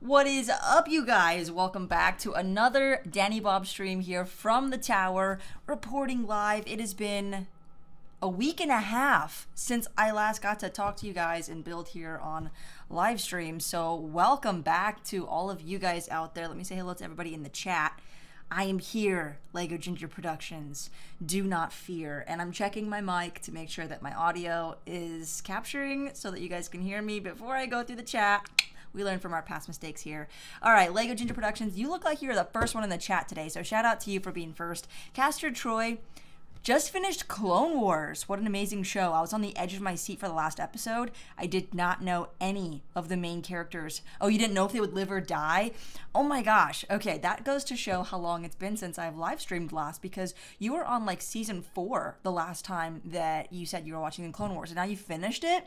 What is up, you guys? Welcome back to another Danny Bob stream here from the tower, reporting live. It has been a week and a half since I last got to talk to you guys and build here on live stream. So welcome back to all of you guys out there. Let me say hello to everybody in the chat. I am here, Lego Ginger Productions. Do not fear. And I'm checking my mic to make sure that my audio is capturing so that you guys can hear me before I go through the chat. We learn from our past mistakes here. All right, Lego Ginger Productions, you look like you're the first one in the chat today, so shout out to you for being first. Caster Troy just finished Clone Wars. What an amazing show. I was on the edge of my seat for the last episode. I did not know any of the main characters. Oh, you didn't know if they would live or die? Oh my gosh. Okay, that goes to show how long it's been since I've live streamed last, because you were on like season 4 the last time that you said you were watching the Clone Wars, and now you finished it?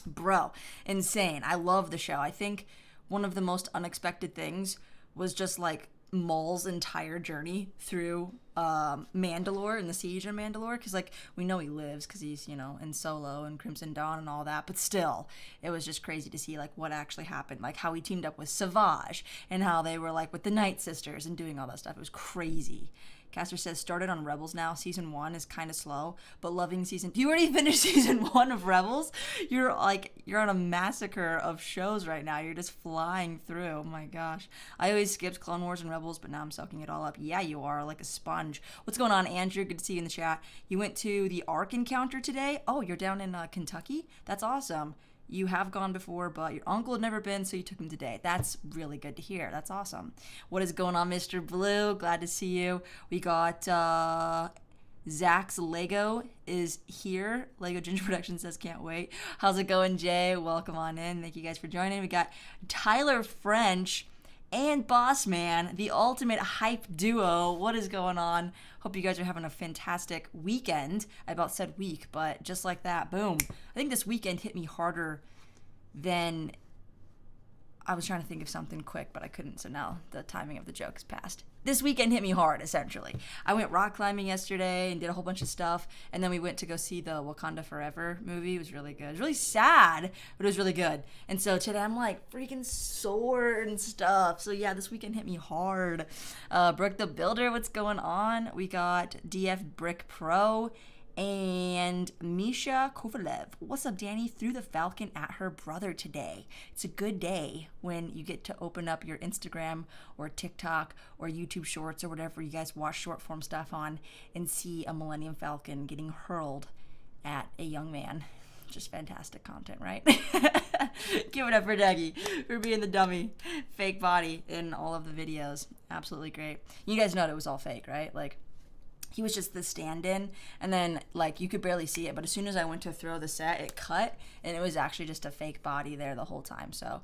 Bro, insane. I love the show. I think one of the most unexpected things was just like Maul's entire journey through Mandalore and the siege of Mandalore, because like we know he lives because he's, you know, in Solo and Crimson Dawn and all that, but still it was just crazy to see like what actually happened, like how he teamed up with Savage and how they were like with the Night Sisters and doing all that stuff. It was crazy. Caster says, started on Rebels now. Season 1 is kind of slow, but loving season... You already finished season 1 of Rebels? You're on a massacre of shows right now. You're just flying through. Oh my gosh. I always skipped Clone Wars and Rebels, but now I'm soaking it all up. Yeah, you are, like a sponge. What's going on, Andrew? Good to see you in the chat. You went to the Ark encounter today? Oh, you're down in Kentucky? That's awesome. You have gone before, but your uncle had never been, so you took him today. That's really good to hear. That's awesome. What is going on, Mr. Blue? Glad to see you. We got Zach's Lego is here. Lego Ginger Production says, can't wait. How's it going, Jay? Welcome on in. Thank you guys for joining. We got Tyler French and Boss Man, the ultimate hype duo. What is going on? Hope you guys are having a fantastic weekend. I about said week, but just like that, boom. I think this weekend hit me harder than... I was trying to think of something quick, but I couldn't, so now the timing of the joke is past. This weekend hit me hard, essentially. I went rock climbing yesterday and did a whole bunch of stuff, and then we went to go see the Wakanda Forever movie. It was really good. It was really sad, but it was really good. And so today I'm like freaking sore and stuff. So yeah, this weekend hit me hard. Brooke the Builder, what's going on? We got DF Brick Pro and Misha Kovalev. What's up, Danny? Threw the Falcon at her brother today. It's a good day when you get to open up your Instagram or TikTok or YouTube Shorts or whatever you guys watch short form stuff on and see a Millennium Falcon getting hurled at a young man. Just fantastic content, right? Give it up for Dougie for being the dummy fake body in all of the videos. Absolutely great. You guys know it was all fake, right? Like, he was just the stand-in, and then, like, you could barely see it, but as soon as I went to throw the set, it cut, and it was actually just a fake body there the whole time, so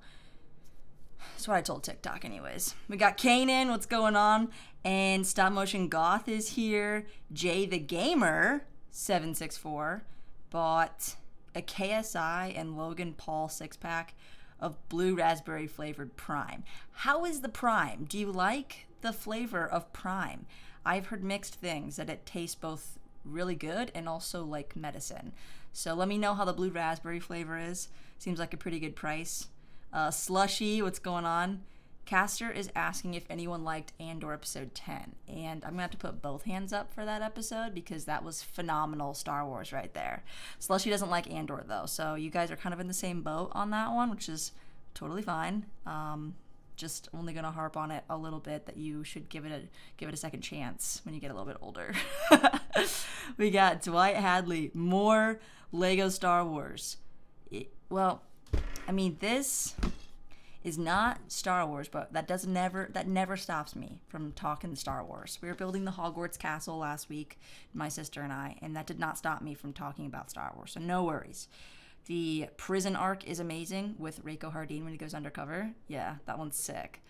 that's what I told TikTok anyways. We got Kanan, what's going on? And Stop Motion Goth is here. Jay the Gamer, 764, bought a KSI and Logan Paul 6-pack of blue raspberry flavored Prime. How is the Prime? Do you like the flavor of Prime? I've heard mixed things, that it tastes both really good and also like medicine. So let me know how the blue raspberry flavor is. Seems like a pretty good price. Slushy, what's going on? Caster is asking if anyone liked Andor episode 10. And I'm going to have to put both hands up for that episode because that was phenomenal Star Wars right there. Slushy doesn't like Andor though, so you guys are kind of in the same boat on that one, which is totally fine. Just only gonna harp on it a little bit that you should give it a second chance when you get a little bit older. We got Dwight Hadley, more Lego Star Wars. Well, I mean, this is not Star Wars, but that never stops me from talking Star Wars. We were building the Hogwarts castle last week, my sister and I, and that did not stop me from talking about Star Wars. So no worries. The prison arc is amazing with Reiko Hardin when he goes undercover. Yeah, that one's sick.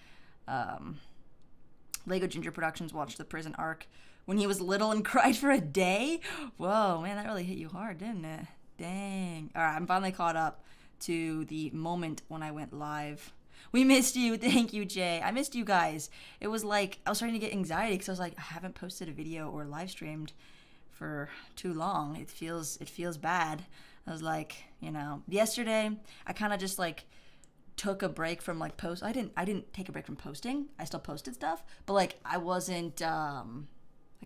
Lego Ginger Productions watched the prison arc when he was little and cried for a day. Whoa, man, that really hit you hard, didn't it? Dang. All right, I'm finally caught up to the moment when I went live. We missed you. Thank you, Jay. I missed you guys. It was like I was starting to get anxiety because I was like, I haven't posted a video or live streamed for too long. It feels bad. I was like, yesterday I kind of just like took a break from like post. I didn't take a break from posting. I still posted stuff, but like I wasn't. I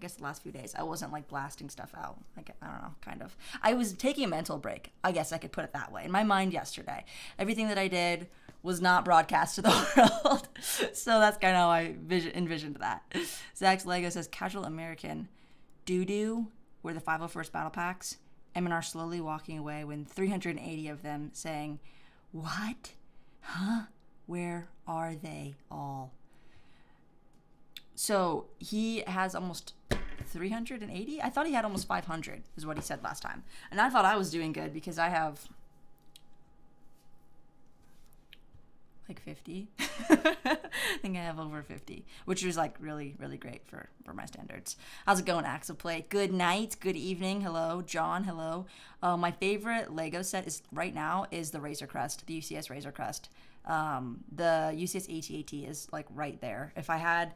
guess the last few days I wasn't like blasting stuff out. Like I don't know, kind of. I was taking a mental break. I guess I could put it that way. In my mind yesterday, everything that I did was not broadcast to the world. So that's kind of how I envisioned that. Zach's Lego says casual American doo-doo were the 501st battle packs. M&R slowly walking away when 380 of them saying, "What? Huh? Where are they all?" So he has almost 380? I thought he had almost 500 is what he said last time. And I thought I was doing good because I have like 50. I think I have over 50, which is like really, really great for my standards. How's it going, Axel Play? Good night, good evening. Hello, John. Hello. My favorite Lego set is right now is the Razor Crest, the UCS Razor Crest. The UCS AT-AT is like right there. If I had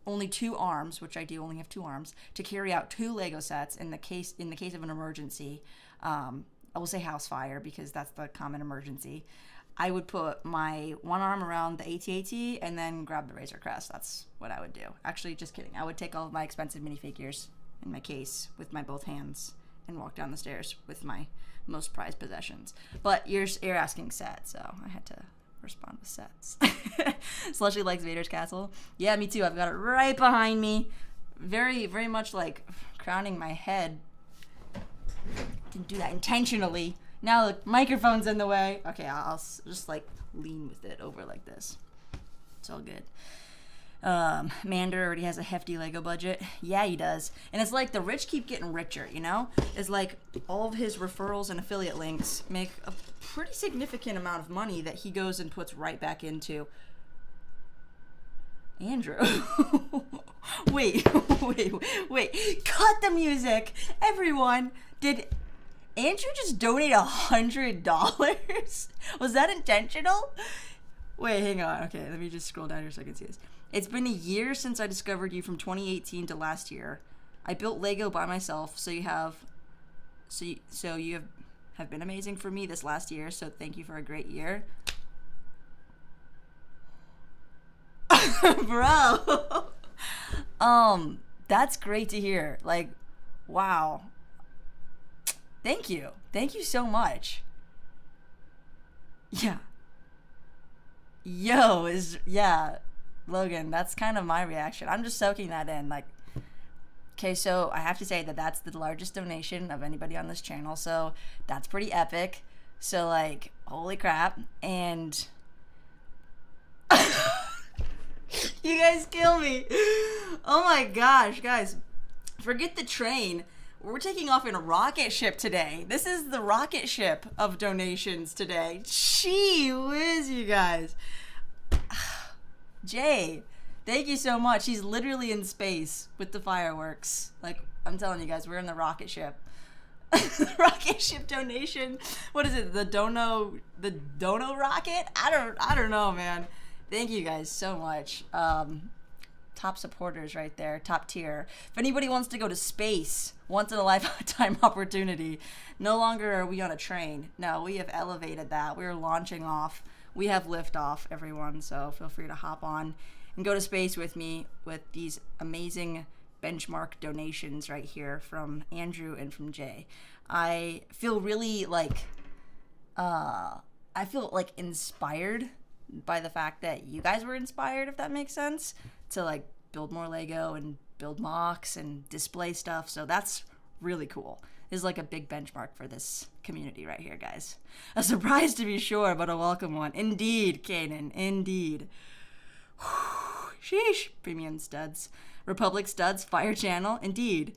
only 2 arms, which I do only have 2 arms, to carry out 2 Lego sets in the case of an emergency, I will say house fire because that's the common emergency. I would put my one arm around the AT-AT and then grab the Razor Crest. That's what I would do. Actually, just kidding. I would take all of my expensive minifigures in my case with my both hands and walk down the stairs with my most prized possessions. But you're asking set, so I had to respond with sets. Slushy likes Vader's castle. Yeah, me too. I've got it right behind me. Very, very much like crowning my head. Didn't do that intentionally. Now the microphone's in the way. Okay, I'll just like lean with it over like this. It's all good. Mander already has a hefty Lego budget. Yeah, he does. And it's like the rich keep getting richer, you know? It's like all of his referrals and affiliate links make a pretty significant amount of money that he goes and puts right back into. Andrew. Wait. Cut the music. Everyone, did Andrew just donate $100? Was that intentional? Wait, hang on. Okay, let me just scroll down here so I can see this. It's been a year since I discovered you from 2018 to last year. I built Lego by myself, so you have been amazing for me this last year, so thank you for a great year. Bro. That's great to hear. Like, wow. Thank you. Thank you so much. Yeah. Logan, that's kind of my reaction. I'm just soaking that in. Like, okay, so I have to say that that's the largest donation of anybody on this channel, so that's pretty epic. So, like, holy crap. And you guys kill me. Oh my gosh, guys. Forget the train. We're taking off in a rocket ship today. This is the rocket ship of donations today. Gee whiz, you guys. Jay, thank you so much. He's literally in space with the fireworks. Like, I'm telling you guys, we're in the rocket ship. Rocket ship donation. What is it? The dono rocket? I don't know, man. Thank you guys so much. Top supporters right there, top tier. If anybody wants to go to space, once in a lifetime opportunity, no longer are we on a train. No, we have elevated that. We're launching off. We have liftoff, everyone, so feel free to hop on and go to space with me with these amazing benchmark donations right here from Andrew and from Jay. I feel really like, inspired by the fact that you guys were inspired, if that makes sense, to like build more Lego and build mocks and display stuff. So that's really cool. This is like a big benchmark for this community right here, guys. A surprise to be sure, but a welcome one. Indeed, Kanan, indeed. Sheesh. Premium studs. Republic studs, Fire Channel, indeed.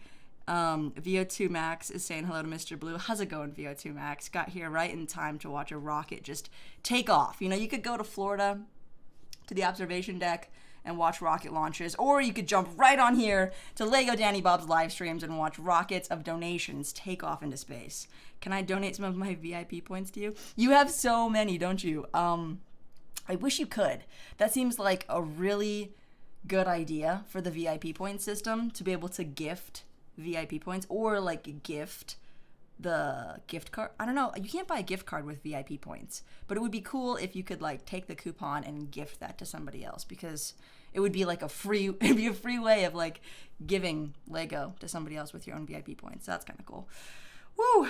VO2 Max is saying hello to Mr. Blue. How's it going, VO2 Max? Got here right in time to watch a rocket just take off. You know, you could go to Florida to the observation deck and watch rocket launches, or you could jump right on here to Lego Danny Bob's live streams and watch rockets of donations take off into space. Can I donate some of my VIP points to you? You have so many, don't you? I wish you could. That seems like a really good idea for the VIP point system, to be able to gift VIP points, or like gift the gift card. I don't know. You can't buy a gift card with VIP points, but it would be cool if you could like take the coupon and gift that to somebody else, because it would be like it'd be a free way of like giving Lego to somebody else with your own VIP points. That's kind of cool. Woo!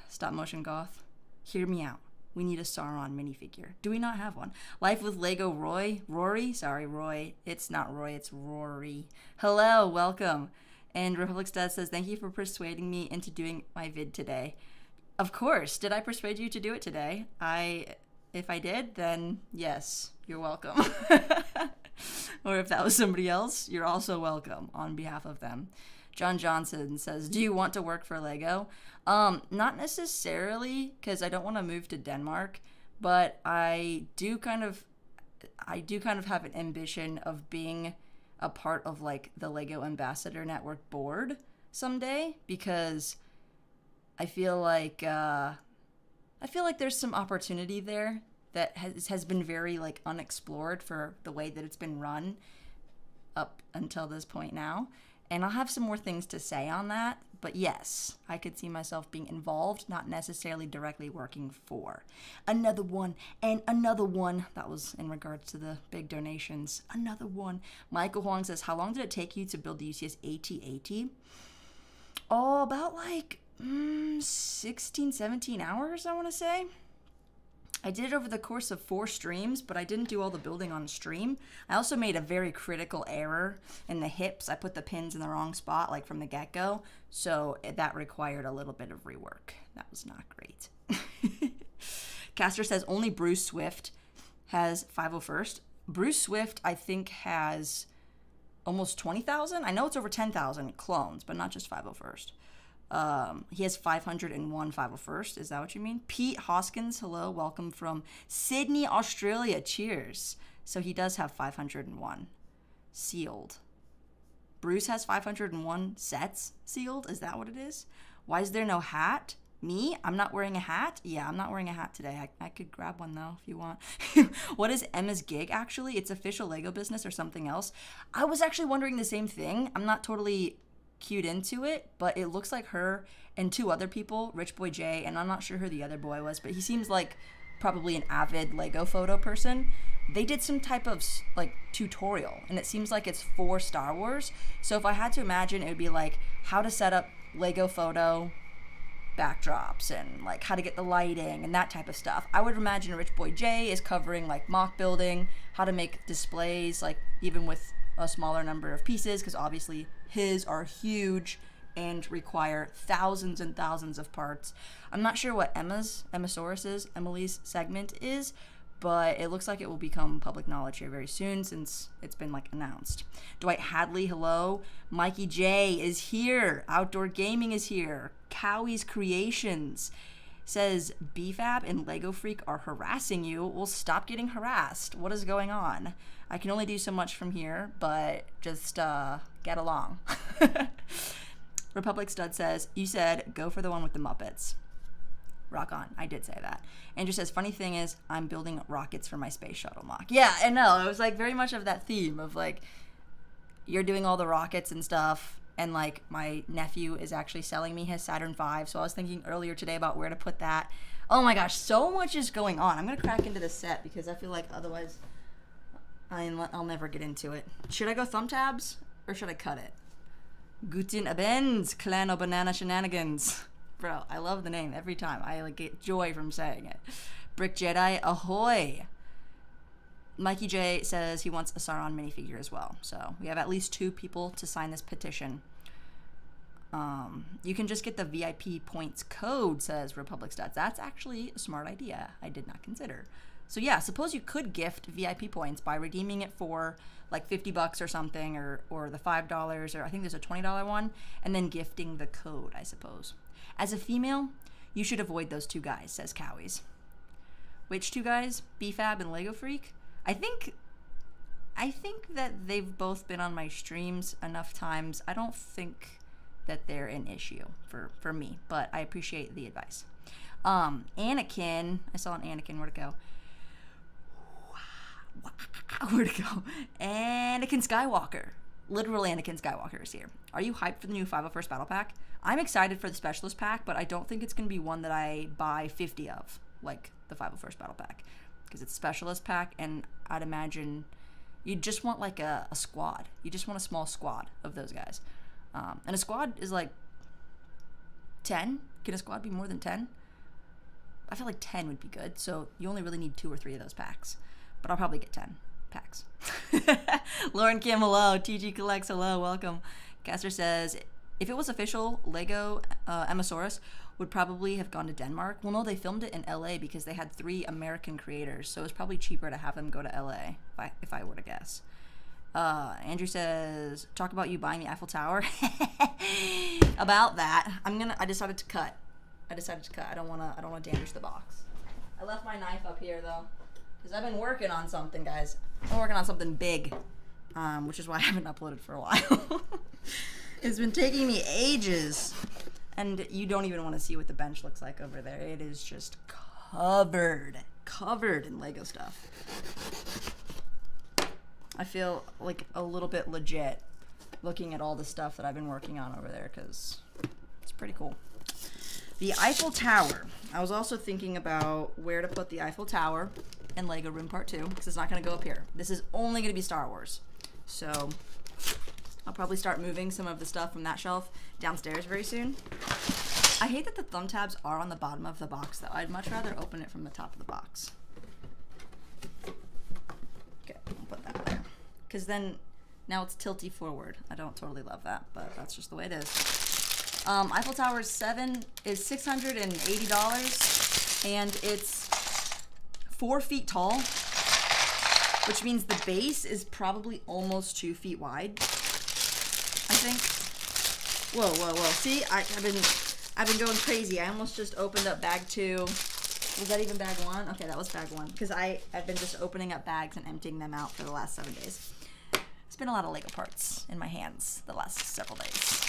Stop motion goth. Hear me out. We need a Sauron minifigure. Do we not have one? Life with Lego Rory? Sorry, Roy. It's not Roy, it's Rory. Hello, welcome. And Republic's Dad says, thank you for persuading me into doing my vid today. Of course. Did I persuade you to do it today? If I did, then yes, you're welcome. Or if that was somebody else, you're also welcome on behalf of them. John Johnson says, do you want to work for Lego? Not necessarily, because I don't want to move to Denmark, but I do kind of have an ambition of being a part of like the Lego Ambassador Network board someday, because I feel like there's some opportunity there that has been very like unexplored for the way that it's been run up until this point now. And I'll have some more things to say on that. But yes, I could see myself being involved, not necessarily directly working for. Another one and another one. That was in regards to the big donations. Another one. Michael Huang says, how long did it take you to build the UCS AT-AT? Oh, about like 16, 17 hours, I want to say. I did it over the course of 4 streams, but I didn't do all the building on stream. I also made a very critical error in the hips. I put the pins in the wrong spot, like from the get-go, so that required a little bit of rework. That was not great. Caster says only Bruce Swift has 501st. Bruce Swift, I think, has almost 20,000. I know it's over 10,000 clones, but not just 501st. He has 501 501st. Is that what you mean? Pete Hoskins, hello. Welcome from Sydney, Australia. Cheers. So he does have 501 sealed. Bruce has 501 sets sealed. Is that what it is? Why is there no hat? Me? I'm not wearing a hat? Yeah, I'm not wearing a hat today. I could grab one, though, if you want. What is Emma's gig, actually? It's official Lego business or something else? I was actually wondering the same thing. I'm not totally cued into it, but it looks like her and 2 other people, Rich Boy J, and I'm not sure who the other boy was, but he seems like probably an avid Lego photo person. They did some type of like tutorial, and it seems like it's for Star Wars. So if I had to imagine, it would be like how to set up Lego photo backdrops and like how to get the lighting and that type of stuff. I would imagine Rich Boy J is covering like mock building, how to make displays like even with a smaller number of pieces, because obviously his are huge and require thousands and thousands of parts. I'm not sure what Emily's segment is, but it looks like it will become public knowledge here very soon since it's been like announced. Dwight Hadley, hello. Mikey J is here. Outdoor Gaming is here. Cowie's Creations says BFAB and Lego Freak are harassing you. Well, stop getting harassed. What is going on? I can only do so much from here, but just get along. Republic Stud says, you said go for the one with the Muppets. Rock on. I did say that. Andrew says, funny thing is, I'm building rockets for my space shuttle mock. Yeah, I know. It was like very much of that theme of like, you're doing all the rockets and stuff, and like my nephew is actually selling me his Saturn V, so I was thinking earlier today about where to put that. Oh my gosh, so much is going on. I'm going to crack into this set because I feel like otherwise I'll never get into it. Should I go thumb tabs or should I cut it? Guten Abend, Clan o' Banana Shenanigans. Bro, I love the name every time. I like get joy from saying it. Brick Jedi, ahoy. Mikey J says he wants a Sauron minifigure as well. So we have at least 2 people to sign this petition. You can just get the VIP points code, says Republic Stats. That's actually a smart idea I did not consider. So yeah, suppose you could gift VIP points by redeeming it for like $50 or something, or the $5, or I think there's a $20 one, and then gifting the code, I suppose. As a female, you should avoid those 2 guys, says Cowies. Which 2 guys? BFAB and Lego Freak? I think that they've both been on my streams enough times. I don't think that they're an issue for me, but I appreciate the advice. Anakin, I saw an Anakin, where'd it go? Where'd it go? Anakin Skywalker. Literal Anakin Skywalker is here. Are you hyped for the new 501st Battle Pack? I'm excited for the Specialist Pack, but I don't think it's going to be one that I buy 50 of, like the 501st Battle Pack. Because it's Specialist Pack, and I'd imagine you just want like a squad. You just want a small squad of those guys. And a squad is like 10. Can a squad be more than 10? I feel like 10 would be good, so you only really need 2 or 3 of those packs. But I'll probably get 10 packs. Lauren Kim, hello. TG Collects, hello. Welcome. Caster says, if it was official, Lego Emmosaurus would probably have gone to Denmark. Well, no, they filmed it in LA because they had 3 American creators, so it was probably cheaper to have them go to LA, if I were to guess. Andrew says, talk about you buying the Eiffel Tower. About that, I decided to cut. I don't wanna damage the box. I left my knife up here though, because I've been working on something, guys. I'm working on something big, which is why I haven't uploaded for a while. It's been taking me ages, and you don't even want to see what the bench looks like over there. It is just covered in Lego stuff. I feel like a little bit legit looking at all the stuff that I've been working on over there, because it's pretty cool. The Eiffel Tower. I was also thinking about where to put the Eiffel Tower in Lego Room Part 2, because it's not going to go up here. This is only going to be Star Wars. So I'll probably start moving some of the stuff from that shelf downstairs very soon. I hate that the thumb tabs are on the bottom of the box, though. I'd much rather open it from the top of the box. Okay, I'll put that there. Because then, now it's tilty forward. I don't totally love that, but that's just the way it is. Eiffel Tower 7 is $680, and it's 4 feet tall, which means the base is probably almost 2 feet wide, I think. Whoa. See, I've been going crazy. I almost just opened up bag 2. Was that even bag 1? Okay, that was bag 1, because I've been just opening up bags and emptying them out for the last 7 days. It's been a lot of Lego parts in my hands the last several days.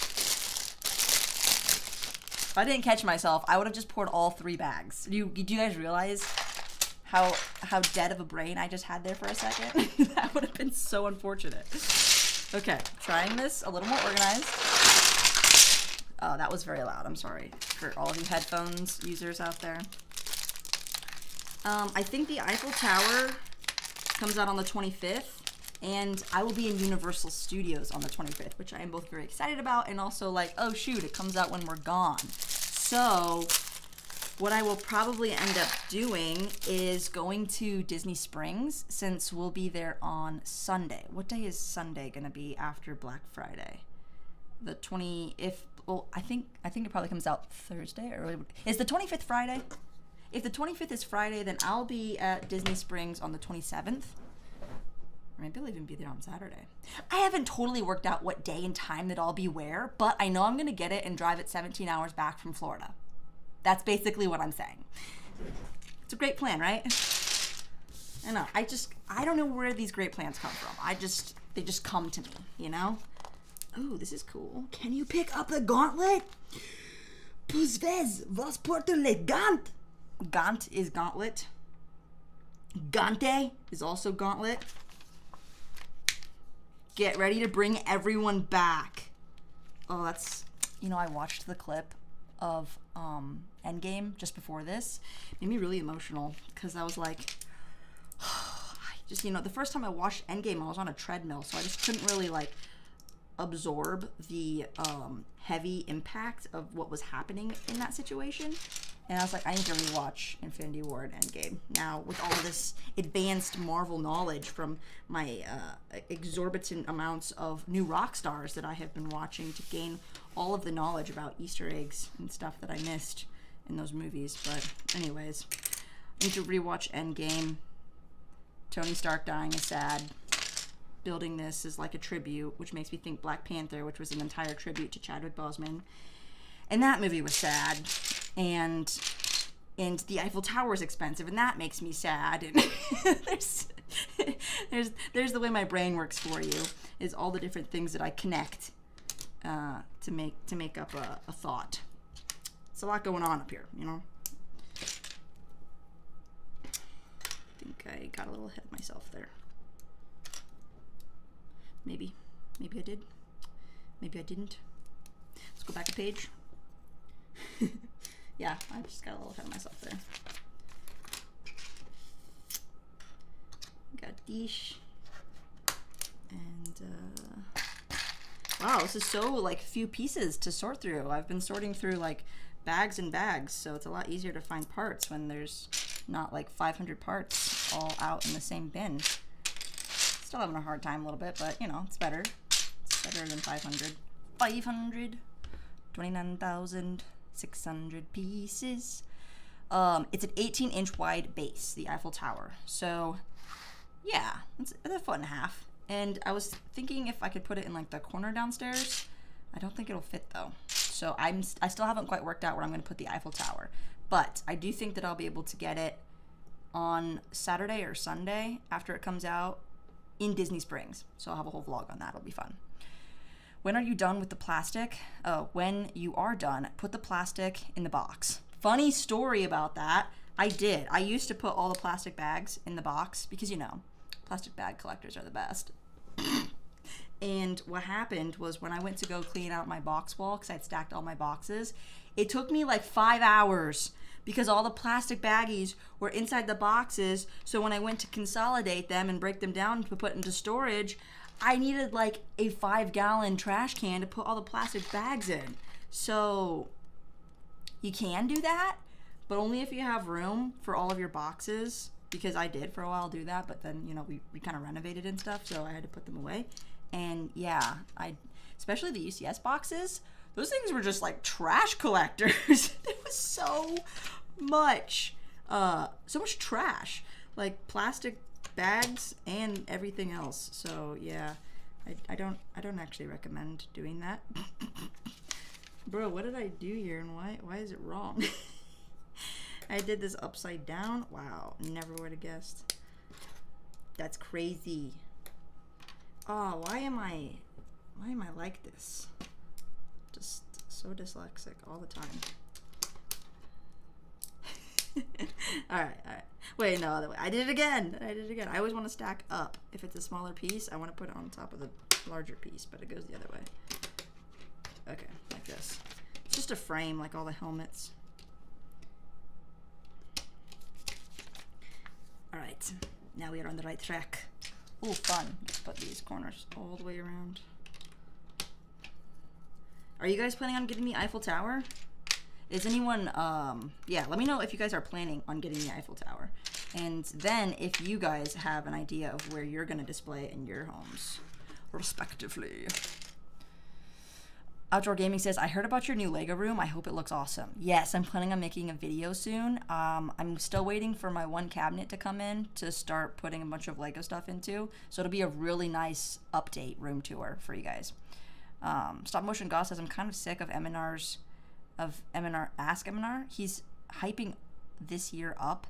If I didn't catch myself, I would have just poured all 3 bags. Do you guys realize how dead of a brain I just had there for a second? That would have been so unfortunate. Okay, trying this a little more organized. Oh, that was very loud. I'm sorry for all of you headphones users out there. I think the Eiffel Tower comes out on the 25th. And I will be in Universal Studios on the 25th, which I am both very excited about, and also like, oh shoot, it comes out when we're gone. So what I will probably end up doing is going to Disney Springs, since we'll be there on Sunday. What day is Sunday gonna be after Black Friday? The 20, I think it probably comes out Thursday, or is the 25th Friday? If the 25th is Friday, then I'll be at Disney Springs on the 27th. Maybe I'll even be there on Saturday. I haven't totally worked out what day and time that I'll be where, but I know I'm going to get it and drive it 17 hours back from Florida. That's basically what I'm saying. It's a great plan, right? I know. I don't know where these great plans come from. They just come to me, you know? Ooh, this is cool. Can you pick up the gauntlet? Pues ves, vas por le gant. Gaunt is gauntlet. Gante is also gauntlet. Get ready to bring everyone back. Oh, that's, I watched the clip of Endgame just before this. It made me really emotional, because I was like, the first time I watched Endgame, I was on a treadmill, so I just couldn't really absorb the heavy impact of what was happening in that situation. And I was like, I need to rewatch Infinity War and Endgame now with all of this advanced Marvel knowledge from my exorbitant amounts of new rock stars that I have been watching, to gain all of the knowledge about Easter eggs and stuff that I missed in those movies. But anyways, I need to rewatch Endgame. Tony Stark dying is sad. Building this is like a tribute, which makes me think Black Panther, which was an entire tribute to Chadwick Boseman. And that movie was sad. And the Eiffel Tower is expensive, and that makes me sad. And there's the way my brain works for you, is all the different things that I connect to make up a thought. It's a lot going on up here, I think I got a little ahead of myself there. Maybe Maybe I did. Maybe I didn't. Let's go back a page. Yeah, I just got a little ahead of myself there. Got dish. And, wow, this is so, like, few pieces to sort through. I've been sorting through, like, bags and bags, so it's a lot easier to find parts when there's not, like, 500 parts all out in the same bin. Still having a hard time a little bit, but, you know, it's better. It's better than 500. 500. 29,600 pieces. It's an 18-inch wide base, the Eiffel Tower. So, yeah, it's a foot and a half. And I was thinking if I could put it in like the corner downstairs. I don't think it'll fit though. So I still haven't quite worked out where I'm going to put the Eiffel Tower. But I do think that I'll be able to get it on Saturday or Sunday after it comes out in Disney Springs. So I'll have a whole vlog on that. It'll be fun. When are you done with the plastic? Oh, when you are done, put the plastic in the box. Funny story about that. I did. I used to put all the plastic bags in the box because, you know, plastic bag collectors are the best. And what happened was when I went to go clean out my box wall, because I'd stacked all my boxes, it took me like 5 hours because all the plastic baggies were inside the boxes. So when I went to consolidate them and break them down to put into storage, I needed like a 5-gallon trash can to put all the plastic bags in. So you can do that, but only if you have room for all of your boxes, because I did for a while do that, but then, you know, we kind of renovated and stuff, so I had to put them away. And yeah, especially the UCS boxes, those things were just like trash collectors. There was so much trash, like plastic bags and everything else. So yeah, I don't actually recommend doing that. Bro, what did I do here and why is it wrong? I did this upside down. Wow, never would have guessed. That's crazy. Oh, why am I like this? Just so dyslexic all the time. all right. Wait, no, other way. I did it again. I always want to stack up. If it's a smaller piece, I want to put it on top of the larger piece, but it goes the other way. Okay, like this. It's just a frame, like all the helmets. All right, now we are on the right track. Oh, fun. Let's put these corners all the way around. Are you guys planning on getting the Eiffel Tower? Is anyone, yeah, let me know if you guys are planning on getting the Eiffel Tower. And then if you guys have an idea of where you're going to display in your homes, respectively. Outdoor Gaming says, I heard about your new Lego room. I hope it looks awesome. Yes, I'm planning on making a video soon. I'm still waiting for my one cabinet to come in to start putting a bunch of Lego stuff into. So it'll be a really nice update room tour for you guys. Stop Motion Goss says, I'm kind of sick of Ask MNR. He's hyping this year up,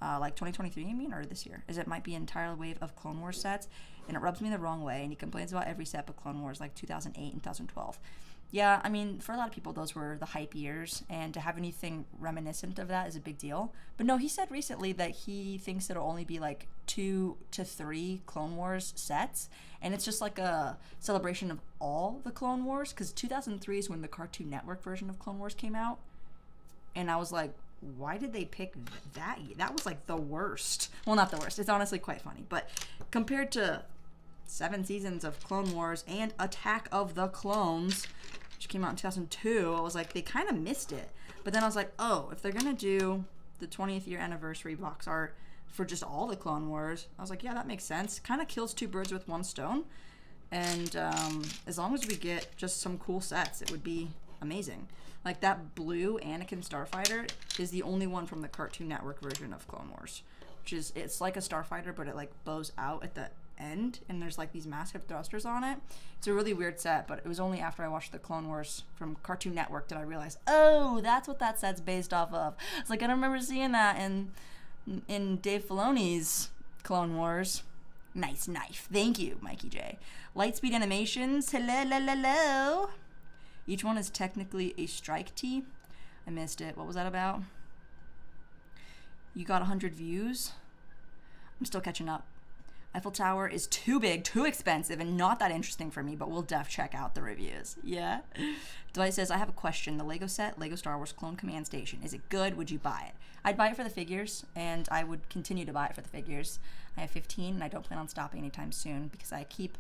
like 2023, I mean, or this year, as it might be an entire wave of Clone Wars sets, and it rubs me the wrong way, and he complains about every set of Clone Wars, like 2008 and 2012. Yeah, I mean, for a lot of people, those were the hype years, and to have anything reminiscent of that is a big deal. But no, he said recently that he thinks it'll only be like 2 to 3 Clone Wars sets, and it's just like a celebration of all the Clone Wars, because 2003 is when the Cartoon Network version of Clone Wars came out, and I was like, why did they pick that year? That was like the worst. Well, not the worst. It's honestly quite funny, but compared to 7 seasons of Clone Wars and Attack of the Clones, which came out in 2002, I was like, they kind of missed it. But then I was like, oh, if they're going to do the 20th year anniversary box art for just all the Clone Wars, I was like, yeah, that makes sense. Kind of kills 2 birds with 1 stone. And as long as we get just some cool sets, it would be amazing. Like that blue Anakin Starfighter is the only one from the Cartoon Network version of Clone Wars, which is, it's like a Starfighter, but it like bows out at the end, and there's like these massive thrusters on it. It's a really weird set, but it was only after I watched the Clone Wars from Cartoon Network did I realize, oh, that's what that set's based off of. It's like, I don't remember seeing that in Dave Filoni's Clone Wars. Nice knife. Thank you, Mikey J. Lightspeed Animations. Hello. Each one is technically a strike tee. I missed it. What was that about? You got 100 views? I'm still catching up. Eiffel Tower is too big, too expensive, and not that interesting for me, but we'll check out the reviews. Yeah? Dwight says, I have a question. The Lego set, Lego Star Wars Clone Command Station, is it good? Would you buy it? I'd buy it for the figures, and I would continue to buy it for the figures. I have 15, and I don't plan on stopping anytime soon because I keep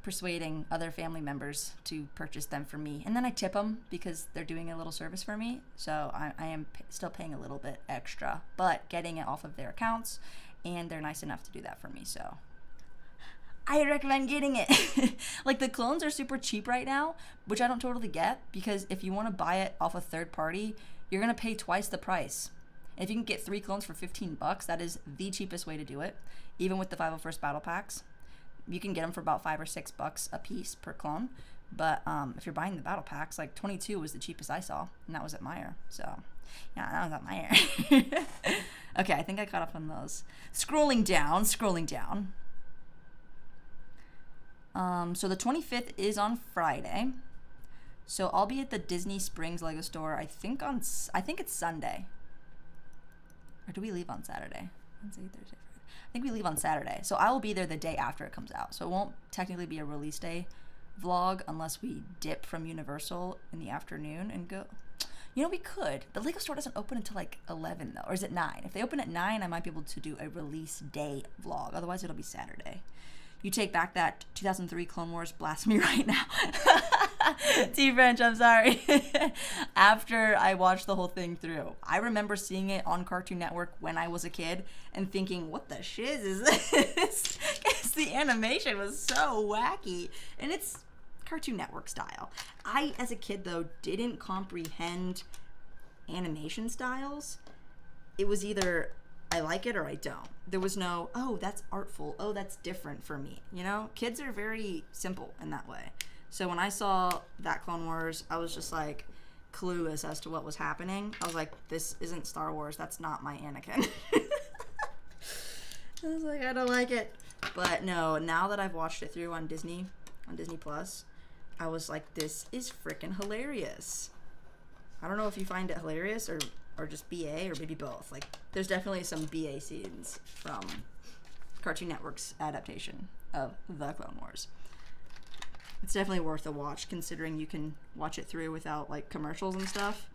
persuading other family members to purchase them for me. And then I tip them because they're doing a little service for me. So I am still paying a little bit extra, but getting it off of their accounts, and they're nice enough to do that for me. So I recommend getting it. Like, the clones are super cheap right now, which I don't totally get, because if you want to buy it off a third party, you're going to pay twice the price. And if you can get 3 clones for $15, that is the cheapest way to do it, even with the 501st battle packs. You can get them for about $5 or $6 a piece per clone. But if you're buying the battle packs, like 22 was the cheapest I saw, and that was at Meijer. So, yeah, that was at Meijer. Okay, I think I caught up on those. Scrolling down. So the 25th is on Friday. So I'll be at the Disney Springs Lego store, I think it's Sunday. Or do we leave on Saturday? Wednesday, Thursday, Friday. I think we leave on Saturday. So I will be there the day after it comes out. So it won't technically be a release day vlog unless we dip from Universal in the afternoon and go. You know, we could. The Lego store doesn't open until like 11 though. Or is it 9? If they open at 9, I might be able to do a release day vlog. Otherwise, it'll be Saturday. You take back that 2003 Clone Wars blasphemy right now. T-French, I'm sorry. After I watched the whole thing through, I remember seeing it on Cartoon Network when I was a kid and thinking, what the shiz is this? Because the animation was so wacky. And it's Cartoon Network style. I, as a kid, though, didn't comprehend animation styles. It was either I like it or I don't. There was no, oh, that's artful. Oh, that's different for me. You know, kids are very simple in that way. So when I saw that Clone Wars, I was just like clueless as to what was happening. I was like, this isn't Star Wars. That's not my Anakin. I was like, I don't like it. But no, now that I've watched it through on Disney Plus, I was like, this is freaking hilarious. I don't know if you find it hilarious or just BA or maybe both. Like, there's definitely some BA scenes from Cartoon Network's adaptation of The Clone Wars. It's definitely worth a watch, considering you can watch it through without, like, commercials and stuff.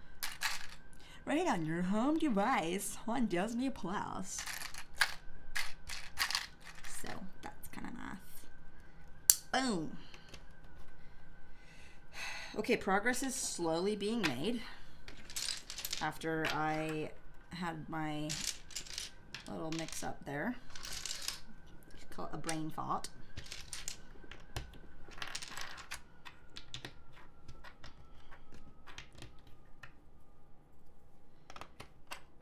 Right on your home device on Disney Plus. So, that's kind of nice. Boom. Okay, progress is slowly being made. After I had my little mix-up there. Call it a brain fart.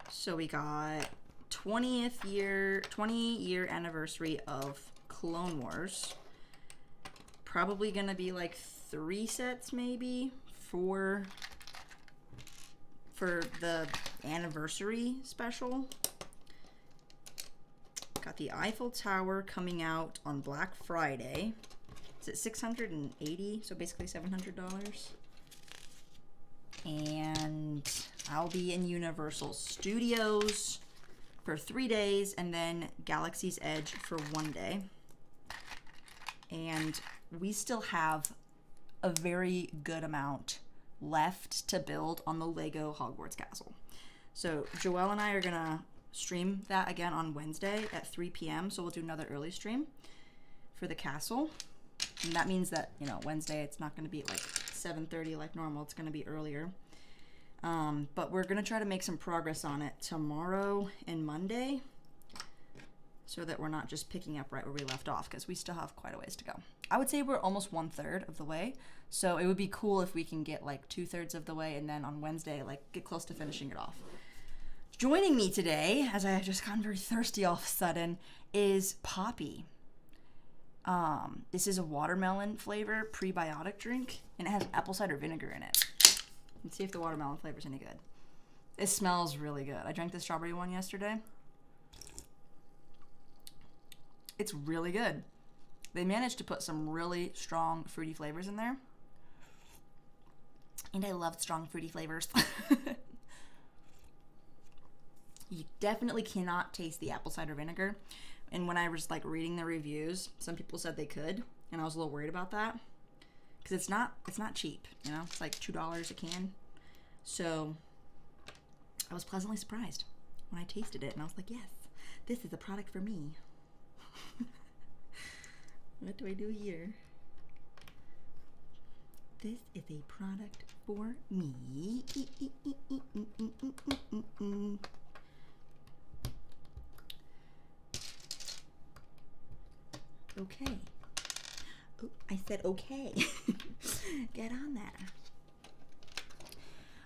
So we got 20 year anniversary of Clone Wars. Probably gonna be like 3 sets maybe for the anniversary special. Got the Eiffel Tower coming out on Black Friday. Is it $680? So basically $700. And I'll be in Universal Studios for 3 days, and then Galaxy's Edge for 1 day. And we still have a very good amount left to build on the Lego Hogwarts Castle. So Joelle and I are gonna stream that again on Wednesday at 3 p.m. So we'll do another early stream for the castle. And that means that, you know, Wednesday it's not gonna be like 7:30 like normal. It's gonna be earlier. But we're gonna try to make some progress on it tomorrow and Monday, so that we're not just picking up right where we left off, because we still have quite a ways to go. I would say we're almost 1/3 of the way, so it would be cool if we can get like 2/3 of the way, and then on Wednesday, like, get close to finishing it off. Joining me today, as I have just gotten very thirsty all of a sudden, is Poppy. This is a watermelon flavor prebiotic drink, and it has apple cider vinegar in it. Let's see if the watermelon flavor is any good. It smells really good. I drank the strawberry one yesterday. It's really good. They managed to put some really strong fruity flavors in there. And I love strong fruity flavors. You definitely cannot taste the apple cider vinegar. And when I was like reading the reviews, some people said they could, and I was a little worried about that because it's not cheap, you know. It's like $2 a can. So I was pleasantly surprised when I tasted it, and I was like, yes, this is a product for me. What do I do here? This is a product for me. Okay. Oh, I said okay. Get on that.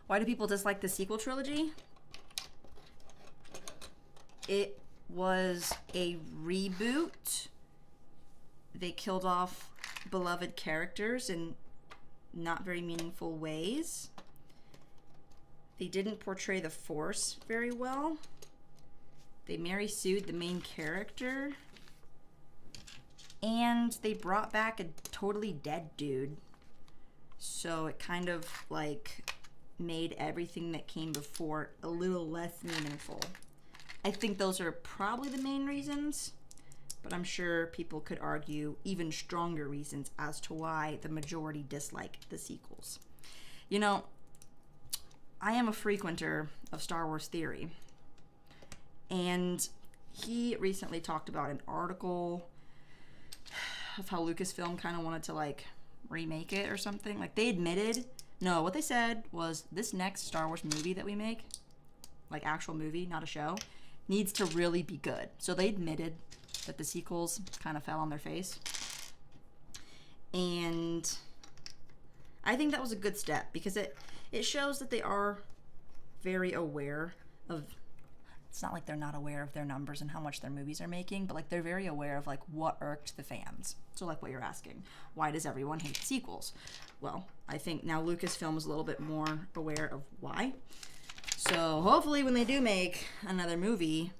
Why do people dislike the sequel trilogy? It was a reboot. They killed off beloved characters in not very meaningful ways. They didn't portray the Force very well. They Mary Sued the main character. And they brought back a totally dead dude. So it kind of like made everything that came before a little less meaningful. I think those are probably the main reasons, but I'm sure people could argue even stronger reasons as to why the majority dislike the sequels. You know, I am a frequenter of Star Wars theory, and he recently talked about an article of how Lucasfilm kind of wanted to like remake it or something. Like they admitted, no, what they said was this next Star Wars movie that we make, like actual movie, not a show, needs to really be good. So they admitted that the sequels kind of fell on their face. And I think that was a good step because it shows that they are very aware of, it's not like they're not aware of their numbers and how much their movies are making, but like they're very aware of like what irked the fans. So like what you're asking, why does everyone hate the sequels? Well, I think now Lucasfilm is a little bit more aware of why. So hopefully when they do make another movie,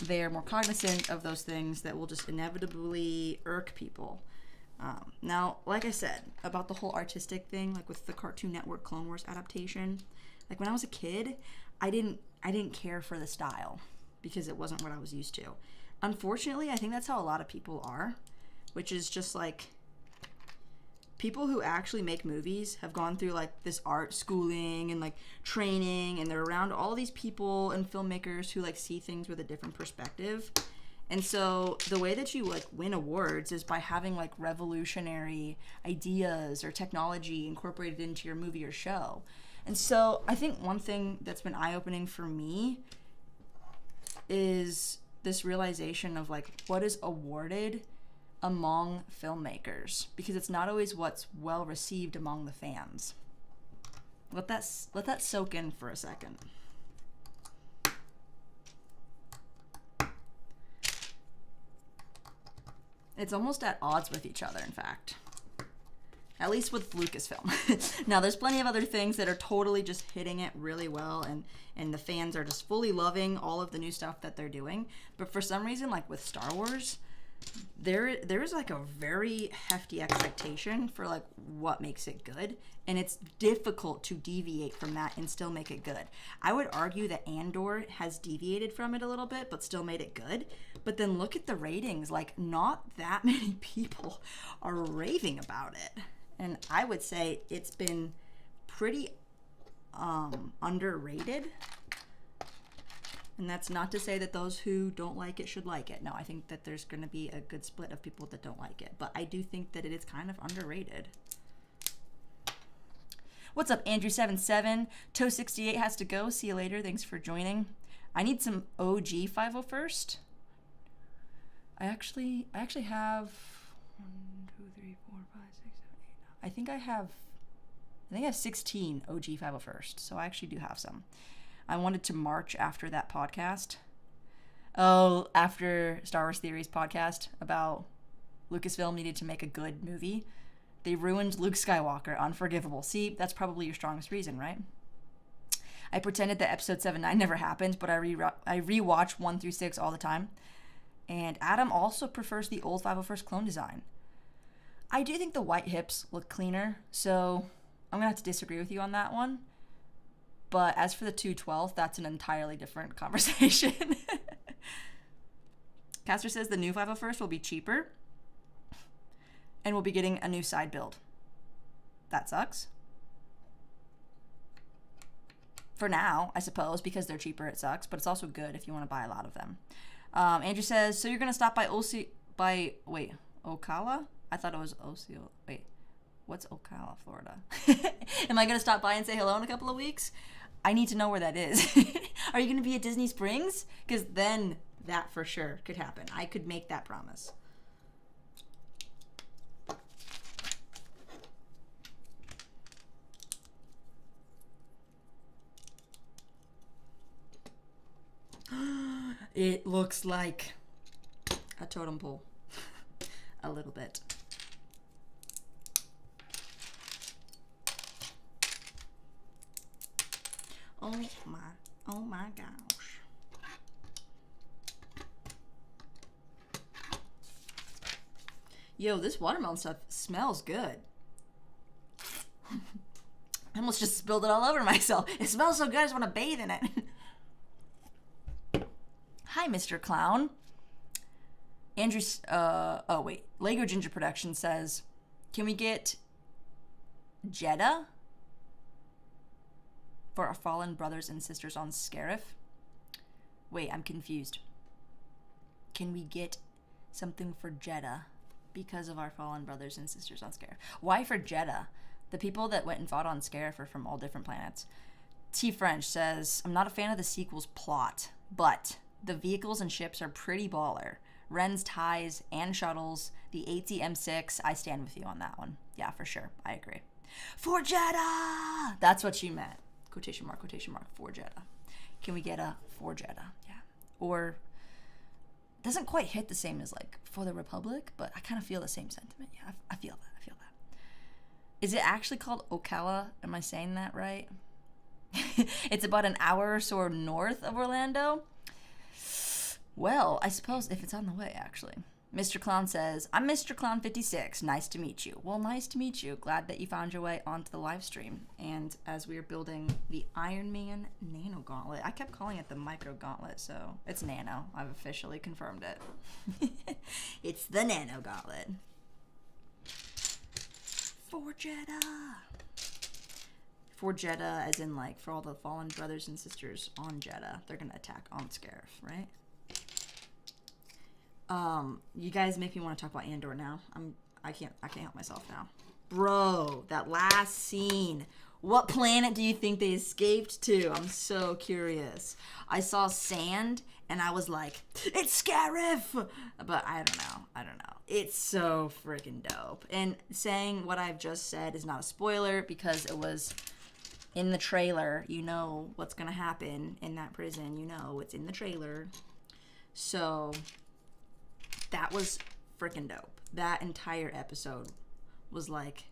they're more cognizant of those things that will just inevitably irk people. Now, like I said, about the whole artistic thing, like with the Cartoon Network Clone Wars adaptation, like when I was a kid, I didn't care for the style because it wasn't what I was used to. Unfortunately, I think that's how a lot of people are, which is just like people who actually make movies have gone through like this art schooling and like training, and they're around all these people and filmmakers who like see things with a different perspective. And so the way that you like win awards is by having like revolutionary ideas or technology incorporated into your movie or show. And so I think one thing that's been eye-opening for me is this realization of like what is awarded among filmmakers, because it's not always what's well received among the fans. Let that soak in for a second. It's almost at odds with each other, in fact. At least with Lucasfilm. Now, there's plenty of other things that are totally just hitting it really well, and the fans are just fully loving all of the new stuff that they're doing. But for some reason, like with Star Wars, there is like a very hefty expectation for like what makes it good, and it's difficult to deviate from that and still make it good. I would argue that Andor has deviated from it a little bit but still made it good. But then look at the ratings, like not that many people are raving about it, and I would say it's been pretty underrated. And that's not to say that those who don't like it should like it. No, I think that there's going to be a good split of people that don't like it. But I do think that it is kind of underrated. What's up, Andrew77? Toe68 has to go. See you later. Thanks for joining. I need some OG 501st. I actually have 1, 2, 3, 4, 5, 6, 7, 8, 9. I think I have 16 OG 501st. So I actually do have some. I wanted to march after that podcast. Oh, after Star Wars Theories podcast about Lucasfilm needed to make a good movie. They ruined Luke Skywalker. Unforgivable. See, that's probably your strongest reason, right? I pretended that episode 7-9 never happened, but I rewatch 1 through 6 all the time. And Adam also prefers the old 501st clone design. I do think the white hips look cleaner, so I'm going to have to disagree with you on that one. But as for the 212, that's an entirely different conversation. Caster says the new 501st will be cheaper. And we'll be getting a new side build. That sucks. For now, I suppose, because they're cheaper, it sucks. But it's also good if you want to buy a lot of them. Andrew says, so you're going to stop by Ocala? I thought it was Osceola. Wait, what's Ocala, Florida? Am I going to stop by and say hello in a couple of weeks? I need to know where that is. Are you going to be at Disney Springs? Because then that for sure could happen. I could make that promise. It looks like a totem pole. A little bit. Oh my gosh. Yo, this watermelon stuff smells good. I almost just spilled it all over myself. It smells so good, I just want to bathe in it. Hi, Mr. Clown. Andrew, Lego Ginger Production says, can we get Jeddah for our fallen brothers and sisters on Scarif? Wait, I'm confused. Can we get something for Jeddah because of our fallen brothers and sisters on Scarif? Why for Jeddah? The people that went and fought on Scarif are from all different planets. T. French says, I'm not a fan of the sequel's plot, but the vehicles and ships are pretty baller. Ren's ties and shuttles, the AT-M6, I stand with you on that one. Yeah, for sure. I agree. For Jeddah! That's what she meant. Quotation mark, for Jeddah. Can we get a for Jeddah? Yeah. Or, doesn't quite hit the same as like for the Republic, but I kind of feel the same sentiment. Yeah, I feel that. Is it actually called Ocala? Am I saying that right? It's about an hour or so north of Orlando. Well, I suppose if it's on the way, actually. Mr. Clown says, I'm Mr. Clown 56. Nice to meet you. Well, nice to meet you. Glad that you found your way onto the live stream. And as we are building the Iron Man Nano Gauntlet, I kept calling it the Micro Gauntlet, so it's Nano. I've officially confirmed it. It's the Nano Gauntlet. For Jeddah. For Jeddah, as in like for all the fallen brothers and sisters on Jeddah. They're going to attack on Scarif, right? You guys make me want to talk about Andor now. I can't help myself now. Bro, that last scene. What planet do you think they escaped to? I'm so curious. I saw sand and I was like, it's Scarif! But I don't know. It's so freaking dope. And saying what I've just said is not a spoiler because it was in the trailer. You know what's gonna happen in that prison. You know it's in the trailer. So that was freaking dope. That entire episode was like,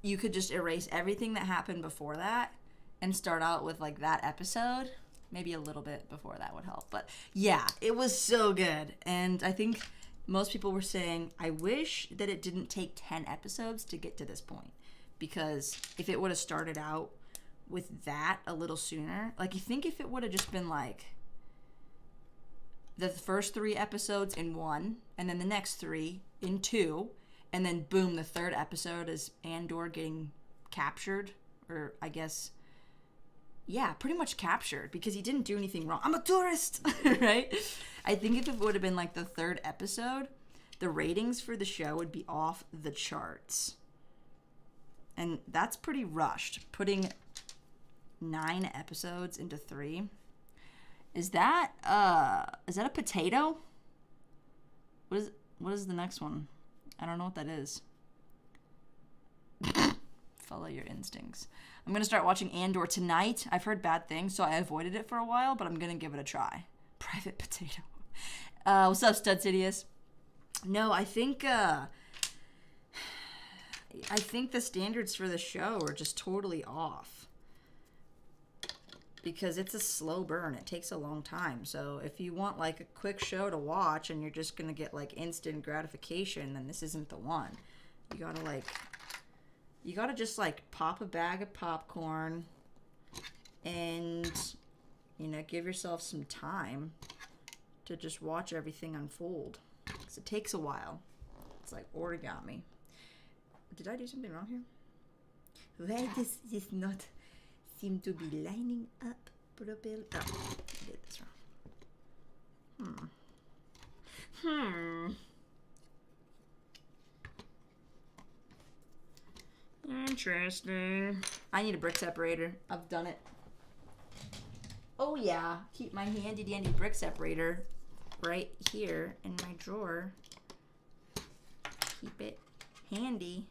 you could just erase everything that happened before that and start out with like that episode. Maybe a little bit before that would help. But yeah, it was so good. And I think most people were saying, I wish that it didn't take 10 episodes to get to this point. Because if it would have started out with that a little sooner, like you think if it would have just been like the first 3 episodes in 1, and then the next 3 in 2, and then boom, the 3rd episode is Andor getting captured, or I guess, yeah, pretty much captured, because he didn't do anything wrong. I'm a tourist, right? I think if it would have been like the 3rd episode, the ratings for the show would be off the charts. And that's pretty rushed, putting 9 episodes into 3. Is that a potato? What is the next one? I don't know what that is. Follow your instincts. I'm going to start watching Andor tonight. I've heard bad things, so I avoided it for a while, but I'm going to give it a try. Private potato. What's up, Stud Sidious? No, I think the standards for the show are just totally off. Because it's a slow burn. It takes a long time. So if you want like a quick show to watch and you're just going to get like instant gratification, then this isn't the one. You got to just like pop a bag of popcorn and, you know, give yourself some time to just watch everything unfold. Because it takes a while. It's like origami. Did I do something wrong here? Why does this not seem to be lining up properly? Oh, I did this wrong. Interesting. I need a brick separator. I've done it. Oh yeah, keep my handy dandy brick separator right here in my drawer. Keep it handy.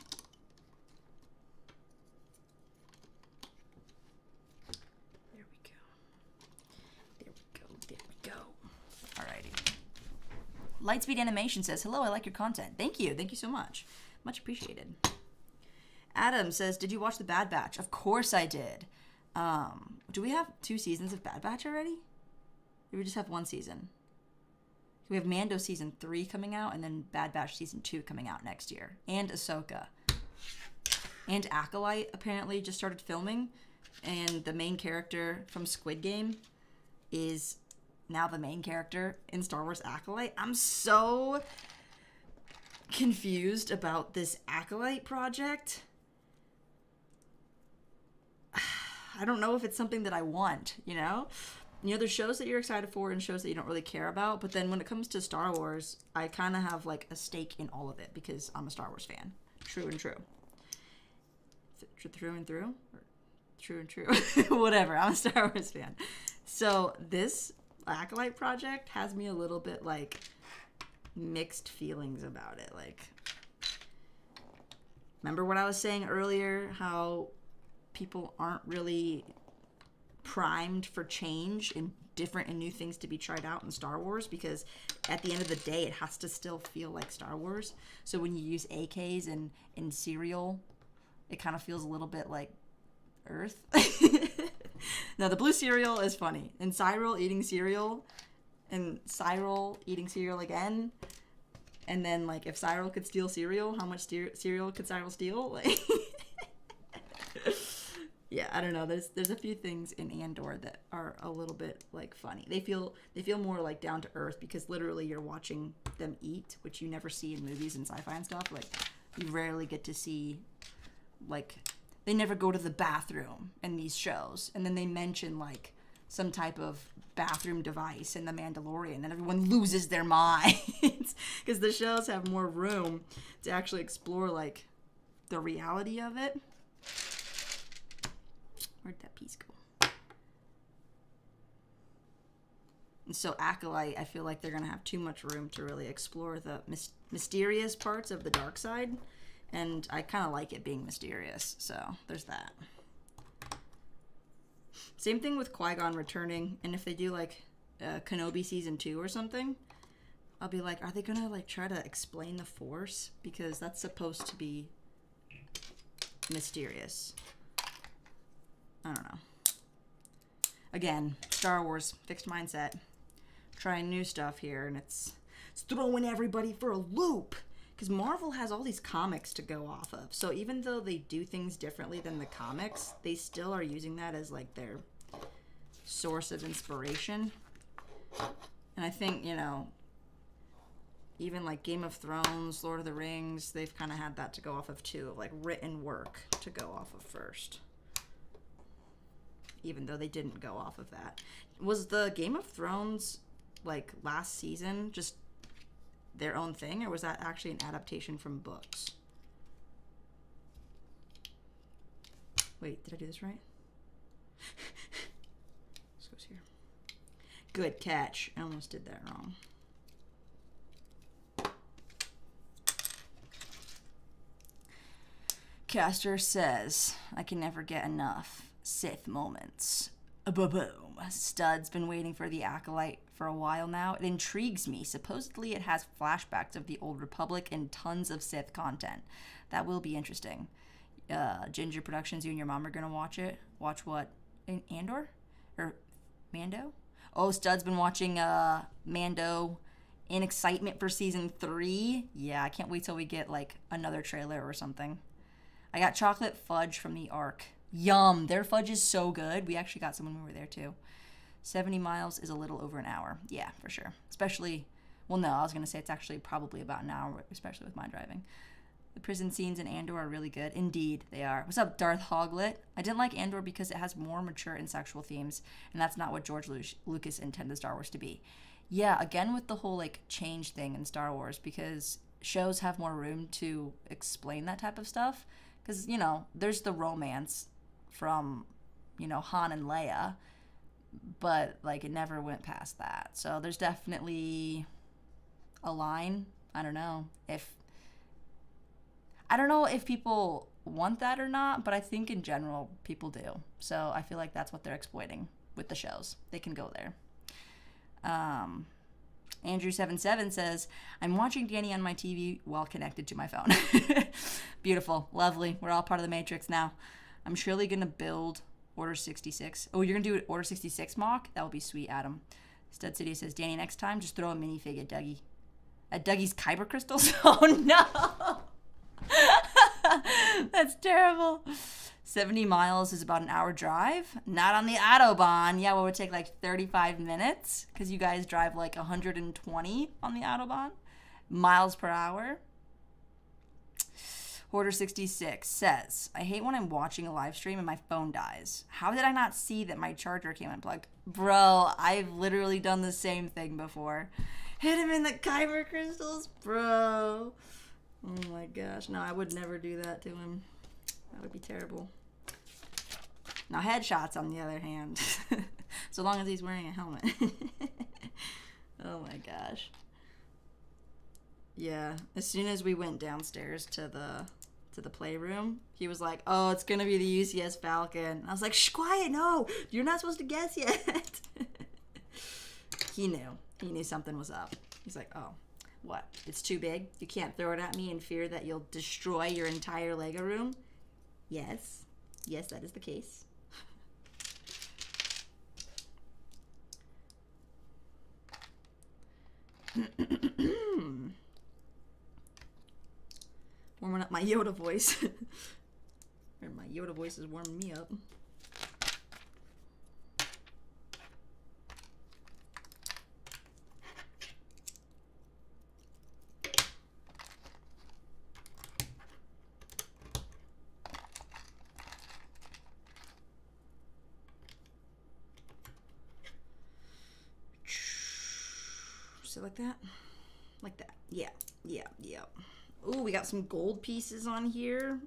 There we go. There we go. There we go. Alrighty. Lightspeed Animation says, hello, I like your content. Thank you. Thank you so much. Much appreciated. Adam says, did you watch The Bad Batch? Of course I did. Do we have 2 seasons of Bad Batch already? Or we just have 1 season? We have Mando season 3 coming out, and then Bad Batch season 2 coming out next year. And Ahsoka. And Acolyte apparently just started filming. And the main character from Squid Game is now the main character in Star Wars Acolyte. I'm so confused about this Acolyte project. I don't know if it's something that I want, you know? You know, there's shows that you're excited for and shows that you don't really care about, but then when it comes to Star Wars, I kind of have, like, a stake in all of it because I'm a Star Wars fan. True and true. Through and through? Or true and true? Whatever, I'm a Star Wars fan. So this Acolyte project has me a little bit, like, mixed feelings about it. Like, remember what I was saying earlier, how people aren't really primed for change and different and new things to be tried out in Star Wars, because at the end of the day it has to still feel like Star Wars. So when you use AKs in cereal, it kind of feels a little bit like Earth. Now the blue cereal is funny, and Cyril eating cereal and Cyril eating cereal again, and then like if Cyril could steal cereal, how much cereal could Cyril steal? Like yeah, I don't know. There's a few things in Andor that are a little bit like funny. They feel more like down to earth because literally you're watching them eat, which you never see in movies and sci-fi and stuff. Like you rarely get to see, like they never go to the bathroom in these shows, and then they mention like some type of bathroom device in The Mandalorian, and everyone loses their minds because the shows have more room to actually explore like the reality of it. Where'd that piece go? And so Acolyte, I feel like they're going to have too much room to really explore the mysterious parts of the dark side. And I kind of like it being mysterious. So there's that. Same thing with Qui-Gon returning. And if they do like Kenobi season 2 or something, I'll be like, are they going to like try to explain the Force? Because that's supposed to be mysterious. I don't know. Again, Star Wars, fixed mindset. Trying new stuff here, and it's throwing everybody for a loop. Because Marvel has all these comics to go off of. So even though they do things differently than the comics, they still are using that as like their source of inspiration. And I think, you know, even like Game of Thrones, Lord of the Rings, they've kind of had that to go off of too, of like written work to go off of first. Even though they didn't go off of that. Was the Game of Thrones, like, last season just their own thing, or was that actually an adaptation from books? Wait, did I do this right? This goes here. Good catch. I almost did that wrong. Caster says, I can never get enough Sith moments. Boom. Stud's been waiting for the Acolyte for a while now. It intrigues me. Supposedly it has flashbacks of the Old Republic and tons of Sith content. That will be interesting. Ginger Productions, you and your mom are gonna watch it. Watch what? Andor? Or Mando? Oh, Stud's been watching Mando in excitement for season 3. Yeah, I can't wait till we get like another trailer or something. I got chocolate fudge from the Ark. Yum. Their fudge is so good. We actually got some when we were there too. 70 miles is a little over an hour. Yeah, for sure. Especially, well, no, I was going to say it's actually probably about an hour, especially with my driving. The prison scenes in Andor are really good. Indeed, they are. What's up, Darth Hoglet? I didn't like Andor because it has more mature and sexual themes, and that's not what George Lucas intended Star Wars to be. Yeah, again with the whole, like, change thing in Star Wars, because shows have more room to explain that type of stuff. Because, you know, there's the romance from, you know, Han and Leia, but, like, it never went past that. So there's definitely a line. I don't know if people want that or not, but I think in general people do. So I feel like that's what they're exploiting with the shows. They can go there. Andrew77 says, I'm watching Danny on my TV while connected to my phone. Beautiful. Lovely. We're all part of the Matrix now. I'm surely going to build Order 66. Oh, you're going to do Order 66 mock? That would be sweet, Adam. Stud City says, Danny, next time, just throw a minifig at Dougie. At Dougie's kyber crystals? Oh, no. That's terrible. 70 miles is about an hour drive. Not on the Autobahn. Yeah, well, it would take like 35 minutes because you guys drive like 120 on the Autobahn. Miles per hour. Hoarder 66 says, I hate when I'm watching a live stream and my phone dies. How did I not see that my charger came unplugged? Bro, I've literally done the same thing before. Hit him in the kyber crystals, bro. Oh my gosh. No, I would never do that to him. That would be terrible. Now, headshots, on the other hand. So long as he's wearing a helmet. Oh my gosh. Yeah. As soon as we went downstairs to the playroom, he was like, oh, it's going to be the UCS Falcon. I was like, shh, quiet, no. You're not supposed to guess yet. He knew. He knew something was up. He's like, oh. What? It's too big? You can't throw it at me in fear that you'll destroy your entire Lego room? Yes. Yes, that is the case. Warming up my Yoda voice. Or my Yoda voice is warming me up. Like that? Like that. Yeah. Yeah. Yeah. Ooh, we got some gold pieces on here.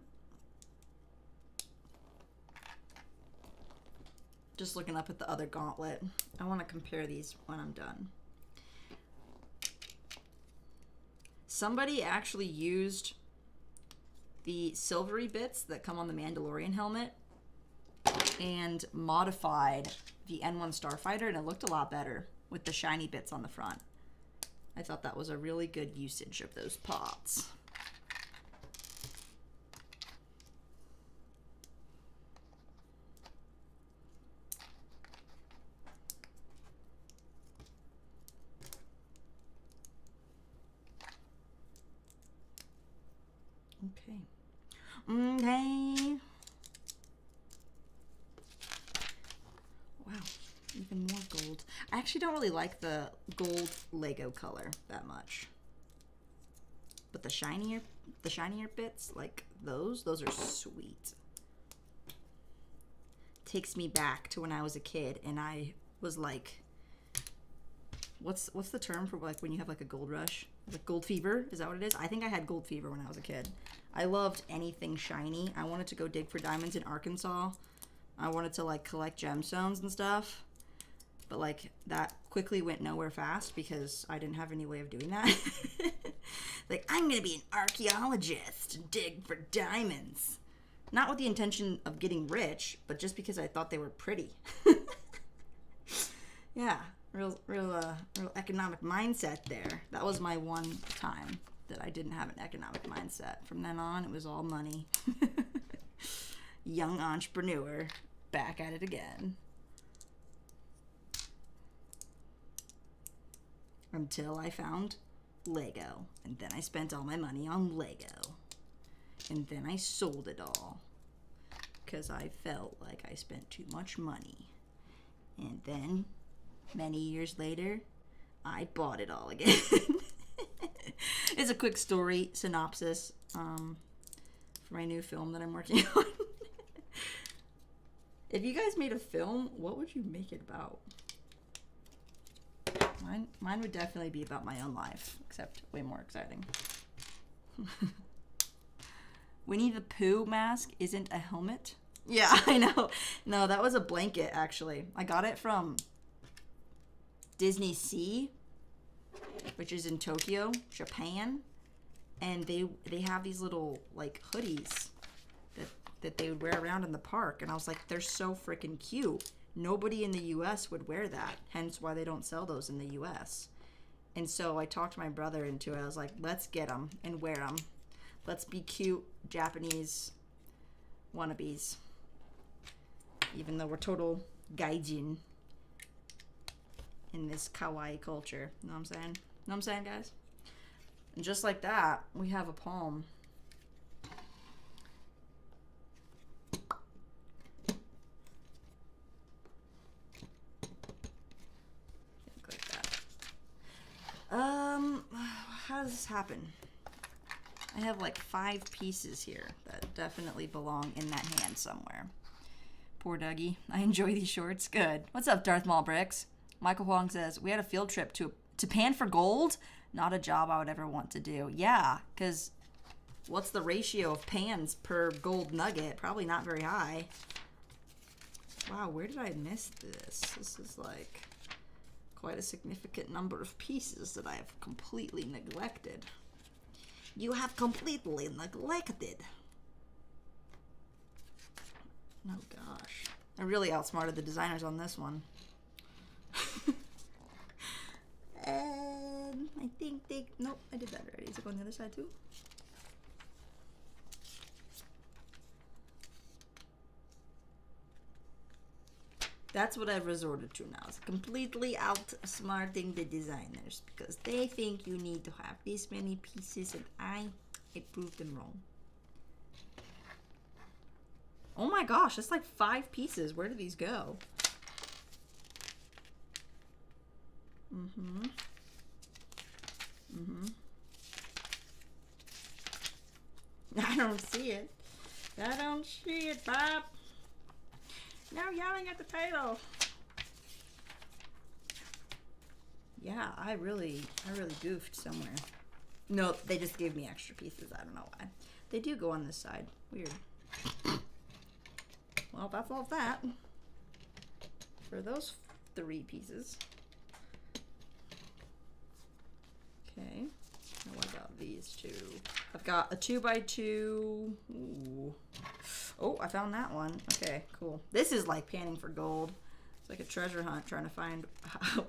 Just looking up at the other gauntlet. I want to compare these when I'm done. Somebody actually used the silvery bits that come on the Mandalorian helmet and modified the N1 Starfighter, and it looked a lot better with the shiny bits on the front. I thought that was a really good usage of those pots. Okay. Okay. Wow. Even more gold. I actually don't really like the gold Lego color that much. But the shinier bits, like those are sweet. Takes me back to when I was a kid and I was like, what's the term for like when you have like a gold rush? Like gold fever? Is that what it is? I think I had gold fever when I was a kid. I loved anything shiny. I wanted to go dig for diamonds in Arkansas. I wanted to like collect gemstones and stuff. But, like, that quickly went nowhere fast because I didn't have any way of doing that. Like, I'm going to be an archaeologist and dig for diamonds. Not with the intention of getting rich, but just because I thought they were pretty. Yeah, real economic mindset there. That was my one time that I didn't have an economic mindset. From then on, it was all money. Young entrepreneur, back at it again. Until I found Lego, and then I spent all my money on Lego, and then I sold it all because I felt like I spent too much money, and then Many years later, I bought it all again. It's a quick story synopsis for my new film that I'm working on. If you guys made a film, what would you make it about? Mine would definitely be about my own life, except way more exciting. Winnie the Pooh mask isn't a helmet? Yeah, I know. No, that was a blanket, actually. I got it from Disney Sea, which is in Tokyo, Japan. And they have these little, like, hoodies that they would wear around in the park. And I was like, they're so freaking cute. Nobody in the U.S. would wear that, hence why they don't sell those in the U.S. And so I talked my brother into it. I was like, let's get them and wear them. Let's be cute Japanese wannabes. Even though we're total gaijin in this kawaii culture. Know what I'm saying? Know what I'm saying, guys? And just like that, we have a palm. How does this happen? I have like 5 pieces here that definitely belong in that hand somewhere. Poor Dougie. I enjoy these shorts. Good. What's up, Darth Maul Bricks? Michael Huang says, we had a field trip to pan for gold. Not a job I would ever want to do. Yeah, because what's the ratio of pans per gold nugget? Probably not very high. Wow, where did I miss this? This is like quite a significant number of pieces that I have completely neglected. You have completely neglected. Oh gosh. I really outsmarted the designers on this one. I think they... Nope, I did that already. Is it going on the other side too? That's what I've resorted to now. Is completely outsmarting the designers because they think you need to have this many pieces, and I proved them wrong. Oh my gosh, that's like 5 pieces. Where do these go? I don't see it. I don't see it, Bob. Now yelling at the title. Yeah, I really goofed somewhere. No, they just gave me extra pieces. I don't know why. They do go on this side. Weird. Well, that's all of that. For those 3 pieces. Okay. Now what about these 2? I've got a 2x2. Ooh. Oh, I found that one. Okay, cool. This is like panning for gold. It's like a treasure hunt trying to find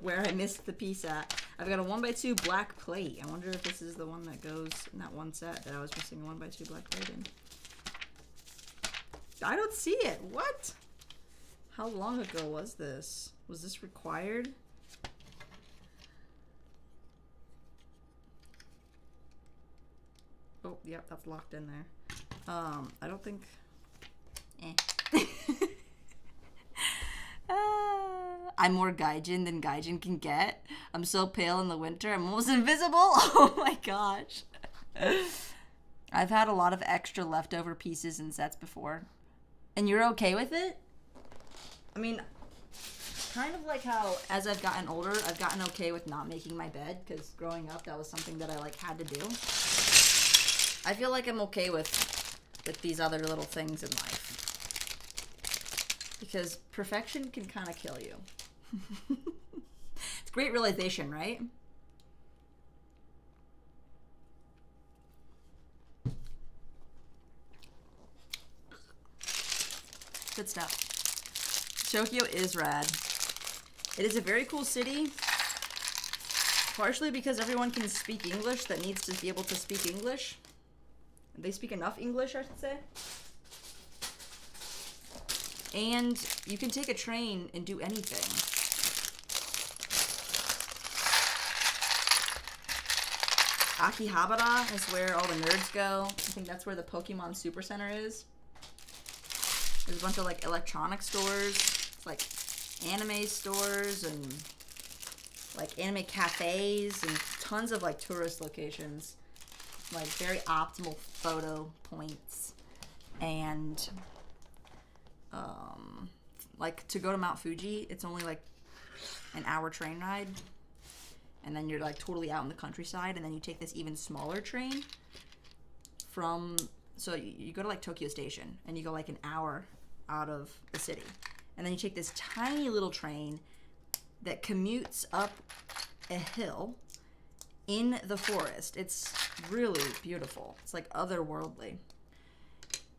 where I missed the piece at. I've got a 1x2 black plate. I wonder if this is the one that goes in that one set that I was missing a 1x2 black plate in. I don't see it. What? How long ago was this? Was this required? Oh, yep, that's locked in there. I don't think... I'm more gaijin than gaijin can get. I'm so pale in the winter, I'm almost invisible. Oh my gosh. I've had a lot of extra leftover pieces and sets before. And you're okay with it? I mean, kind of like how as I've gotten older, I've gotten okay with not making my bed, because growing up that was something that I like had to do. I feel like I'm okay with these other little things in life. Because perfection can kind of kill you. It's a great realization, right? Good stuff. Tokyo is rad. It is a very cool city. Partially because everyone can speak English that needs to be able to speak English. They speak enough English, I should say. And you can take a train and do anything. Akihabara is where all the nerds go. I think that's where the Pokemon Super Center is. There's a bunch of like electronic stores. It's like anime stores and like anime cafes and tons of like tourist locations, like very optimal photo points. And like to go to Mount Fuji, it's only like an hour train ride, and then you're like totally out in the countryside, and then you take this even smaller train from, so you go to like Tokyo Station, and you go like an hour out of the city, and then you take this tiny little train that commutes up a hill in the forest. It's really beautiful. It's like otherworldly.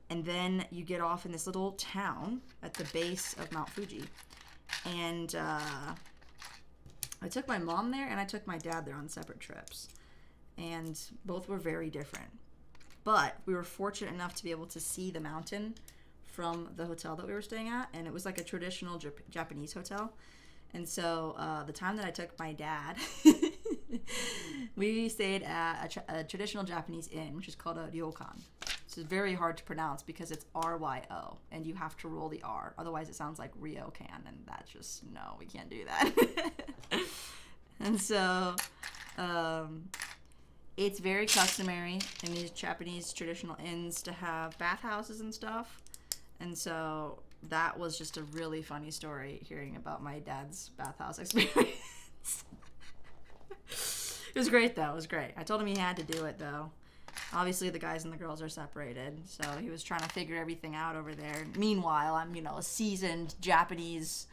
And then you get off in this little town at the base of Mount Fuji. And I took my mom there and I took my dad there on separate trips. And both were very different. But we were fortunate enough to be able to see the mountain from the hotel that we were staying at. And it was like a traditional Japanese hotel. And so the time that I took my dad, we stayed at a traditional Japanese inn, which is called a ryokan. It's very hard to pronounce because it's R-Y-O, and you have to roll the R. Otherwise, it sounds like ryokan, and that's just, no, we can't do that. And so it's very customary in these Japanese traditional inns to have bathhouses and stuff. And so that was just a really funny story, hearing about my dad's bathhouse experience. It was great, though. It was great. I told him he had to do it, though. Obviously, the guys and the girls are separated, so he was trying to figure everything out over there. Meanwhile, I'm, a seasoned Japanese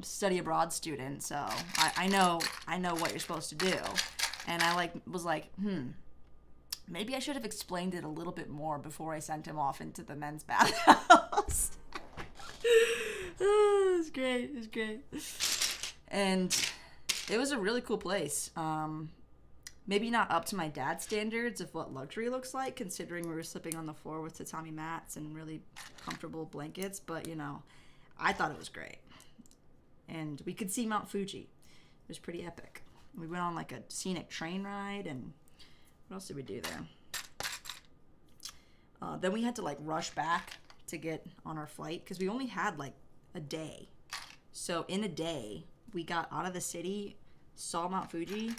study abroad student, so I know what you're supposed to do. And I was like, maybe I should have explained it a little bit more before I sent him off into the men's bathhouse. Oh, it was great. It was great. And it was a really cool place. Maybe not up to my dad's standards of what luxury looks like, considering we were sleeping on the floor with tatami mats and really comfortable blankets, but, I thought it was great. And we could see Mount Fuji. It was pretty epic. We went on like a scenic train ride, and what else did we do there? Then we had to like rush back to get on our flight because we only had like a day. So in a day, we got out of the city, saw Mount Fuji,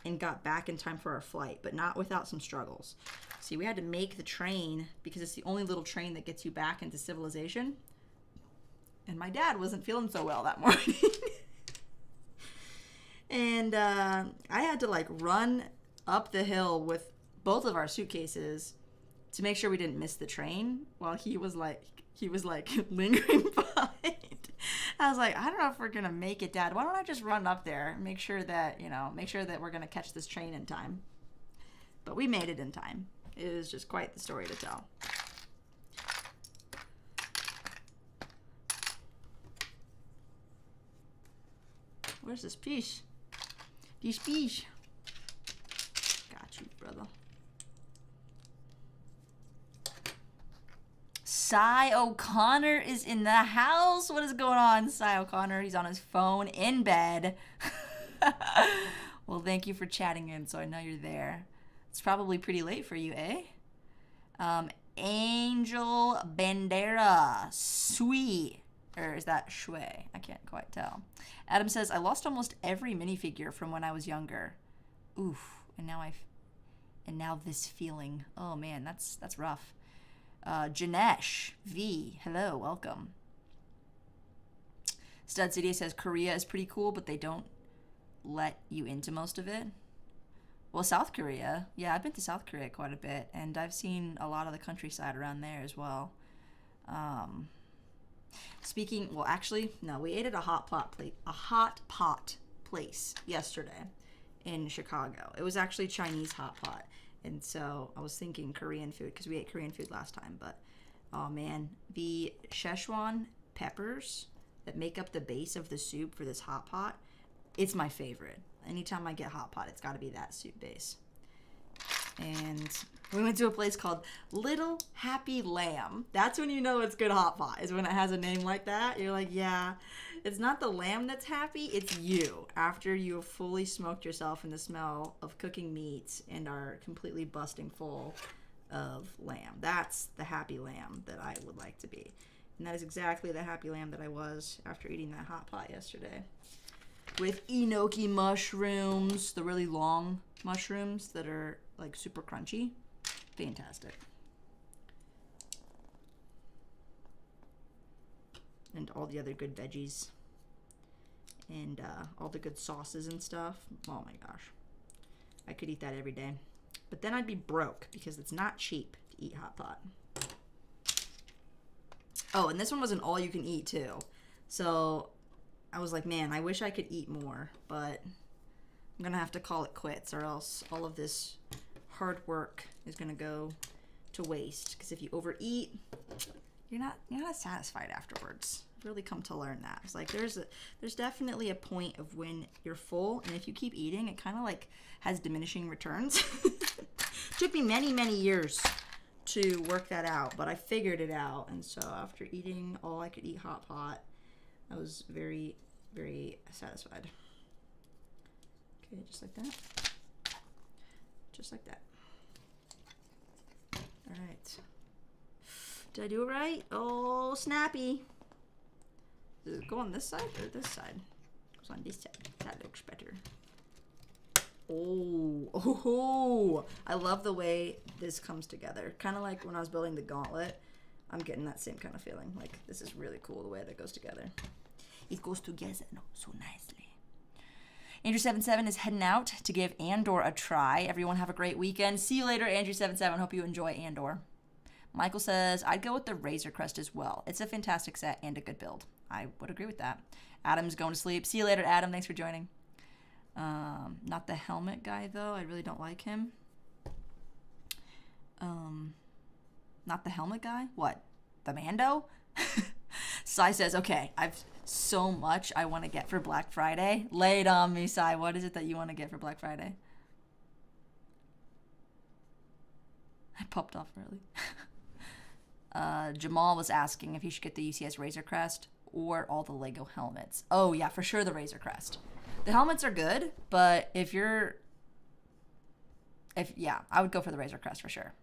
and got back in time for our flight, but not without some struggles. See, we had to make the train because it's the only little train that gets you back into civilization. And my dad wasn't feeling so well that morning. And I had to like run up the hill with both of our suitcases to make sure we didn't miss the train while he was like lingering behind. I was like, I don't know if we're gonna make it, Dad. Why don't I just run up there and make sure that we're gonna catch this train in time. But we made it in time. It was just quite the story to tell. Where's this piece? This piece. Got you, brother. Cy O'Connor is in the house. What is going on, Cy O'Connor? He's on his phone in bed. Well, thank you for chatting in, so I know you're there. It's probably pretty late for you, eh? Angel Bandera. Sui. Or is that Shui? I can't quite tell. Adam says, I lost almost every minifigure from when I was younger. Oof. And now this feeling. Oh, man, that's rough. Janesh V, hello, welcome. Stud City says Korea is pretty cool, but they don't let you into most of it. Well, South Korea, yeah, I've been to South Korea quite a bit, and I've seen a lot of the countryside around there as well. We ate at a hot pot place yesterday in Chicago. It was actually Chinese hot pot. And so I was thinking Korean food because we ate Korean food last time. But, oh man, the Szechuan peppers that make up the base of the soup for this hot pot, it's my favorite. Anytime I get hot pot, it's got to be that soup base. And we went to a place called Little Happy Lamb. That's when you know it's good hot pot, is when it has a name like that. You're like, yeah, it's not the lamb that's happy, it's you. After you have fully smoked yourself in the smell of cooking meats and are completely busting full of lamb. That's the happy lamb that I would like to be. And that is exactly the happy lamb that I was after eating that hot pot yesterday. With enoki mushrooms, the really long mushrooms that are like super crunchy. Fantastic. And all the other good veggies. And all the good sauces and stuff. Oh my gosh. I could eat that every day. But then I'd be broke because it's not cheap to eat hot pot. Oh, and this one was an all you can eat too. So I was like, man, I wish I could eat more, but I'm gonna have to call it quits or else all of this hard work is gonna go to waste. Because if you overeat, you're not satisfied afterwards. I've really come to learn that. It's like there's definitely a point of when you're full, and if you keep eating, it kind of like has diminishing returns. Took me many years to work that out, but I figured it out. And so after eating all I could eat hot pot, I was very satisfied. Okay, just like that. Just like that. All right. Did I do it right? Oh, snappy. Does it go on this side or this side? It goes on this side. That looks better. Oh, I love the way this comes together. Kind of like when I was building the Gauntlet. I'm getting that same kind of feeling. Like, this is really cool the way that goes together. It goes together so nicely. Andrew77 is heading out to give Andor a try. Everyone have a great weekend. See you later, Andrew77. Hope you enjoy Andor. Michael says, I'd go with the Razor Crest as well. It's a fantastic set and a good build. I would agree with that. Adam's going to sleep. See you later, Adam. Thanks for joining. Not the helmet guy, though. I really don't like him. Not the helmet guy? What? The Mando? Sai says, okay, I've so much I want to get for Black Friday. Lay it on me, Sai. What is it that you want to get for Black Friday? I popped off early. Jamal was asking if he should get the UCS Razor Crest or all the Lego helmets. Oh, yeah, for sure the Razor Crest. The helmets are good, but I would go for the Razor Crest for sure.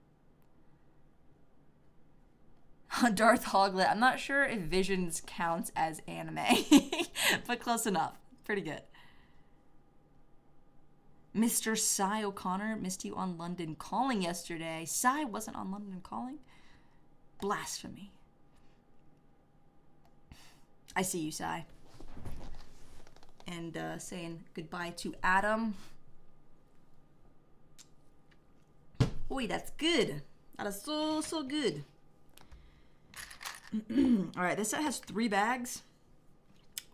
Darth Hoglet. I'm not sure if Visions counts as anime, but close enough. Pretty good. Mr. Cy O'Connor missed you on London Calling yesterday. Cy wasn't on London Calling? Blasphemy. I see you, Cy. And saying goodbye to Adam. Oi, that's good. That is so good. All right, this set has 3 bags.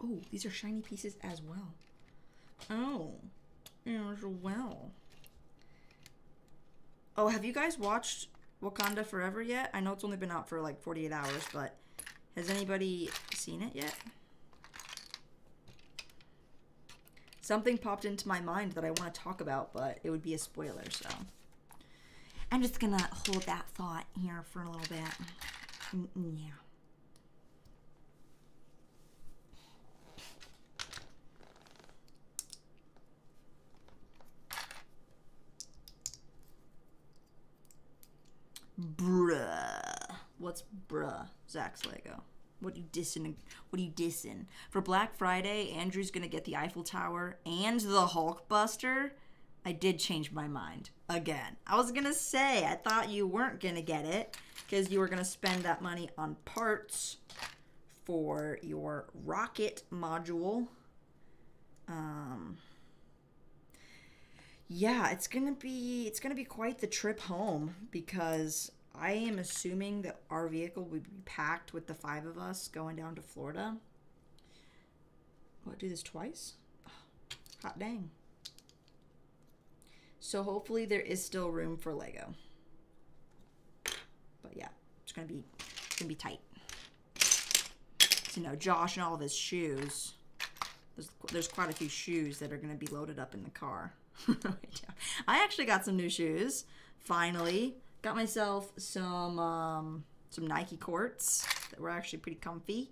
Oh, these are shiny pieces as well. Oh, as well. Oh, have you guys watched Wakanda Forever yet? I know it's only been out for like 48 hours, but has anybody seen it yet? Something popped into my mind that I want to talk about, but it would be a spoiler, so I'm just gonna hold that thought here for a little bit. Yeah. Bruh. What's bruh? Zach's Lego. What are you dissing? For Black Friday, Andrew's gonna get the Eiffel Tower and the Hulkbuster. I did change my mind again. I was gonna say, I thought you weren't gonna get it because you were gonna spend that money on parts for your rocket module. Yeah, it's gonna be quite the trip home because I am assuming that our vehicle would be packed with the 5 of us going down to Florida. What, do this twice? Oh, hot dang. So hopefully there is still room for Lego. But yeah, it's gonna be tight. So, Josh and all of his shoes. There's quite a few shoes that are gonna be loaded up in the car. I actually got some new shoes. Finally, got myself some Nike Courts that were actually pretty comfy,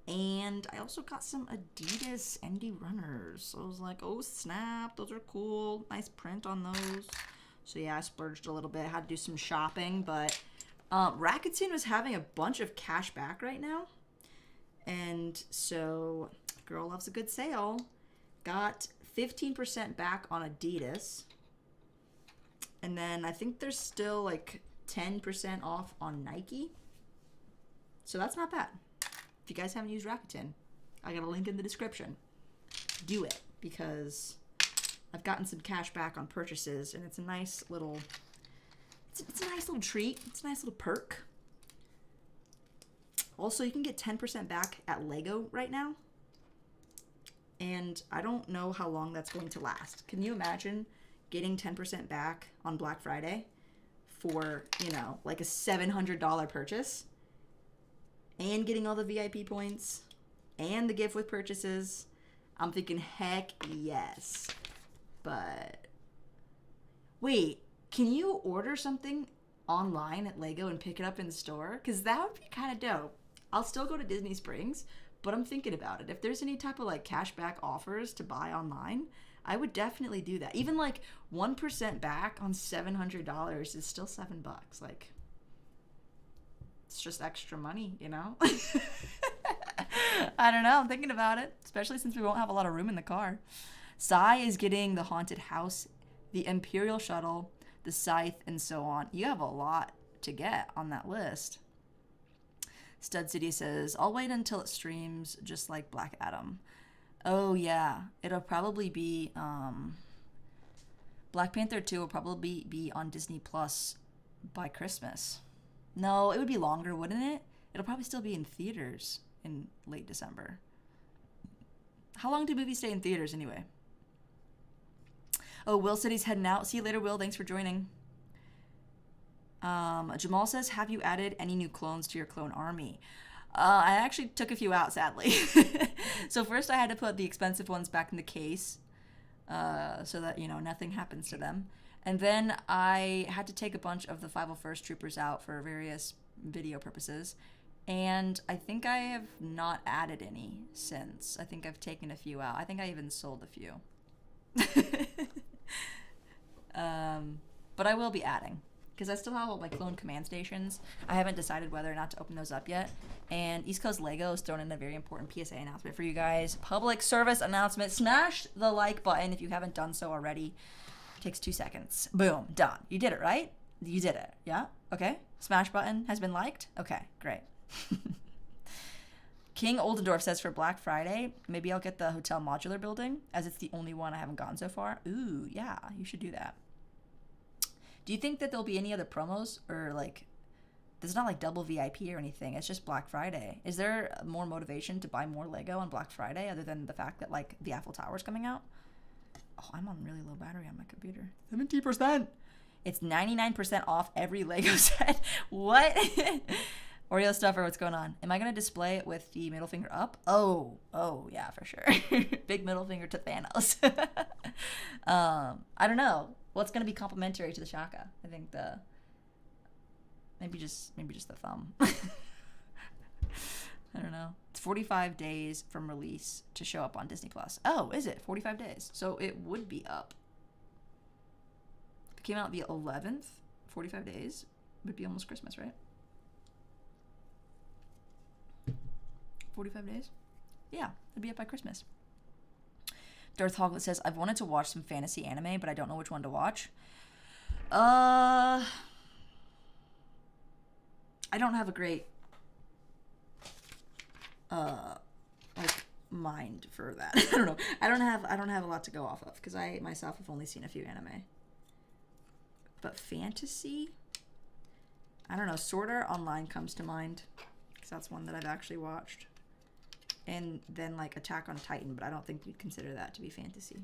and I also got some Adidas ND Runners. So I was like, oh snap, those are cool. Nice print on those. So yeah, I splurged a little bit. Had to do some shopping, but Rakuten was having a bunch of cash back right now. And so, girl loves a good sale. Got 15% back on Adidas. And then I think there's still like 10% off on Nike. So that's not bad. If you guys haven't used Rakuten, I got a link in the description. Do it, because I've gotten some cash back on purchases, and it's a nice little... It's a nice little treat. It's a nice little perk. Also, you can get 10% back at Lego right now. And I don't know how long that's going to last. Can you imagine getting 10% back on Black Friday for, you know, like a $700 purchase? And getting all the VIP points and the gift with purchases? I'm thinking, heck yes. But wait, can you order something online at Lego and pick it up in the store? Because that would be kind of dope. I'll still go to Disney Springs, but I'm thinking about it. If there's any type of like cashback offers to buy online, I would definitely do that. Even like 1% back on $700 is still $7. Like, it's just extra money, you know? I don't know. I'm thinking about it, especially since we won't have a lot of room in the car. Sai is getting the haunted house, the Imperial shuttle, the scythe, and so on. You have a lot to get on that list. Stud City says, I'll wait until it streams just like Black Adam. Oh, yeah. It'll probably be... Black Panther 2 will probably be on Disney Plus by Christmas. No, it would be longer, wouldn't it? It'll probably still be in theaters in late December. How long do movies stay in theaters anyway? Oh, Will said he's heading out. See you later, Will. Thanks for joining. Jamal says, have you added any new clones to your clone army? I actually took a few out, sadly. So first I had to put the expensive ones back in the case so that, you know, nothing happens to them. And then I had to take a bunch of the 501st Troopers out for various video purposes. And I think I have not added any since. I think I've taken a few out. I think I even sold a few. But I will be adding, because I still have all my clone command stations. I haven't decided whether or not to open those up yet. And East Coast Lego is throwing in a very important PSA announcement for you guys. Public service announcement. Smash the like button if you haven't done so already. Takes 2 seconds. Boom. Done. You did it, right? You did it. Yeah? Okay. Smash button has been liked? Okay. Great. King Oldendorf says for Black Friday, maybe I'll get the hotel modular building, as it's the only one I haven't gotten so far. Ooh, yeah. You should do that. Do you think that there'll be any other promos, or like, there's not like double VIP or anything. It's just Black Friday. Is there more motivation to buy more Lego on Black Friday other than the fact that like the Eiffel Tower is coming out? Oh, I'm on really low battery on my computer. 70%. It's 99% off every Lego set. What? Oreo Stuffer, what's going on? Am I going to display it with the middle finger up? Oh, yeah, for sure. Big middle finger to Thanos. I don't know. What's going to be complimentary to the Shaka? I think maybe just the thumb. I don't know. It's 45 days from release to show up on Disney Plus. Oh, is it 45 days? So it would be up. If it came out the 11th, 45 days would be almost Christmas, right? 45 days? Yeah, it'd be up by Christmas. Darth Hoglet says, I've wanted to watch some fantasy anime, but I don't know which one to watch. I don't have a great mind for that. I don't know. I don't have a lot to go off of, because I myself have only seen a few anime. But fantasy? I don't know. Sword Art Online comes to mind, because that's one that I've actually watched. And then like Attack on Titan, but I don't think you'd consider that to be fantasy.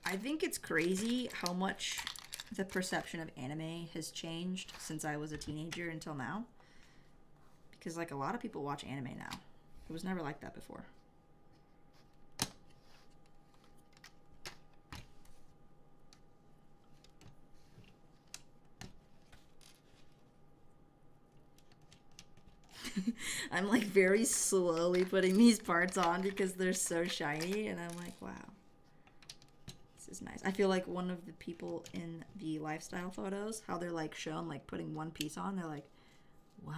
I think it's crazy how much the perception of anime has changed since I was a teenager until now. Because like a lot of people watch anime now. It was never like that before. I'm like very slowly putting these parts on because they're so shiny, and I'm like, wow, this is nice. I feel like one of the people in the lifestyle photos, how they're like shown like putting one piece on, they're like, wow.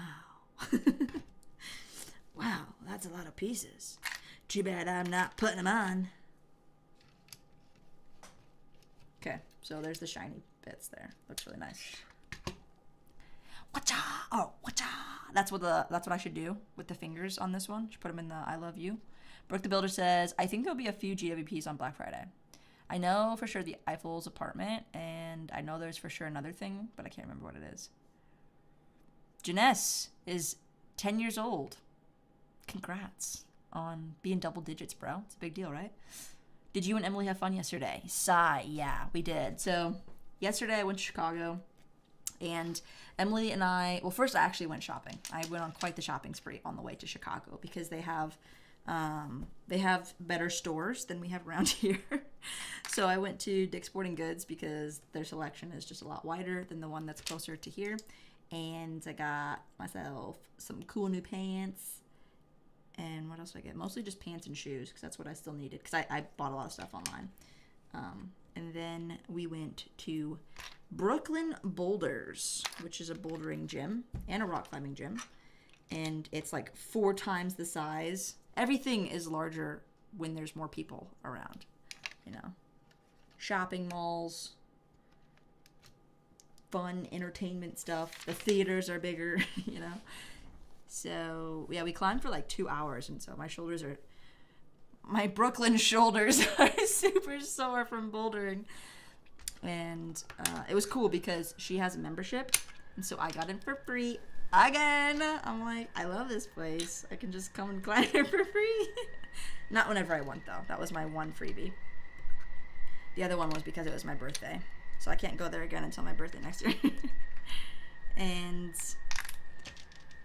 Wow, that's a lot of pieces. Too bad I'm not putting them on. Okay, so there's the shiny bits there. Looks really nice. Wacha! Oh, wacha! That's what I should do with the fingers on this one. Should put them in the I love you. Brooke the Builder says, I think there'll be a few GWPs on Black Friday. I know for sure the Eiffel's apartment, and I know there's for sure another thing, but I can't remember what it is. Janess is 10 years old. Congrats on being double digits, bro. It's a big deal, right? Did you and Emily have fun yesterday? Sigh. Yeah, we did. So yesterday I went to Chicago, and Emily and I, well, first I actually went shopping. I went on quite the shopping spree on the way to Chicago because they have better stores than we have around here. So I went to Dick's Sporting Goods because their selection is just a lot wider than the one that's closer to here. And I got myself some cool new pants. And what else did I get? Mostly just pants and shoes because that's what I still needed because I bought a lot of stuff online. And then we went to Brooklyn Boulders, which is a bouldering gym and a rock climbing gym. And it's like 4 times the size. Everything is larger when there's more people around, you know. Shopping malls, fun entertainment stuff. The theaters are bigger, you know. So, yeah, we climbed for like 2 hours, and so my Brooklyn shoulders are super sore from bouldering. And it was cool because she has a membership, and so I got in for free again. I'm like, I love this place. I can just come and climb here for free. Not whenever I want, though. That was my one freebie. The other one was because it was my birthday, so I can't go there again until my birthday next year. And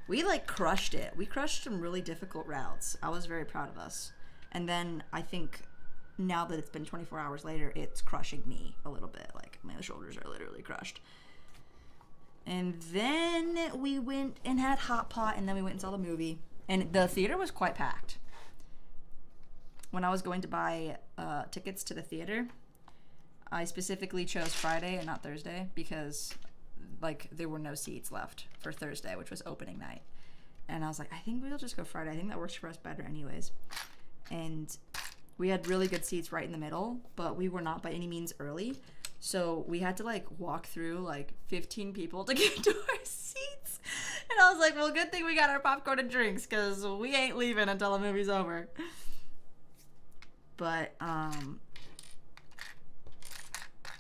we like crushed it. We crushed some really difficult routes. I was very proud of us. And then I think now that it's been 24 hours later, it's crushing me a little bit. Like my shoulders are literally crushed. And then we went and had hot pot, and then we went and saw the movie. And the theater was quite packed. When I was going to buy tickets to the theater, I specifically chose Friday and not Thursday because like there were no seats left for Thursday, which was opening night. And I was like, I think we'll just go Friday. I think that works for us better anyways. And we had really good seats right in the middle, but we were not by any means early. So we had to like walk through like 15 people to get to our seats. And I was like, well, good thing we got our popcorn and drinks because we ain't leaving until the movie's over. But I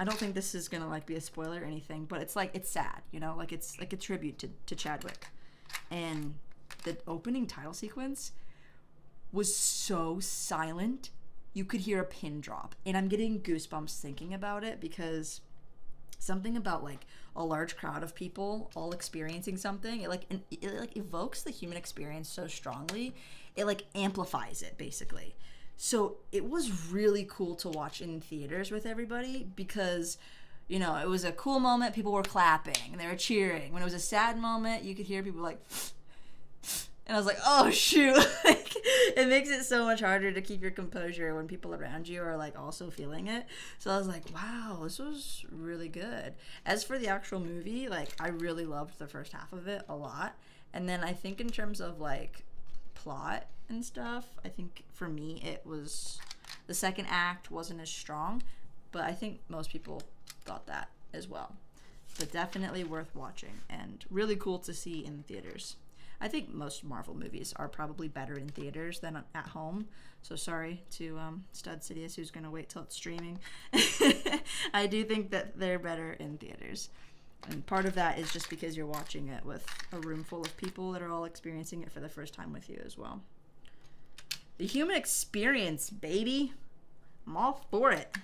don't think this is gonna like be a spoiler or anything, but it's like, it's sad, you know, like it's like a tribute to Chadwick. And the opening title sequence was so silent, you could hear a pin drop. And I'm getting goosebumps thinking about it because something about like a large crowd of people all experiencing something, it like evokes the human experience so strongly, it like amplifies it basically. So it was really cool to watch in theaters with everybody because, you know, it was a cool moment. People were clapping and they were cheering. When it was a sad moment, you could hear people like, and I was like, oh shoot. Like, it makes it so much harder to keep your composure when people around you are like also feeling it. So I was like, wow, this was really good. As for the actual movie, like I really loved the first half of it a lot. And then I think in terms of like plot and stuff, I think for me it was, the second act wasn't as strong, but I think most people thought that as well. But definitely worth watching and really cool to see in theaters. I think most Marvel movies are probably better in theaters than at home. So sorry to Stud Sidious, who's going to wait till it's streaming. I do think that they're better in theaters. And part of that is just because you're watching it with a room full of people that are all experiencing it for the first time with you as well. The human experience, baby. I'm all for it.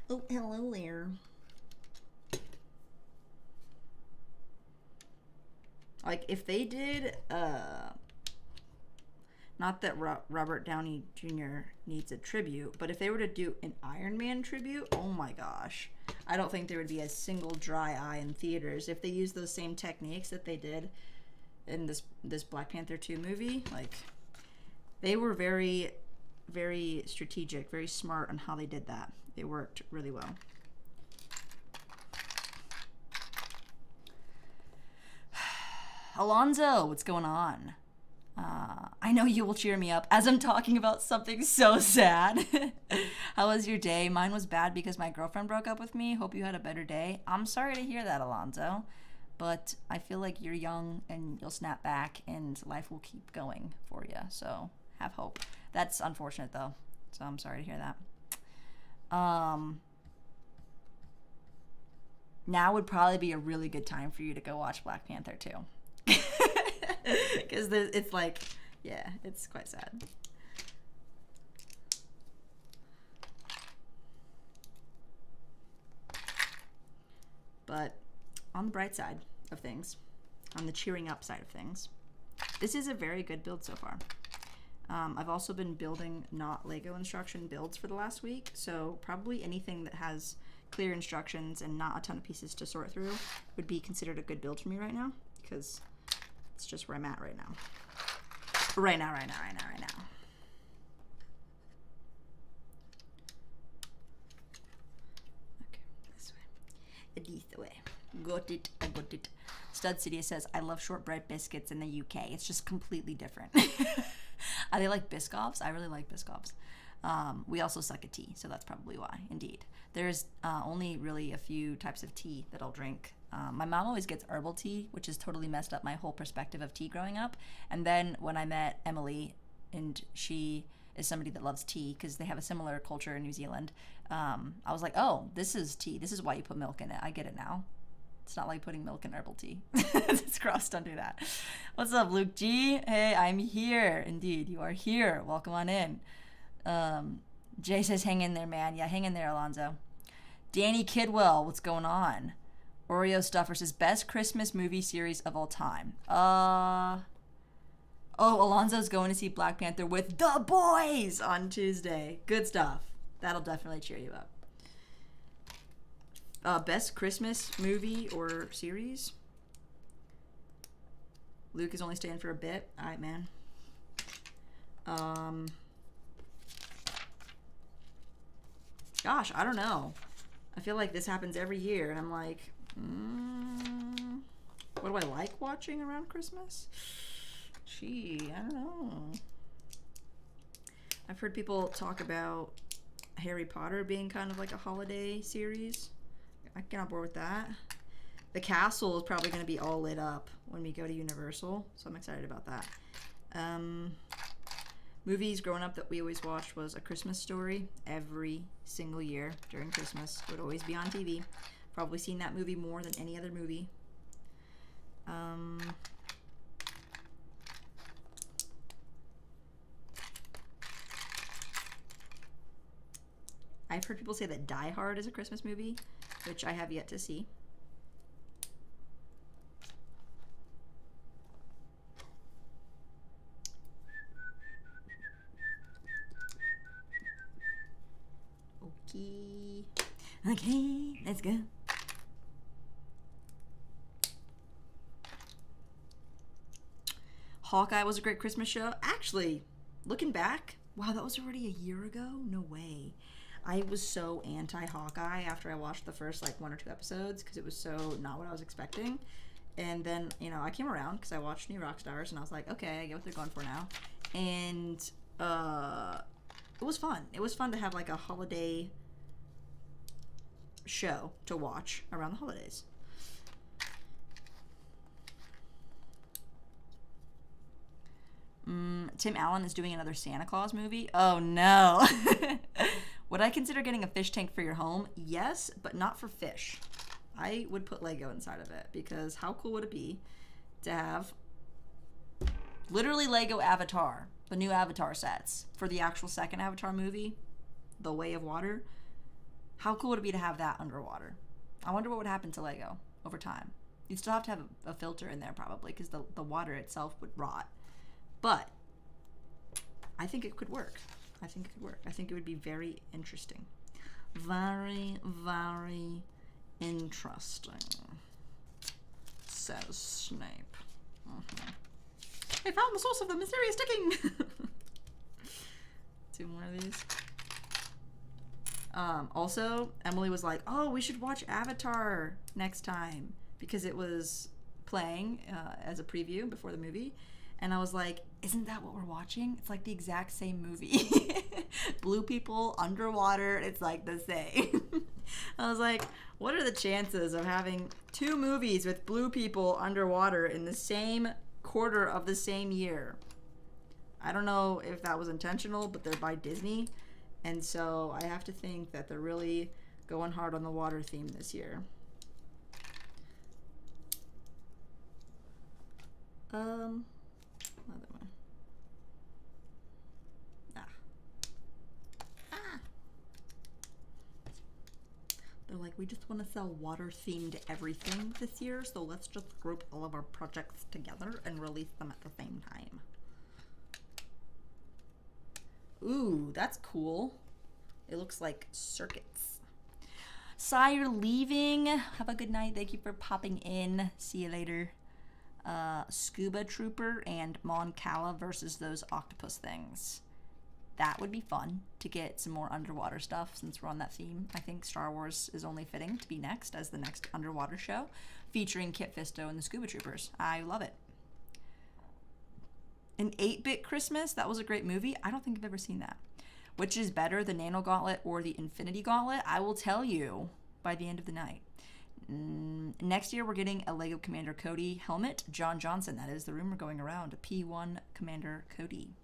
Oh, hello there. Like, if they did, Not that Robert Downey Jr. needs a tribute, but if they were to do an Iron Man tribute, oh my gosh. I don't think there would be a single dry eye in theaters if they used those same techniques that they did in this Black Panther 2 movie. Like, they were very, very strategic, very smart on how they did that. It worked really well. Alonzo, what's going on? I know you will cheer me up as I'm talking about something so sad. How was your day? Mine was bad because my girlfriend broke up with me. Hope you had a better day. I'm sorry to hear that, Alonzo. But I feel like you're young and you'll snap back and life will keep going for you. So have hope. That's unfortunate though. So I'm sorry to hear that. Now would probably be a really good time for you to go watch Black Panther 2. Because it's like, yeah, it's quite sad. But on the bright side of things, on the cheering up side of things, this is a very good build so far. I've also been building not Lego instruction builds for the last week, so probably anything that has clear instructions and not a ton of pieces to sort through would be considered a good build for me right now, because it's just where I'm at right now. Right now. Okay, this way. This way. Got it. I got it. Stud City says, I love shortbread biscuits in the UK. It's just completely different. Are they like Biscoffs? I really like Biscoffs. We also suck at tea, so that's probably why, indeed. There's only really a few types of tea that I'll drink. My mom always gets herbal tea, which has totally messed up my whole perspective of tea growing up. And then when I met Emily, and she is somebody that loves tea because they have a similar culture in New Zealand, I was like, oh, this is tea. This is why you put milk in it. I get it now. It's not like putting milk in herbal tea. It's gross. Don't do that. What's up, Luke G? Hey, I'm here. Indeed, you are here. Welcome on in. Jay says, hang in there, man. Yeah, hang in there, Alonzo. Danny Kidwell, what's going on? Oreo Stuffer says, best Christmas movie series of all time. Oh, Alonzo's going to see Black Panther with the boys on Tuesday. Good stuff. That'll definitely cheer you up. Best Christmas movie or series? Luke is only staying for a bit. All right, man. Gosh, I don't know. I feel like this happens every year, and I'm like, what do I like watching around Christmas? Gee, I don't know. I've heard people talk about Harry Potter being kind of like a holiday series. I get on board with that. The castle is probably going to be all lit up when we go to Universal, so I'm excited about that. Movies growing up that we always watched was A Christmas Story. Every single year during Christmas, it would always be on TV. Probably seen that movie more than any other movie. I've heard people say that Die Hard is a Christmas movie, which I have yet to see. Okay, let's go. Hawkeye was a great Christmas show. Actually, looking back, wow, that was already a year ago? No way. I was so anti-Hawkeye after I watched the first, like, 1 or 2 episodes because it was so not what I was expecting. And then, you know, I came around because I watched New Rockstars and I was like, okay, I get what they're going for now. And it was fun. It was fun to have, like, a holiday show to watch around the holidays. Tim Allen is doing another Santa Claus movie. Oh no. Would I consider getting a fish tank for your home? Yes, but not for fish. I would put Lego inside of it because how cool would it be to have literally Lego Avatar, the new Avatar sets for the actual second Avatar movie, The Way of Water. How cool would it be to have that underwater? I wonder what would happen to Lego over time. You'd still have to have a filter in there probably because the water itself would rot. But I think it could work. I think it could work. I think it would be very interesting. Very, very interesting, says Snape. I found the source of the mysterious ticking. 2 more of these. Also, Emily was like, oh, we should watch Avatar next time because it was playing as a preview before the movie. And I was like, isn't that what we're watching? It's like the exact same movie. Blue people underwater, it's like the same. I was like, what are the chances of having 2 movies with blue people underwater in the same quarter of the same year? I don't know if that was intentional, but they're by Disney. And so I have to think that they're really going hard on the water theme this year. Another one. They're like, we just want to sell water-themed everything this year, so let's just group all of our projects together and release them at the same time. Ooh, that's cool. It looks like circuits. Sire leaving. Have a good night. Thank you for popping in. See you later. Scuba Trooper and Mon Cala versus those octopus things. That would be fun to get some more underwater stuff since we're on that theme. I think Star Wars is only fitting to be next as the next underwater show featuring Kit Fisto and the Scuba Troopers. I love it. An 8-Bit Christmas. That was a great movie. I don't think I've ever seen that. Which is better, the Nano Gauntlet or the Infinity Gauntlet? I will tell you by the end of the night. Next year, we're getting a Lego Commander Cody helmet. John Johnson, that is the rumor going around. P1 Commander Cody.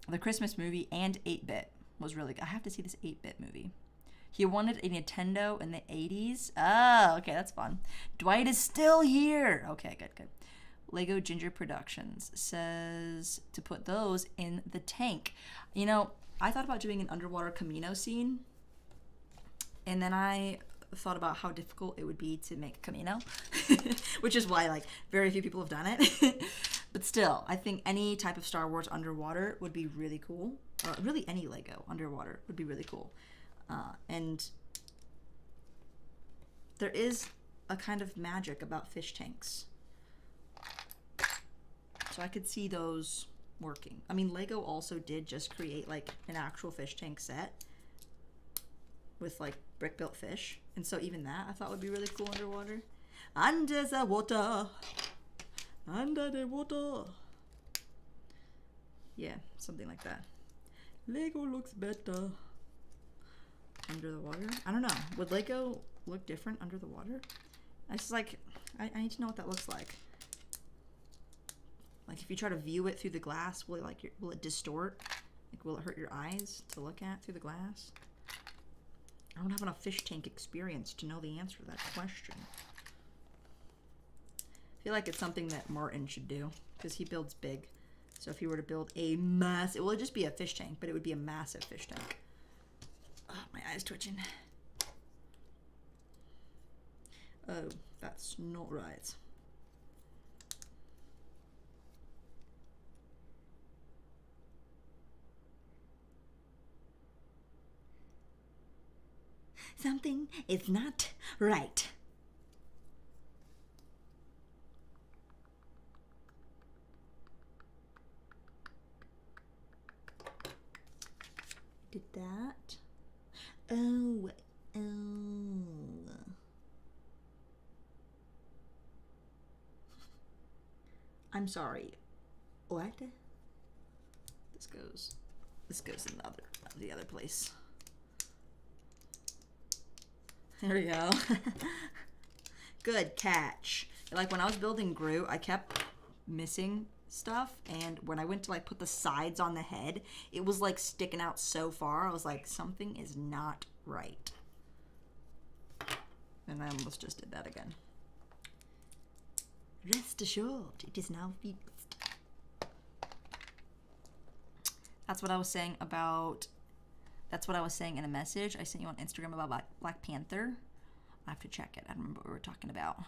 The Christmas movie and 8-Bit was really good. I have to see this 8-Bit movie. He wanted a Nintendo in the 80s. Oh, okay, that's fun. Dwight is still here. Okay, good. Lego Ginger Productions says to put those in the tank. You know, I thought about doing an underwater Camino scene, and then I thought about how difficult it would be to make Camino, which is why like very few people have done it. But still, I think any type of Star Wars underwater would be really cool. Really any Lego underwater would be really cool. And there is a kind of magic about fish tanks. So I could see those working. I mean, Lego also did just create like an actual fish tank set with like brick-built fish. And so even that I thought would be really cool underwater. Under the water. Under the water. Yeah, something like that. Lego looks better under the water. I don't know. Would Lego look different under the water? I just like, I need to know what that looks like. Like if you try to view it through the glass, will it distort? Like will it hurt your eyes to look at through the glass? I don't have enough fish tank experience to know the answer to that question. I feel like it's something that Martin should do because he builds big. So if he were to build a massive, it would just be a fish tank, but it would be a massive fish tank. Oh, my eye's twitching. Oh, that's not right. Something is not right. Did that? Oh. I'm sorry. What? This goes in the other place. There we go. Good catch. Like when I was building Groot, I kept missing stuff, and when I went to like put the sides on the head, it was like sticking out so far. I was like, something is not right. And I almost just did that again. Rest assured, it is now fixed. That's what I was saying about. That's what I was saying in a message I sent you on Instagram about Black Panther. I have to check it. I don't remember what we were talking about.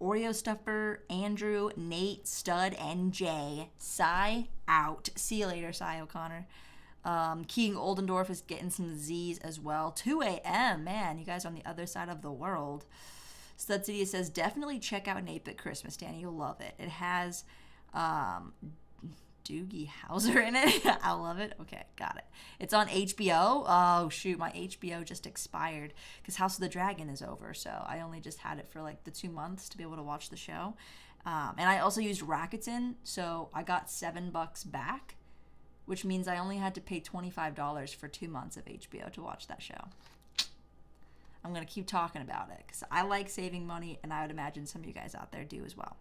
Oreo Stuffer, Andrew, Nate, Stud, and Jay. Cy out. See you later, Cy O'Connor. King Oldendorf is getting some Z's as well. 2 a.m. Man, you guys are on the other side of the world. Stud City says, definitely check out an 8-Bit Christmas, Danny. You'll love it. It has Doogie Howser in it. I love it. Okay, got it. It's on HBO. Oh, shoot. My HBO just expired because House of the Dragon is over. So I only just had it for like the 2 months to be able to watch the show. And I also used Rakuten. So I got $7 back, which means I only had to pay $25 for 2 months of HBO to watch that show. I'm going to keep talking about it because I like saving money, and I would imagine some of you guys out there do as well.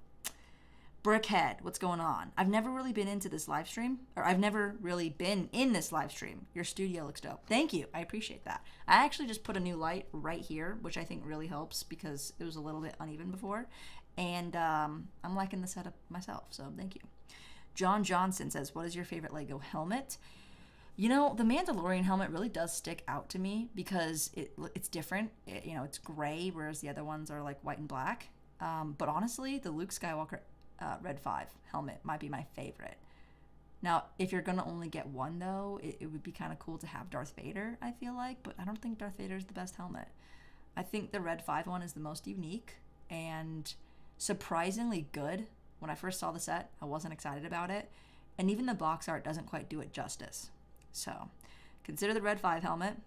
Brickhead, what's going on? I've never really been into this live stream, or I've never really been in this live stream. Your studio looks dope. Thank you. I appreciate that. I actually just put a new light right here, which I think really helps because it was a little bit uneven before. And I'm liking the setup myself, so thank you. John Johnson says, what is your favorite Lego helmet? You know, the Mandalorian helmet really does stick out to me because it's different. It's gray, whereas the other ones are like white and black. But honestly, the Luke Skywalker Red 5 helmet might be my favorite. Now, if you're going to only get one, though, it would be kind of cool to have Darth Vader, I feel like. But I don't think Darth Vader is the best helmet. I think the Red 5 one is the most unique and surprisingly good. When I first saw the set, I wasn't excited about it. And even the box art doesn't quite do it justice. So, consider the Red 5 helmet.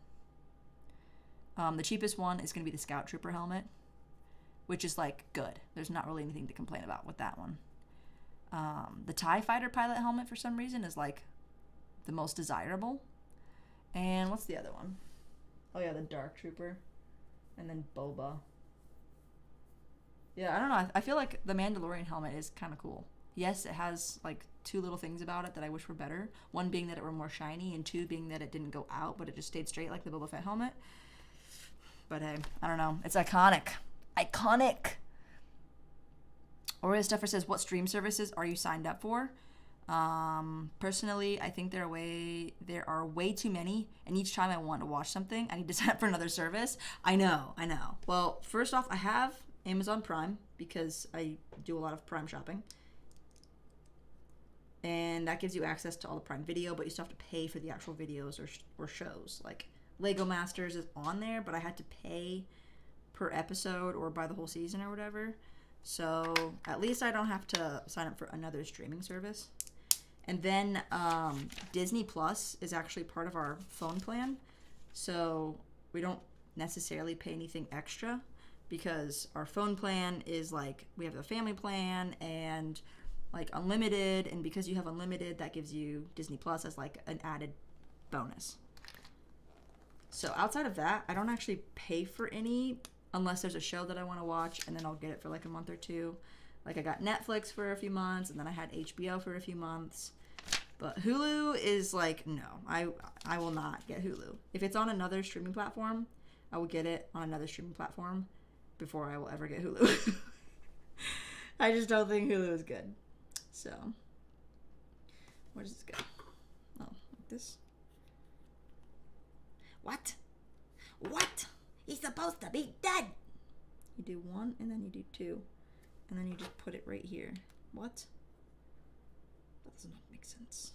The cheapest one is going to be the Scout Trooper helmet, which is, like, good. There's not really anything to complain about with that one. The TIE Fighter pilot helmet, for some reason, is, like, the most desirable. And what's the other one? Oh, yeah, the Dark Trooper. And then Boba. Yeah, I don't know. I feel like the Mandalorian helmet is kind of cool. Yes, it has, like, 2 little things about it that I wish were better. One being that it were more shiny, and 2 being that it didn't go out, but it just stayed straight like the Boba Fett helmet. But hey, I don't know. It's iconic. Iconic! Oreo Stuffer says, what stream services are you signed up for? Personally, I think there are way too many, and each time I want to watch something, I need to sign up for another service. I know. Well, first off, I have Amazon Prime, because I do a lot of Prime shopping. And that gives you access to all the Prime Video, but you still have to pay for the actual videos or shows. Like, Lego Masters is on there, but I had to pay per episode or by the whole season or whatever. So, at least I don't have to sign up for another streaming service. And then, Disney Plus is actually part of our phone plan. So, we don't necessarily pay anything extra because our phone plan is like, we have a family plan and like unlimited, and because you have unlimited, that gives you Disney Plus as like an added bonus. So outside of that, I don't actually pay for any unless there's a show that I want to watch, and then I'll get it for like a month or two. Like I got Netflix for a few months, and then I had HBO for a few months. But Hulu is like, no, I will not get Hulu. If it's on another streaming platform, I will get it on another streaming platform before I will ever get Hulu. I just don't think Hulu is good. So, where does this go? Oh, like this? What? What? He's supposed to be dead! You do 1, and then you do 2. And then you just put it right here. What? That does not make sense.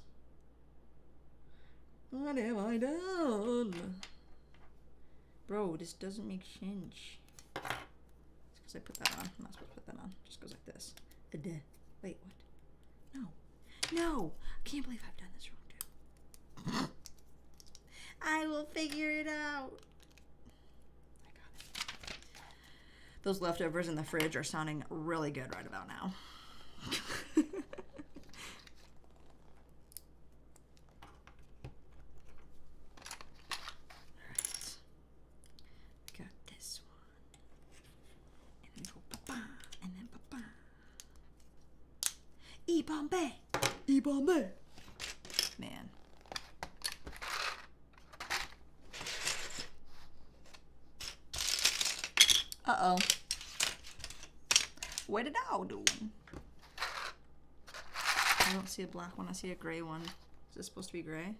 What have I done? Bro, this doesn't make sense. It's because I put that on. I'm not supposed to put that on. It just goes like this. Wait, what? No, I can't believe I've done this wrong too. I will figure it out. I got it. Those leftovers in the fridge are sounding really good right about now. Alright. Got this one. And then go ba-ba, and then ba-ba. E-Bombay! E-Bombay! Man. Uh-oh. What did I do? I don't see a black one. I see a gray one. Is this supposed to be gray?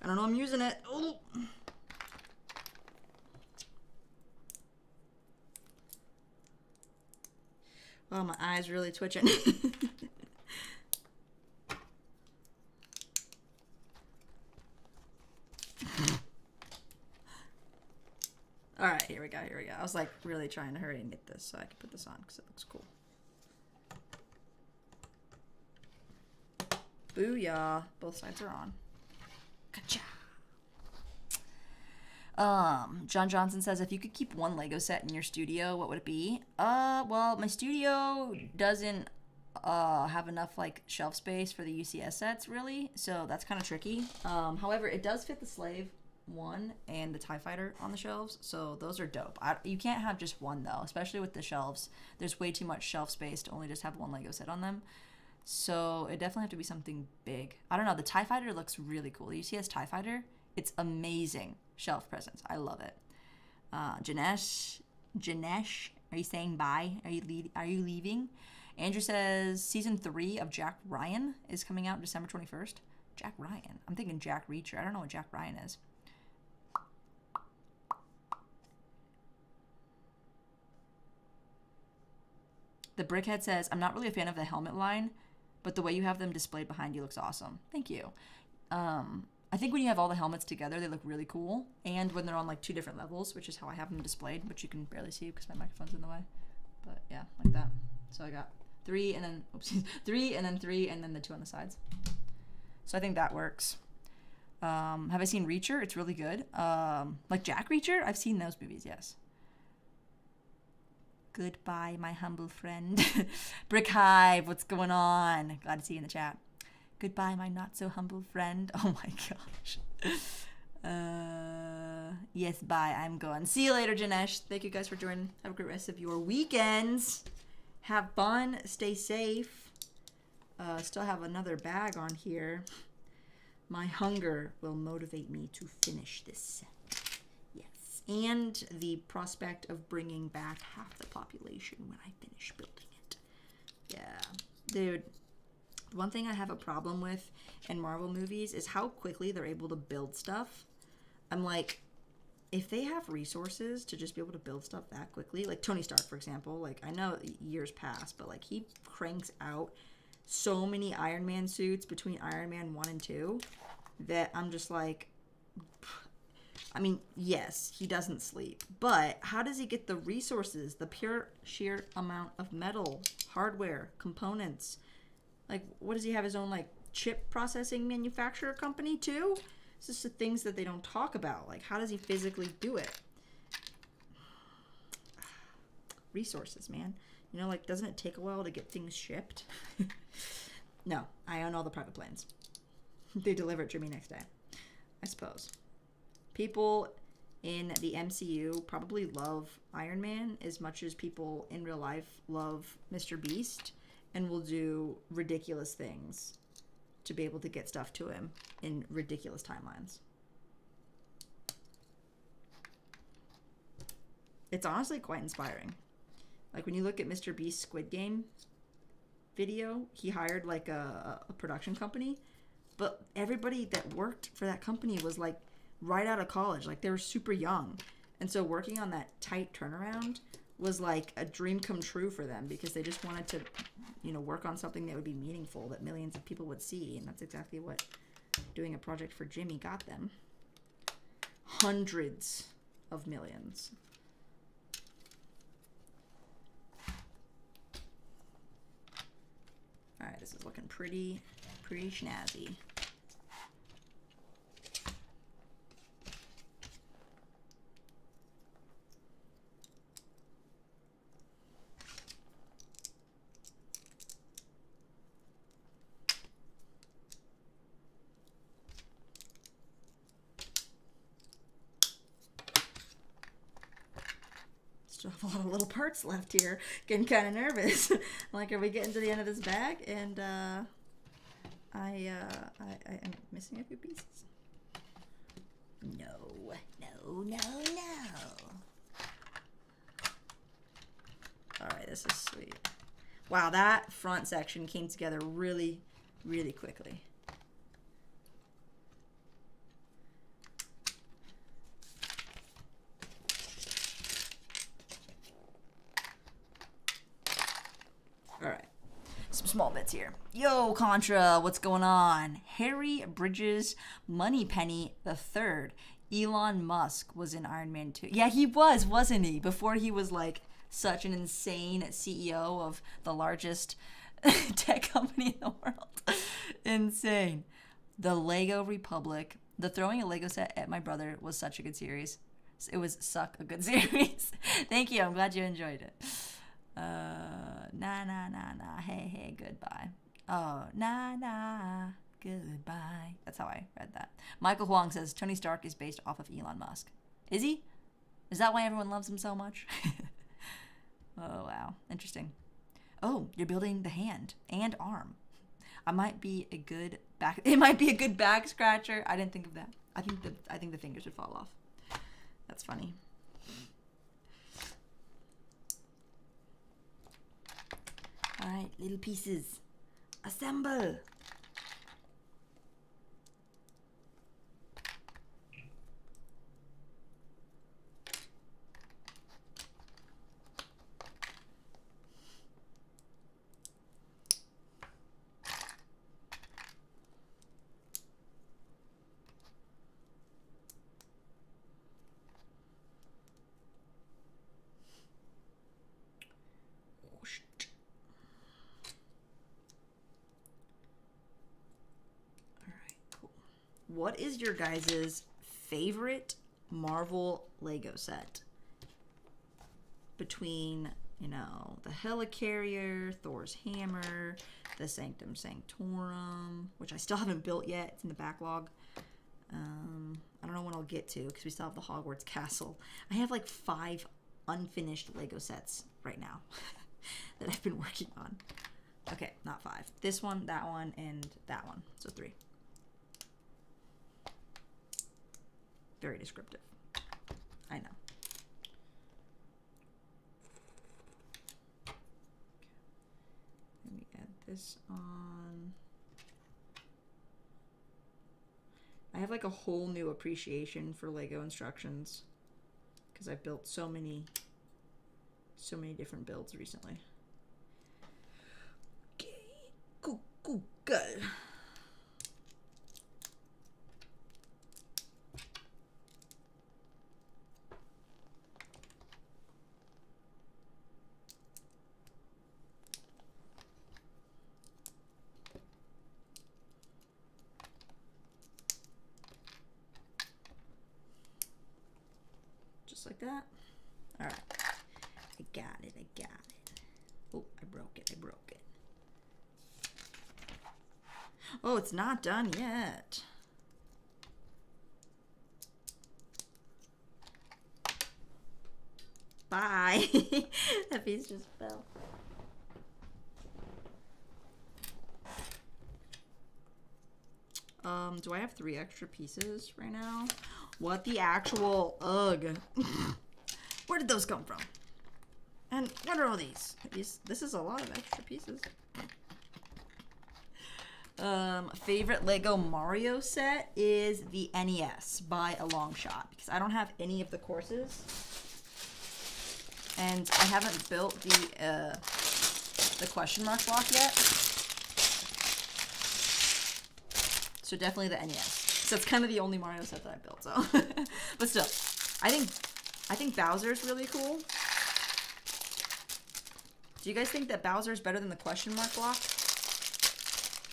I don't know. I'm using it. Oh. Oh, my eye's really twitching. All right, here we go. I was like really trying to hurry and get this so I can put this on because it looks cool. Booyah. Both sides are on. Gotcha. John Johnson says, if you could keep one Lego set in your studio, what would it be? Well, my studio doesn't have enough like shelf space for the UCS sets really, so that's kind of tricky. However, it does fit the Slave one and the TIE Fighter on the shelves, so those are dope. You can't have just one though, especially with the shelves. There's way too much shelf space to only just have one Lego set on them. So it definitely have to be something big. I don't know, the TIE Fighter looks really cool. The UCS TIE Fighter, it's amazing shelf presence. I love it. Janesh, are you saying bye? Are you leaving? Andrew says season 3 of Jack Ryan is coming out December 21st. Jack Ryan. I'm thinking Jack Reacher. I don't know what Jack Ryan is. The Brickhead says, I'm not really a fan of the helmet line, but the way you have them displayed behind you looks awesome. Thank you. I think when you have all the helmets together, they look really cool. And when they're on like 2 different levels, which is how I have them displayed, which you can barely see because my microphone's in the way. But yeah, like that. So I got 3 and then, oopsies, 3 and then 3 and then the 2 on the sides. So I think that works. Have I seen Reacher? It's really good. Like Jack Reacher? I've seen those movies, yes. Goodbye, my humble friend. Brick Hive, what's going on? Glad to see you in the chat. Goodbye, my not so humble friend. Oh my gosh. Yes, bye. I'm going. See you later, Janesh. Thank you guys for joining. Have a great rest of your weekends. Have fun. Stay safe. Still have another bag on here. My hunger will motivate me to finish this set. Yes. And the prospect of bringing back half the population when I finish building it. Yeah. Dude. One thing I have a problem with in Marvel movies is how quickly they're able to build stuff. I'm like, if they have resources to just be able to build stuff that quickly, like Tony Stark, for example, like I know years pass, but like he cranks out so many Iron Man suits between Iron Man 1 and 2 that I'm just like, I mean, yes, he doesn't sleep, but how does he get the resources, the sheer amount of metal, hardware, components? Like, what does he have his own, like, chip processing manufacturer company, too? It's just the things that they don't talk about. Like, how does he physically do it? Resources, man. You know, like, doesn't it take a while to get things shipped? No, I own all the private planes. They deliver it to me next day, I suppose. People in the MCU probably love Iron Man as much as people in real life love Mr. Beast, and will do ridiculous things to be able to get stuff to him in ridiculous timelines. It's honestly quite inspiring. Like when you look at Mr. Beast's Squid Game video, he hired like a production company, but everybody that worked for that company was like right out of college. Like they were super young. And so working on that tight turnaround was like a dream come true for them because they just wanted to, you know, work on something that would be meaningful, that millions of people would see. And that's exactly what doing a project for Jimmy got them. Hundreds of millions. All right, this is looking pretty snazzy. Still have a lot of little parts left here. Getting kind of nervous. Like, are we getting to the end of this bag? And I am missing a few pieces. No. All right, this is sweet. Wow, that front section came together really, really quickly. All right. Some small bits here. Yo, Contra, what's going on? Harry Bridges Moneypenny the Third. Elon Musk was in Iron Man 2. Yeah, he was, wasn't he? Before he was like such an insane CEO of the largest tech company in the world. Insane. The Lego Republic. The throwing a Lego set at my brother was such a good series. It was a good series. Thank you. I'm glad you enjoyed it. Hey, goodbye. Oh, goodbye. That's how I read that. Michael Huang says Tony Stark is based off of Elon Musk. Is he? Is that why everyone loves him so much? Oh, wow. Interesting. Oh, you're building the hand and arm. It might be a good back scratcher. I didn't think of that. I think the fingers would fall off. That's funny. All right, little pieces. Assemble. What is your guys' favorite Marvel Lego set? Between, you know, the Helicarrier, Thor's Hammer, the Sanctum Sanctorum, which I still haven't built yet. It's in the backlog. I don't know when I'll get to because we still have the Hogwarts Castle. I have like 5 unfinished Lego sets right now that I've been working on. Okay, not 5. This one, that one, and that one. So 3. Very descriptive. I know. Let me add this on. I have like a whole new appreciation for Lego instructions because I've built so many different builds recently. Okay, cool. Just like that. All right. I got it. Oh, I broke it. Oh, it's not done yet. Bye. That piece just fell. Do I have 3 extra pieces right now? What the actual ugh. Where did those come from? And what are all these? This is a lot of extra pieces. Favorite Lego Mario set is the NES by a long shot because I don't have any of the courses. And I haven't built the question mark block yet. So definitely the NES. So it's kind of the only Mario set that I built. So, but still, I think Bowser's really cool. Do you guys think that Bowser's better than the question mark block?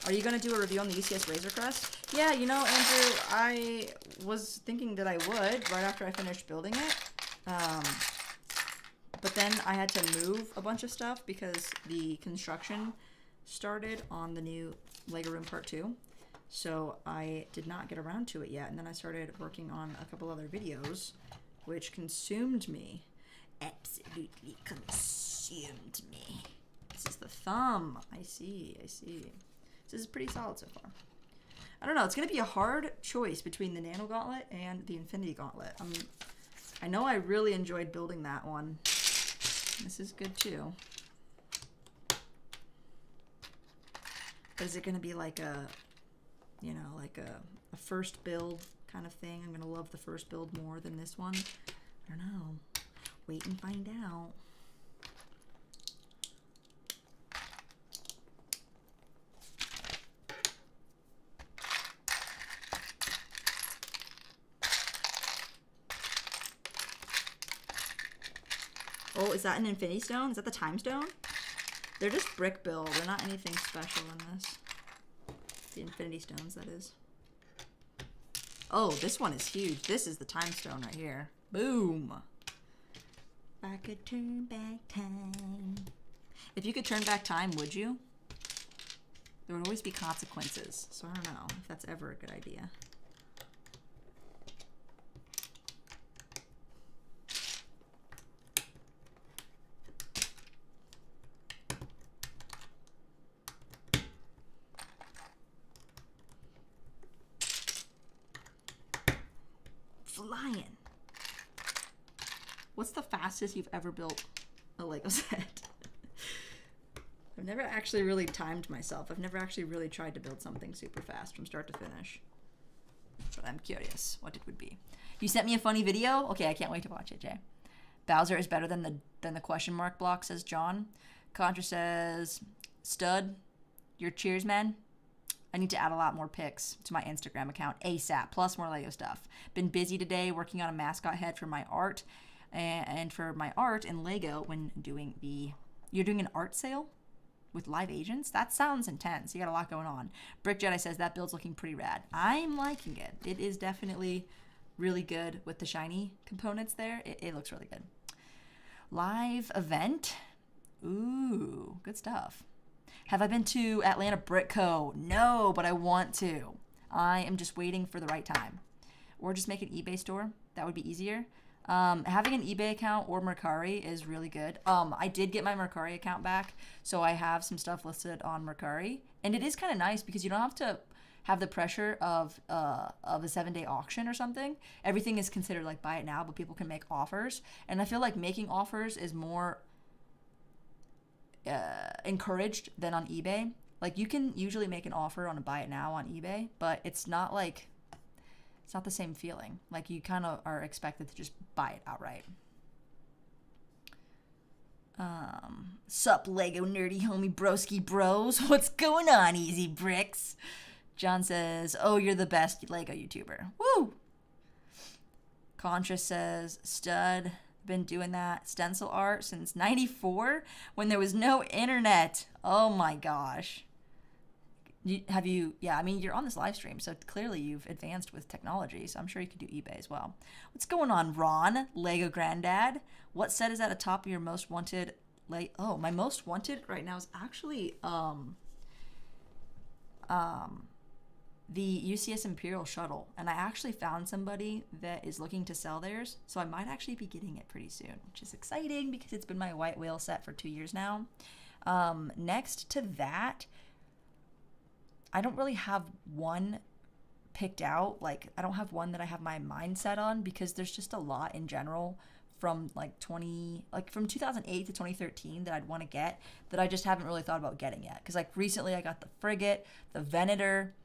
Are you gonna do a review on the UCS Razor Crest? Yeah, you know, Andrew, I was thinking that I would right after I finished building it. But then I had to move a bunch of stuff because the construction started on the new Lego Room Part 2. So I did not get around to it yet. And then I started working on a couple other videos, which consumed me. Absolutely consumed me. This is the thumb. I see. This is pretty solid so far. I don't know. It's going to be a hard choice between the Nano Gauntlet and the Infinity Gauntlet. I know I really enjoyed building that one. This is good too. But is it going to be like a, you know, like a first build kind of thing? I'm going to love the first build more than this one. I don't know. Wait and find out. is that an Infinity Stone? Is that the Time Stone? They're just brick build. They're not anything special in this. The Infinity Stones, that is. Oh, this one is huge. This is the Time Stone right here. Boom. If I could turn back time. If you could turn back time, would you? There would always be consequences. So I don't know if that's ever a good idea. Flying. What's the fastest you've ever built a Lego set? I've never actually really timed myself. I've never actually really tried to build something super fast from start to finish. But I'm curious what it would be. You sent me a funny video? Okay, I can't wait to watch it, Jay. Bowser is better than the question mark block, says John. Contra says, stud, your cheers, man. I need to add a lot more pics to my Instagram account ASAP, plus more Lego stuff. Been busy today working on a mascot head for my art, and for my art in Lego when doing you're doing an art sale with live agents? That sounds intense. You got a lot going on. Brick Jedi says that build's looking pretty rad. I'm liking it. It is definitely really good with the shiny components there. It looks really good. Live event. Ooh, good stuff. Have I been to Atlanta Brick Co? No, but I want to. I am just waiting for the right time. Or just make an eBay store. That would be easier. Having an eBay account or Mercari is really good. I did get my Mercari account back, so I have some stuff listed on Mercari. And it is kind of nice because you don't have to have the pressure of a 7-day auction or something. Everything is considered like buy it now, but people can make offers. And I feel like making offers is more encouraged than on eBay. Like, you can usually make an offer on a buy it now on eBay, but it's not the same feeling. Like, you kind of are expected to just buy it outright. Sup, Lego nerdy homie broski bros. What's going on, Easy Bricks? John says, oh, you're the best Lego YouTuber. Woo! Contra says, stud. Been doing that stencil art since 94 when there was no internet. Oh my gosh. Yeah, I mean, you're on this live stream, so clearly you've advanced with technology, so I'm sure you could do eBay as well. What's going on, Ron? Lego Granddad. What set is at the top of your most wanted? My most wanted right now is actually the UCS Imperial Shuttle, and I actually found somebody that is looking to sell theirs, so I might actually be getting it pretty soon, which is exciting because it's been my white whale set for 2 years now. Next to that, I don't really have one picked out. Like, I don't have one that I have my mind set on because there's just a lot in general from from 2008 to 2013 that I'd want to get that I just haven't really thought about getting yet. Because like recently I got the Frigate, the Venator,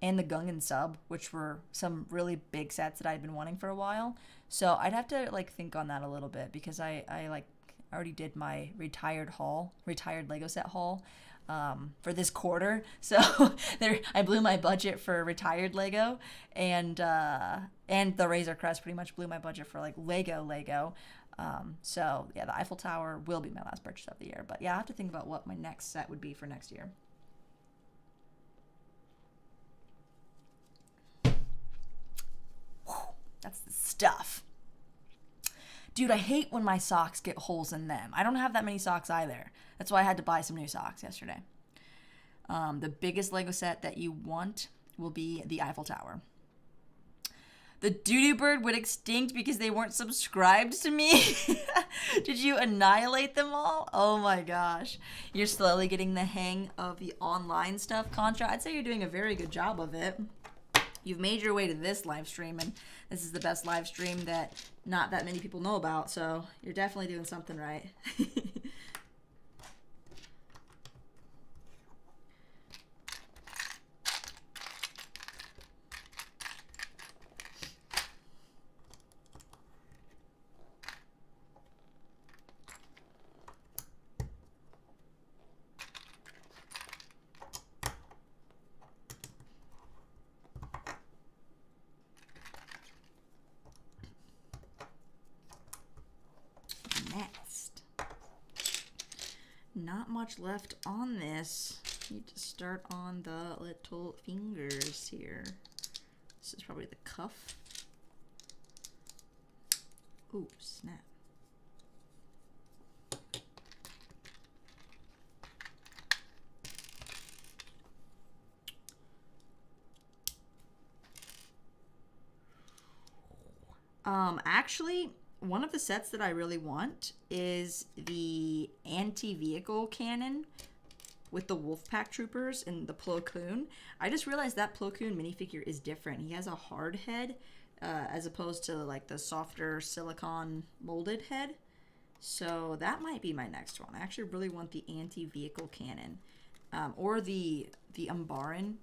and the Gungan Sub, which were some really big sets that I'd been wanting for a while. So I'd have to like think on that a little bit because I already did my retired Lego set haul for this quarter. So I blew my budget for retired Lego, and the Razor Crest pretty much blew my budget for like Lego. So yeah, the Eiffel Tower will be my last purchase of the year. But yeah, I have to think about what my next set would be for next year. That's the stuff. Dude, I hate when my socks get holes in them. I don't have that many socks either. That's why I had to buy some new socks yesterday. The biggest Lego set that you want will be the Eiffel Tower. The Doodoo Bird went extinct because they weren't subscribed to me. Did you annihilate them all? Oh my gosh. You're slowly getting the hang of the online stuff, Contra. I'd say you're doing a very good job of it. You've made your way to this live stream, and this is the best live stream that not that many people know about, so you're definitely doing something right. Next. not much left on this. Need to start on the little fingers here. This is probably the cuff. Ooh, snap. Actually, one of the sets that I really want is the anti-vehicle cannon with the Wolfpack troopers and the Plo Koon. I just realized that Plo Koon minifigure is different. He has a hard head as opposed to like the softer silicone molded head. So that might be my next one. I actually really want the anti-vehicle cannon. Or the Umbaran.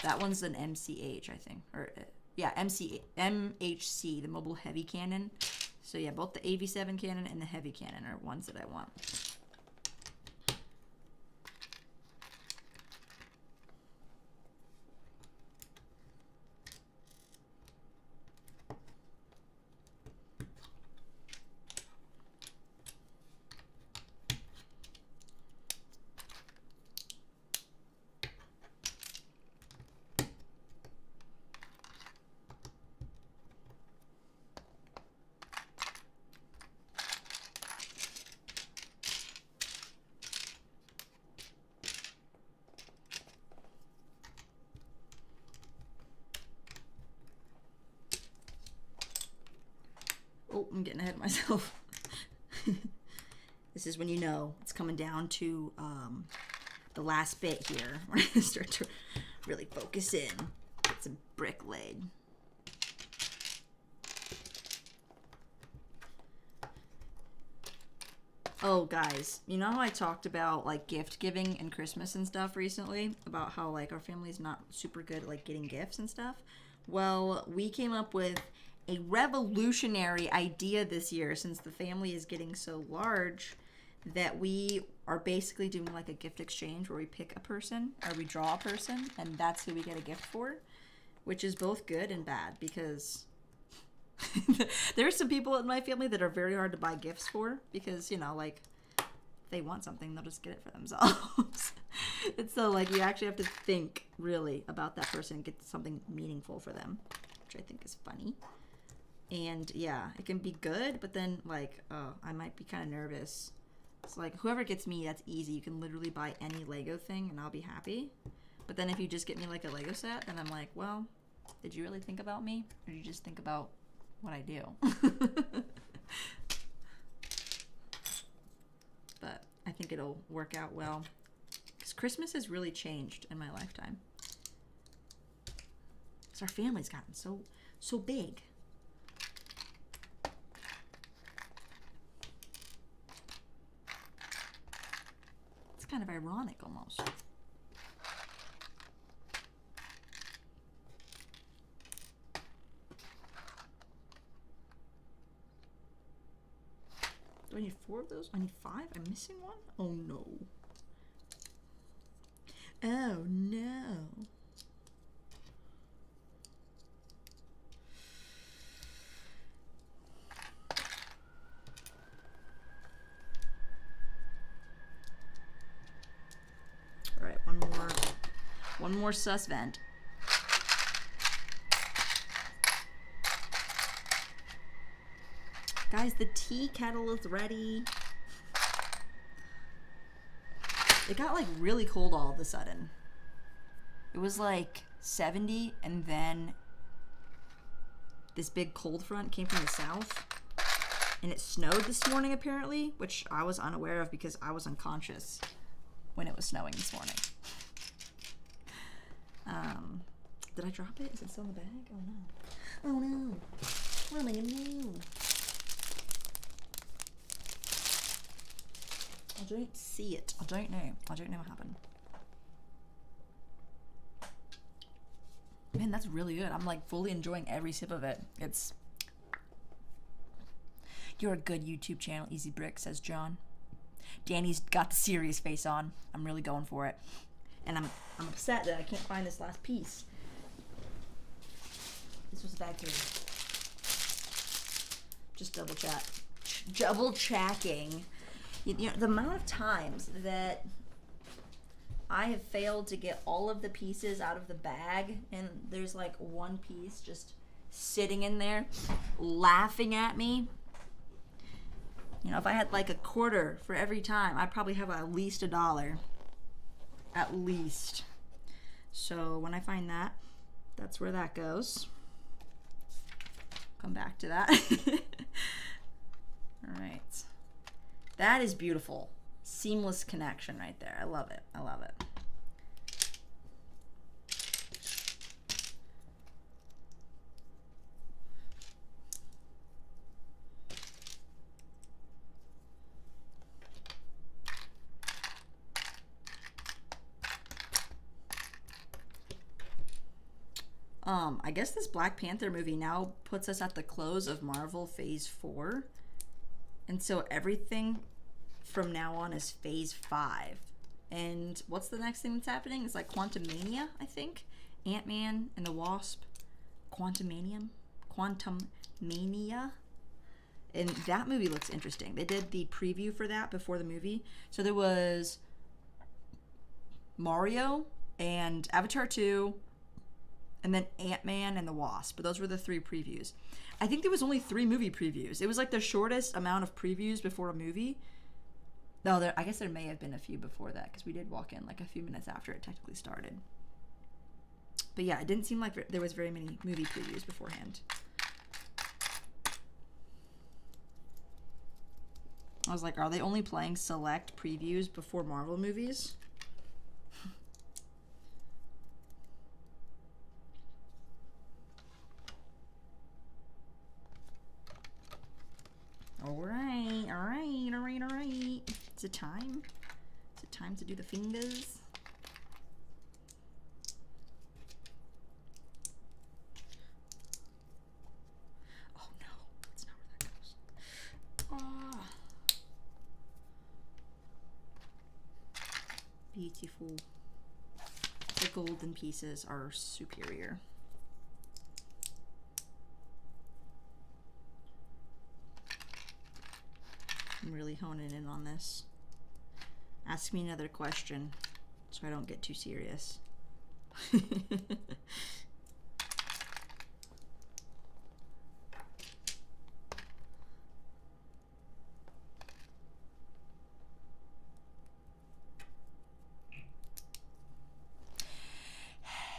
That one's an MCH, I think. Or yeah, MHC, the mobile heavy cannon. So yeah, both the AV7 cannon and the heavy cannon are ones that I want. Oh, I'm getting ahead of myself. This is when you know it's coming down to the last bit here. We're going to start to really focus in. Get some brick laid. Oh, guys, you know how I talked about like gift giving and Christmas and stuff recently? About how like our family's not super good at like getting gifts and stuff? Well, we came up with a revolutionary idea this year, since the family is getting so large, that we are basically doing like a gift exchange where we pick a person or we draw a person and that's who we get a gift for, which is both good and bad because there's some people in my family that are very hard to buy gifts for because, you know, like if they want something, they'll just get it for themselves. And so like you actually have to think really about that person and get something meaningful for them, which I think is funny. And yeah, it can be good, but then like, I might be kind of nervous. It's like, whoever gets me, that's easy. You can literally buy any Lego thing and I'll be happy. But then if you just get me like a Lego set, then I'm like, well, did you really think about me? Or did you just think about what I do? But I think it'll work out well. Because Christmas has really changed in my lifetime. Because our family's gotten so big. Kind of ironic almost. Do I need 4 of those? I need 5? I'm missing one? Oh no. Oh no. One more sus vent. Guys, the tea kettle is ready. It got like really cold all of a sudden. It was like 70 and then this big cold front came from the south. And it snowed this morning apparently, which I was unaware of because I was unconscious when it was snowing this morning. Did I drop it? Is it still in the bag? Oh no. Oh no. What am I gonna do? I don't see it. I don't know. I don't know what happened. Man, that's really good. I'm like fully enjoying every sip of it. It's... You're a good YouTube channel, Easy Brick, says John. Danny's got the serious face on. I'm really going for it. And I'm upset that I can't find this last piece. This was back here. Just double checking. You know, the amount of times that I have failed to get all of the pieces out of the bag, and there's like one piece just sitting in there laughing at me. You know, if I had like a quarter for every time, I'd probably have at least $1. At least. So when I find that, that's where that goes. Come back to that. All right. That is beautiful. Seamless connection right there. I love it. I love it. I guess this Black Panther movie now puts us at the close of Marvel Phase 4. And so everything from now on is Phase 5. And what's the next thing that's happening? It's like Quantumania, I think. Ant-Man and the Wasp. Quantumania. And that movie looks interesting. They did the preview for that before the movie. So there was Mario and Avatar 2, and then Ant-Man and the Wasp. But those were the 3 previews. I think there was only 3 movie previews. It was like the shortest amount of previews before a movie. No, I guess there may have been a few before that, because we did walk in like a few minutes after it technically started. But yeah, it didn't seem like there was very many movie previews beforehand. I was like, are they only playing select previews before Marvel movies? All right. Is it time? Is it time to do the fingers? Oh no, that's not where that goes. Oh. Beautiful. The golden pieces are superior. I'm really honing in on this. Ask me another question so I don't get too serious.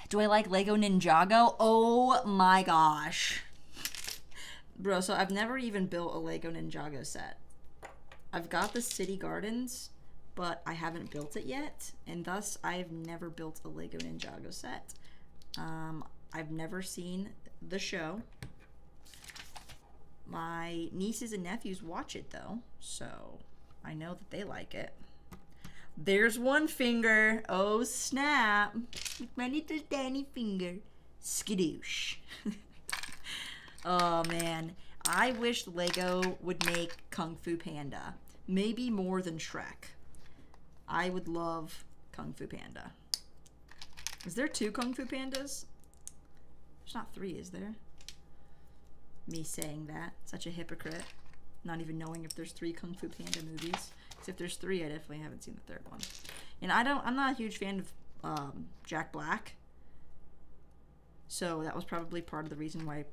Do I like Lego Ninjago? Oh my gosh. Bro, so I've never even built a Lego Ninjago set. I've got the City Gardens, but I haven't built it yet, and thus I've never built a Lego Ninjago set. I've never seen the show. My nieces and nephews watch it though, so I know that they like it. There's one finger. Oh snap. My little tiny finger. Skadoosh. Oh man. I wish Lego would make Kung Fu Panda. Maybe more than Shrek. I would love Kung Fu Panda. Is there 2 Kung Fu Pandas? There's not 3, is there? Me saying that. Such a hypocrite. Not even knowing if there's 3 Kung Fu Panda movies. Because if there's 3, I definitely haven't seen the 3rd one. And I'm not a huge fan of Jack Black. So that was probably part of the reason why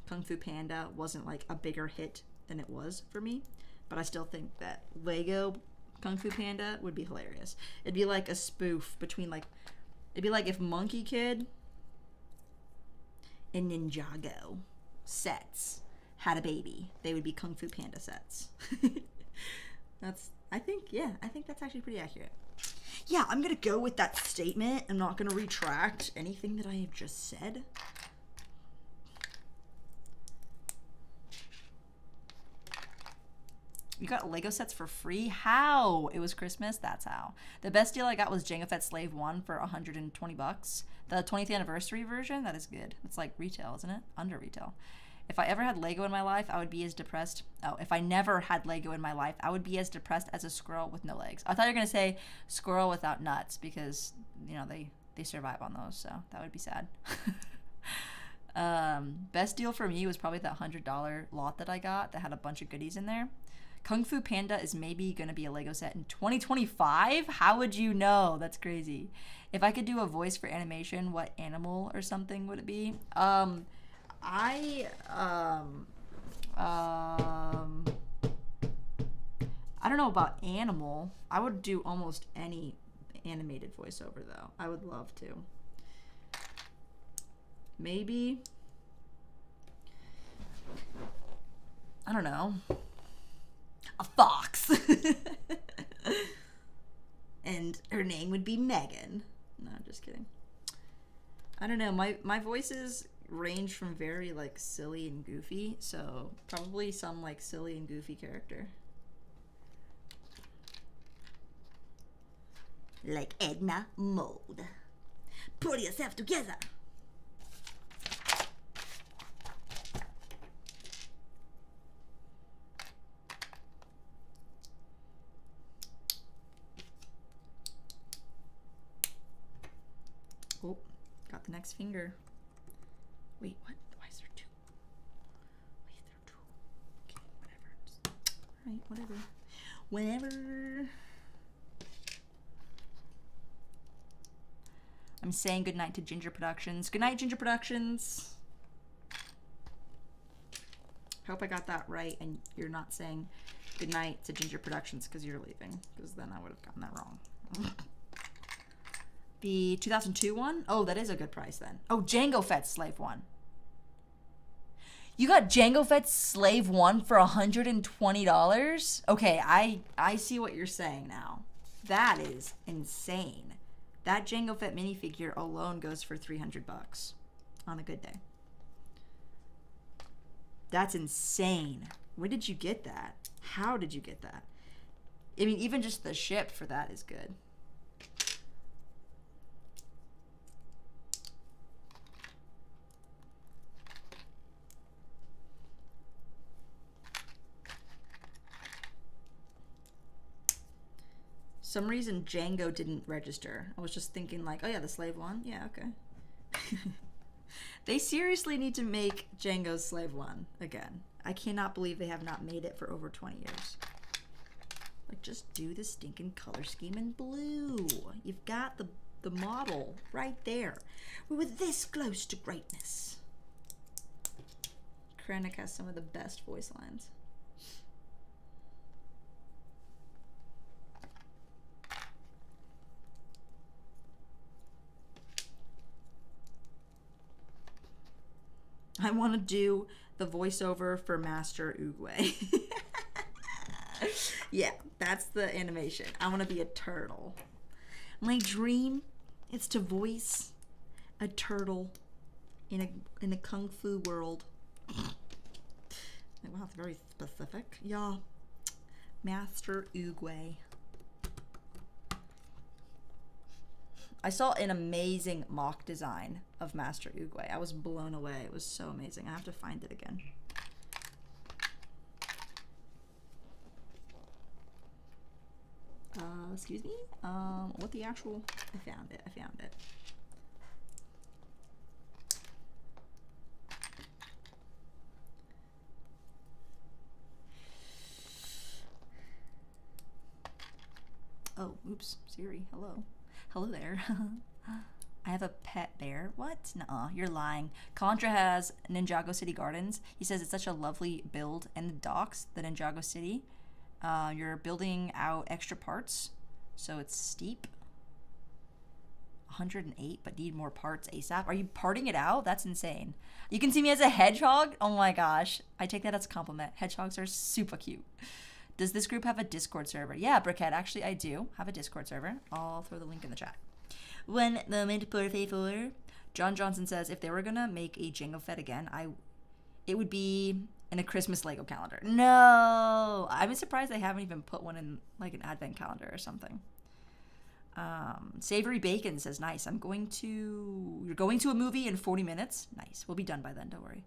Kung Fu Panda wasn't like a bigger hit than it was for me. But I still think that Lego Kung Fu Panda would be hilarious. It'd be like a spoof between like, it'd be like if Monkey Kid and Ninjago sets had a baby. They would be Kung Fu Panda sets. I think that's actually pretty accurate. Yeah, I'm gonna go with that statement. I'm not gonna retract anything that I have just said. You got Lego sets for free? How? It was Christmas? That's how. The best deal I got was Jango Fett Slave 1 for $120. The 20th anniversary version, that is good. It's like retail, isn't it? Under retail. If I ever had Lego in my life, I would be as depressed. Oh, if I never had Lego in my life, I would be as depressed as a squirrel with no legs. I thought you were going to say squirrel without nuts because, you know, they survive on those, so that would be sad. Best deal for me was probably that $100 lot that I got that had a bunch of goodies in there. Kung Fu Panda is maybe going to be a Lego set in 2025? How would you know? That's crazy. If I could do a voice for animation, what animal or something would it be? I don't know about animal. I would do almost any animated voiceover though. I would love to. Maybe, I don't know, a fox. And her name would be Megan. No, just kidding. I don't know. My voices range from very like silly and goofy, so probably some like silly and goofy character. Like Edna Mode. Pull yourself together. Oh, got the next finger. Wait, what? Why is there two? Why is there two? Okay, whatever. Alright, whatever. Whatever. I'm saying goodnight to Ginger Productions. Good night, Ginger Productions. Hope I got that right and you're not saying goodnight to Ginger Productions because you're leaving, because then I would have gotten that wrong. The 2002 one? Oh, that is a good price then. Oh, Jango Fett's Slave 1. You got Jango Fett's Slave 1 for $120? Okay, I see what you're saying now. That is insane. That Jango Fett minifigure alone goes for $300 on a good day. That's insane. Where did you get that? How did you get that? I mean, even just the ship for that is good. Some reason Django didn't register. I was just thinking like, oh yeah, the Slave 1? Yeah, okay. They seriously need to make Django's Slave 1 again. I cannot believe they have not made it for over 20 years. Like, just do the stinking color scheme in blue. You've got the model right there. We were this close to greatness. Krennic has some of the best voice lines. I want to do the voiceover for Master Oogway. Yeah, that's the animation. I want to be a turtle. My dream is to voice a turtle in a kung fu world. Wow, it's very specific. Yeah, Master Oogway. I saw an amazing mock design of Master Oogway. I was blown away. It was so amazing. I have to find it again. Excuse me? What the actual... I found it. Oh, oops. Siri, hello. Hello there. I have a pet bear. What? Nuh-uh, you're lying. Contra has Ninjago City Gardens. He says it's such a lovely build. And the docks, the Ninjago City. You're building out extra parts, so it's steep. 108, but need more parts ASAP. Are you parting it out? That's insane. You can see me as a hedgehog? Oh my gosh. I take that as a compliment. Hedgehogs are super cute. Does this group have a Discord server? Yeah, Brickhead, actually I do have a Discord server. I'll throw the link in the chat. One moment, por favor. John Johnson says, if they were gonna make a Jango Fett again, it would be in a Christmas Lego calendar. No! I'm surprised they haven't even put one in like an advent calendar or something. Savory Bacon says, nice. You're going to a movie in 40 minutes? Nice. We'll be done by then, don't worry.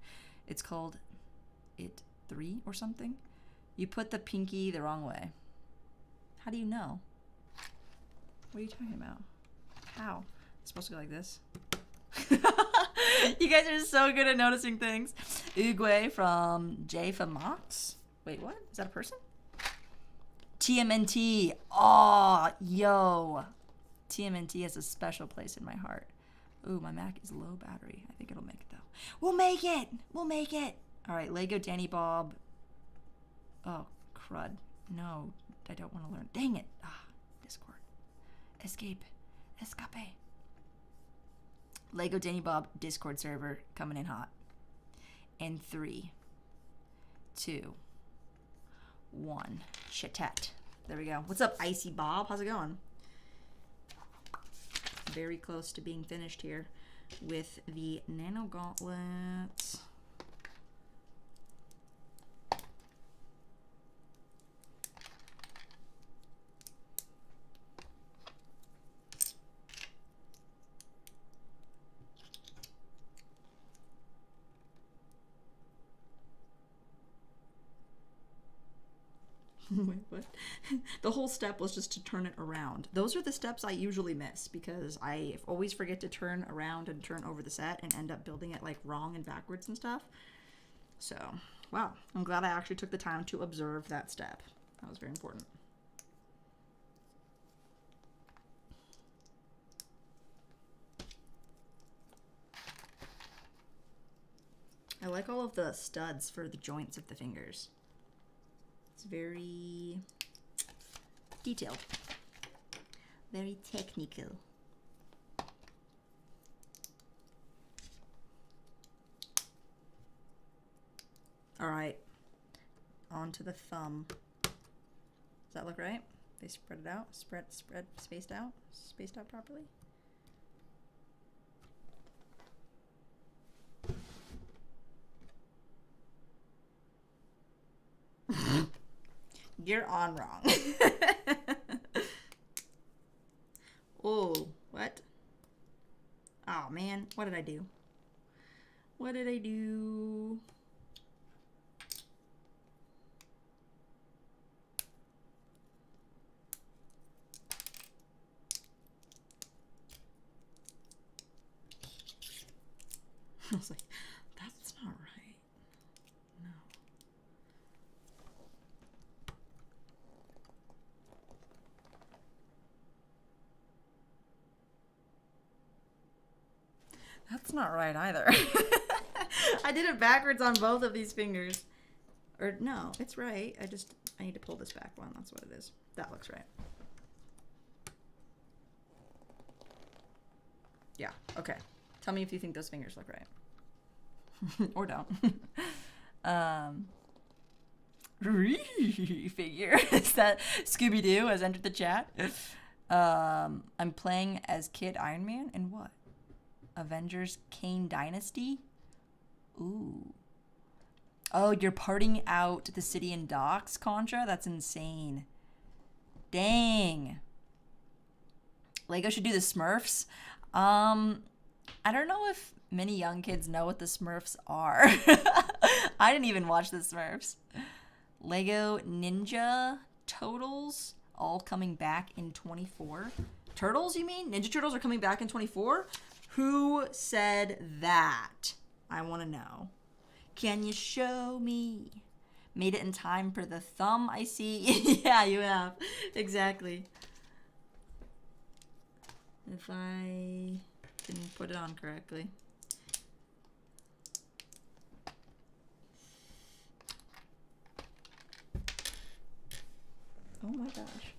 It's called It 3 or something. You put the pinky the wrong way. How do you know? What are you talking about? How? It's supposed to go like this. You guys are so good at noticing things. Oogway from J for Mox. Wait, what? Is that a person? TMNT. Oh, yo. TMNT has a special place in my heart. Ooh, my Mac is low battery. I think it'll make it, though. We'll make it. We'll make it. All right, Lego Danny Bob. Oh, crud. No, I don't want to learn. Dang it. Ah, Discord. Escape. Escape. Lego Danny Bob Discord server coming in hot. In 3, 2, 1. Chatat. There we go. What's up, Icy Bob? How's it going? Very close to being finished here with the Nano Gauntlet. Wait, what? The whole step was just to turn it around. Those are the steps I usually miss because I always forget to turn around and turn over the set and end up building it like wrong and backwards and stuff. So, wow. I'm glad I actually took the time to observe that step. That was very important. I like all of the studs for the joints of the fingers. It's very detailed, very technical. All right, on to the thumb. Does that look right? They spread it out, spaced out properly. You're on wrong. Oh, what? Oh, man. What did I do? What did I do? I was like, that's not right. No. That's not right either. I did it backwards on both of these fingers. Or no, it's right. I need to pull this back one. That's what it is. That looks right. Yeah, okay. Tell me if you think those fingers look right. Or don't. Figure. Is that Scooby-Doo has entered the chat? I'm playing as Kid Iron Man in what? Avengers Kane Dynasty? Ooh. Oh, you're parting out the city and docks, Contra? That's insane. Dang. Lego should do the Smurfs. I don't know if many young kids know what the Smurfs are. I didn't even watch the Smurfs. Lego Ninja Turtles all coming back in 24. Turtles, you mean? Ninja Turtles are coming back in 24? Who said that? I want to know. Can you show me? Made it in time for the thumb, I see. Yeah, you have. Exactly. If I can put it on correctly. Oh my gosh.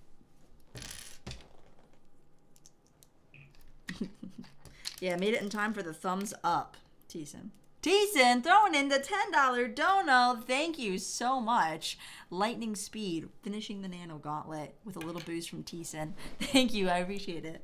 Yeah, made it in time for the thumbs up, Teason. Teason, throwing in the $10 dono. Thank you so much. Lightning speed, finishing the Nano Gauntlet with a little boost from Teason. Thank you, I appreciate it.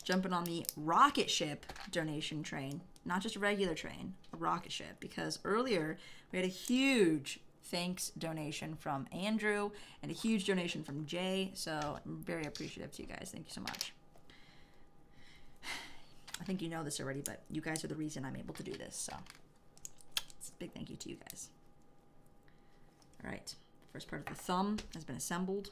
Jumping on the rocket ship donation train. Not just a regular train, a rocket ship. Because earlier, we had a huge thanks donation from Andrew and a huge donation from Jay. So I'm very appreciative to you guys. Thank you so much. I think you know this already, but you guys are the reason I'm able to do this. So it's a big thank you to you guys. All right. First part of the thumb has been assembled.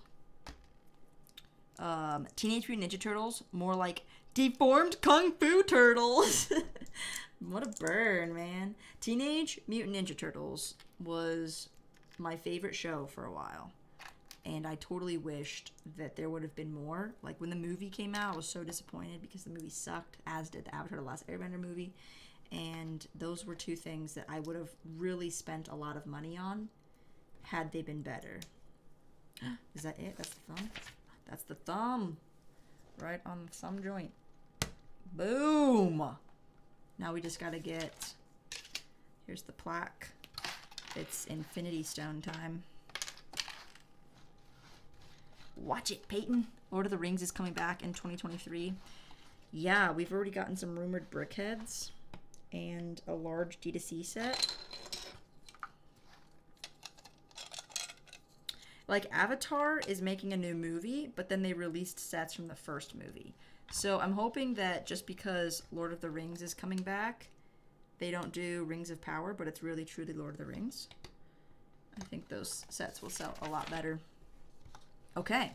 Teenage Mutant Ninja Turtles, more like deformed Kung Fu Turtles. What a burn, man. Teenage Mutant Ninja Turtles was my favorite show for a while. And I totally wished that there would have been more. Like, when the movie came out, I was so disappointed because the movie sucked, as did the Avatar: The Last Airbender movie. And those were two things that I would have really spent a lot of money on had they been better. Is that it? That's the thumb? That's the thumb. Right on the thumb joint. Boom! Now we just gotta get... Here's the plaque. It's Infinity Stone time. Watch it, Peyton. Lord of the Rings is coming back in 2023. Yeah, we've already gotten some rumored brickheads and a large D2C set. Like, Avatar is making a new movie, but then they released sets from the first movie. So I'm hoping that just because Lord of the Rings is coming back, they don't do Rings of Power, but it's really truly Lord of the Rings. I think those sets will sell a lot better. Okay,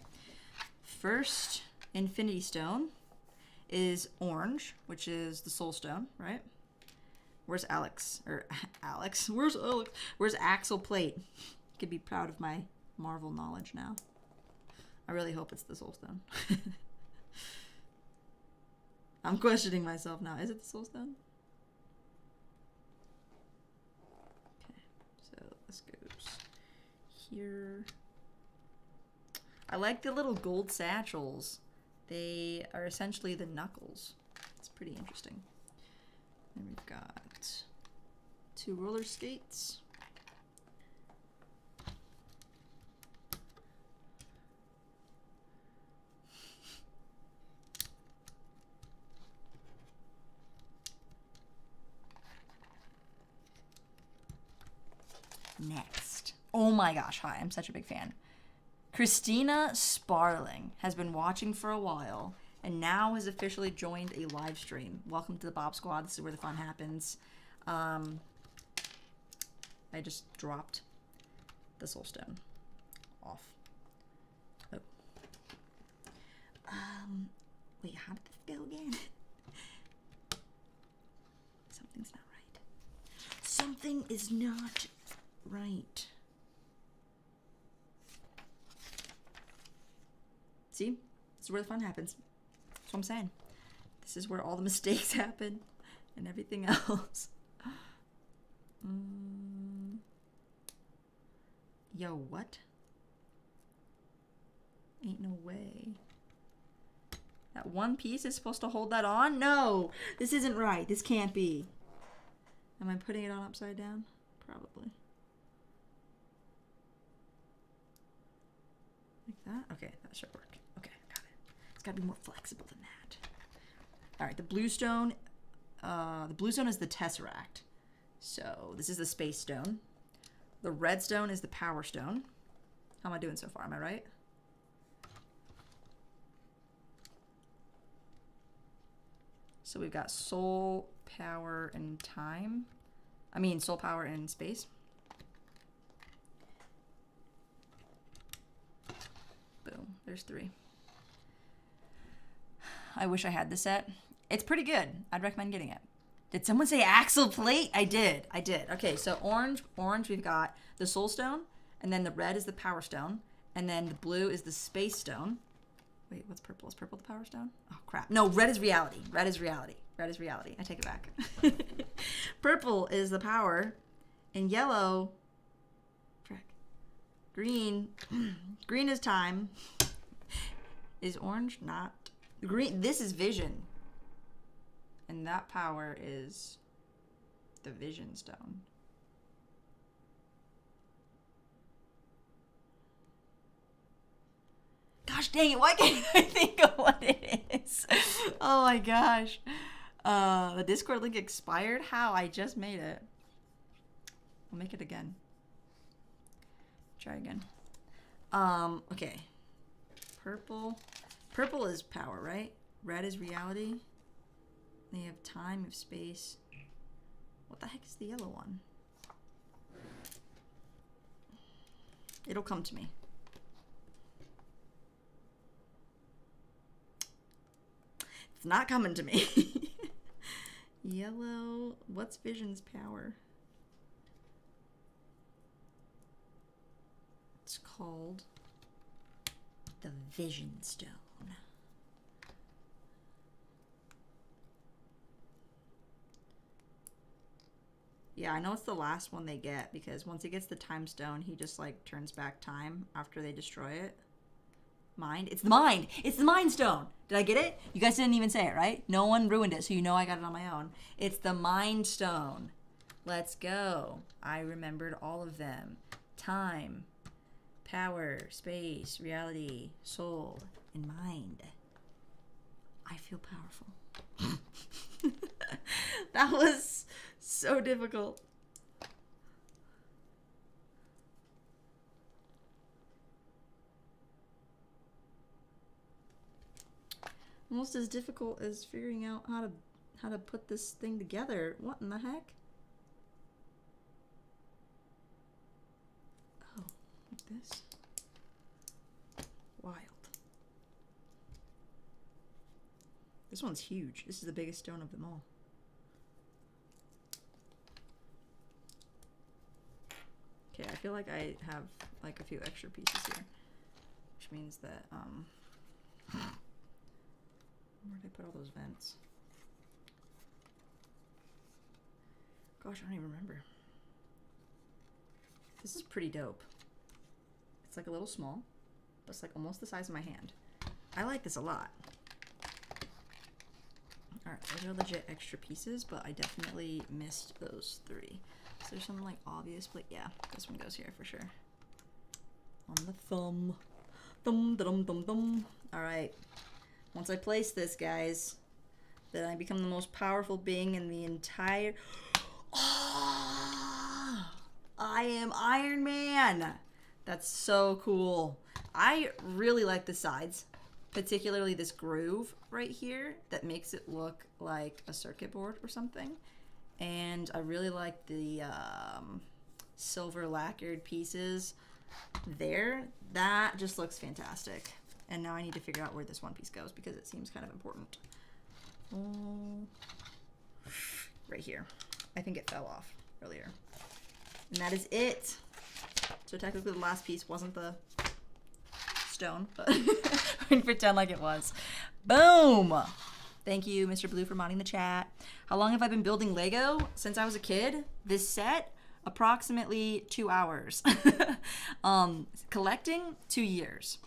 first Infinity Stone is orange, which is the Soul Stone, right? Where's Alex? Or Alex? Where's Alex? Where's Axel Plate? You could be proud of my Marvel knowledge now. I really hope it's the Soul Stone. I'm questioning myself now. Is it the Soul Stone? Okay, so this goes here. I like the little gold satchels. They are essentially the knuckles. It's pretty interesting. And we've got 2 roller skates. Next. Oh my gosh, hi, I'm such a big fan. Christina Sparling has been watching for a while and now has officially joined a live stream. Welcome to the Bob Squad. This is where the fun happens. I just dropped the Soul Stone off. Oh. Wait, how did this go again? Something's not right. Something is not right. See? This is where the fun happens. That's what I'm saying. This is where all the mistakes happen and everything else. Yo, what? Ain't no way. That one piece is supposed to hold that on? No! This isn't right. This can't be. Am I putting it on upside down? Probably. Like that? Okay, that should work. Okay, got it. It's got to be more flexible than that. All right, the blue stone is the Tesseract. So this is the Space Stone. The red stone is the Power Stone. How am I doing so far? Am I right? So we've got soul, power, and time. I mean, soul, power, and space. Boom. There's 3. I wish I had the set. It's pretty good. I'd recommend getting it. Did someone say Axel Plate? I did. Okay, so orange, we've got the Soul Stone, and then the red is the Power Stone, and then the blue is the Space Stone. Wait, what's purple? Is purple the Power Stone? Oh, crap. No, red is reality. Red is reality. I take it back. Purple is the power, and yellow, frick, green is time. Is orange not? Green, this is vision. And that power is the Vision Stone. Gosh dang it, why can't I think of what it is? Oh my gosh. The Discord link expired? How? I just made it. I'll make it again. Try again. Okay. Purple. Purple is power, right? Red is reality. They have time, you have space. What the heck is the yellow one? It'll come to me. It's not coming to me. Yellow. What's Vision's power? It's called the Vision Stone. Yeah, I know it's the last one they get because once he gets the time stone, he just like turns back time after they destroy it. Mind? It's the mind! It's the mind stone! Did I get it? You guys didn't even say it, right? No one ruined it, so you know I got it on my own. It's the mind stone. Let's go. I remembered all of them. Time, power, space, reality, soul, and mind. I feel powerful. That was so difficult. Almost as difficult as figuring out how to put this thing together. What in the heck? Oh, like this? Wild. This one's huge. This is the biggest stone of them all. Okay, I feel like I have like a few extra pieces here, which means that where did I put all those vents? Gosh, I don't even remember. This is pretty dope. It's like a little small, but it's like almost the size of my hand. I like this a lot. Alright, those are legit extra pieces, but I definitely missed those three. So there's something like obvious, but yeah, this one goes here for sure. On the thumb. Thumb, dum, dum, dum. Alright. Once I place this, guys, then I become the most powerful being in the entire... Oh, I am Iron Man! That's so cool. I really like the sides, particularly this groove right here that makes it look like a circuit board or something. And I really like the silver lacquered pieces there. That just looks fantastic. And now I need to figure out where this one piece goes because it seems kind of important. Right here. I think it fell off earlier. And that is it. So technically the last piece wasn't the stone, but we can pretend like it was. Boom! Thank you, Mr. Blue, for modding the chat. How long have I been building Lego? Since I was a kid. This set, approximately 2 hours. Collecting, 2 years.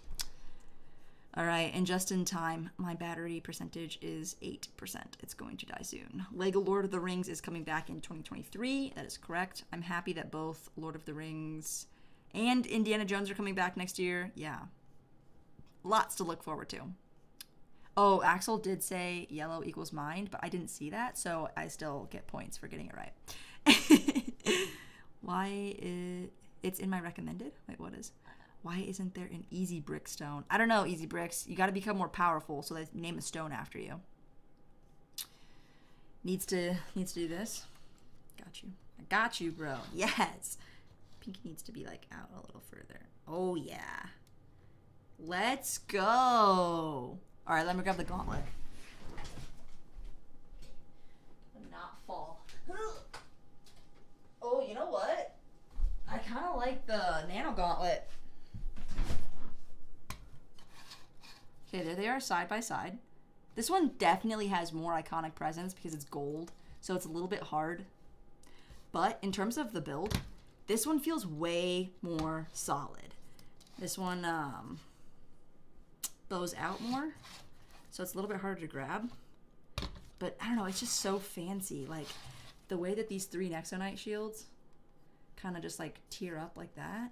All right, and just in time, my battery percentage is 8%. It's going to die soon. Lego Lord of the Rings is coming back in 2023. That is correct. I'm happy that both Lord of the Rings and Indiana Jones are coming back next year. Yeah. Lots to look forward to. Oh, Axel did say yellow equals mind, but I didn't see that, so I still get points for getting it right. Why it's in my recommended? Wait, what is? Why isn't there an easy brick stone? I don't know, easy bricks. You got to become more powerful, so they name a stone after you. Needs to do this. Got you. I got you, bro. Yes. Pinky needs to be like out a little further. Oh yeah. Let's go. All right, let me grab the gauntlet. Not fall. Oh, you know what? I kind of like the Nano Gauntlet. Okay, there they are side by side. This one definitely has more iconic presence because it's gold, so it's a little bit hard. But in terms of the build, this one feels way more solid. This one bows out more, so it's a little bit harder to grab. But I don't know, it's just so fancy. Like the way that these 3 Nexonite shields kind of just like tear up like that,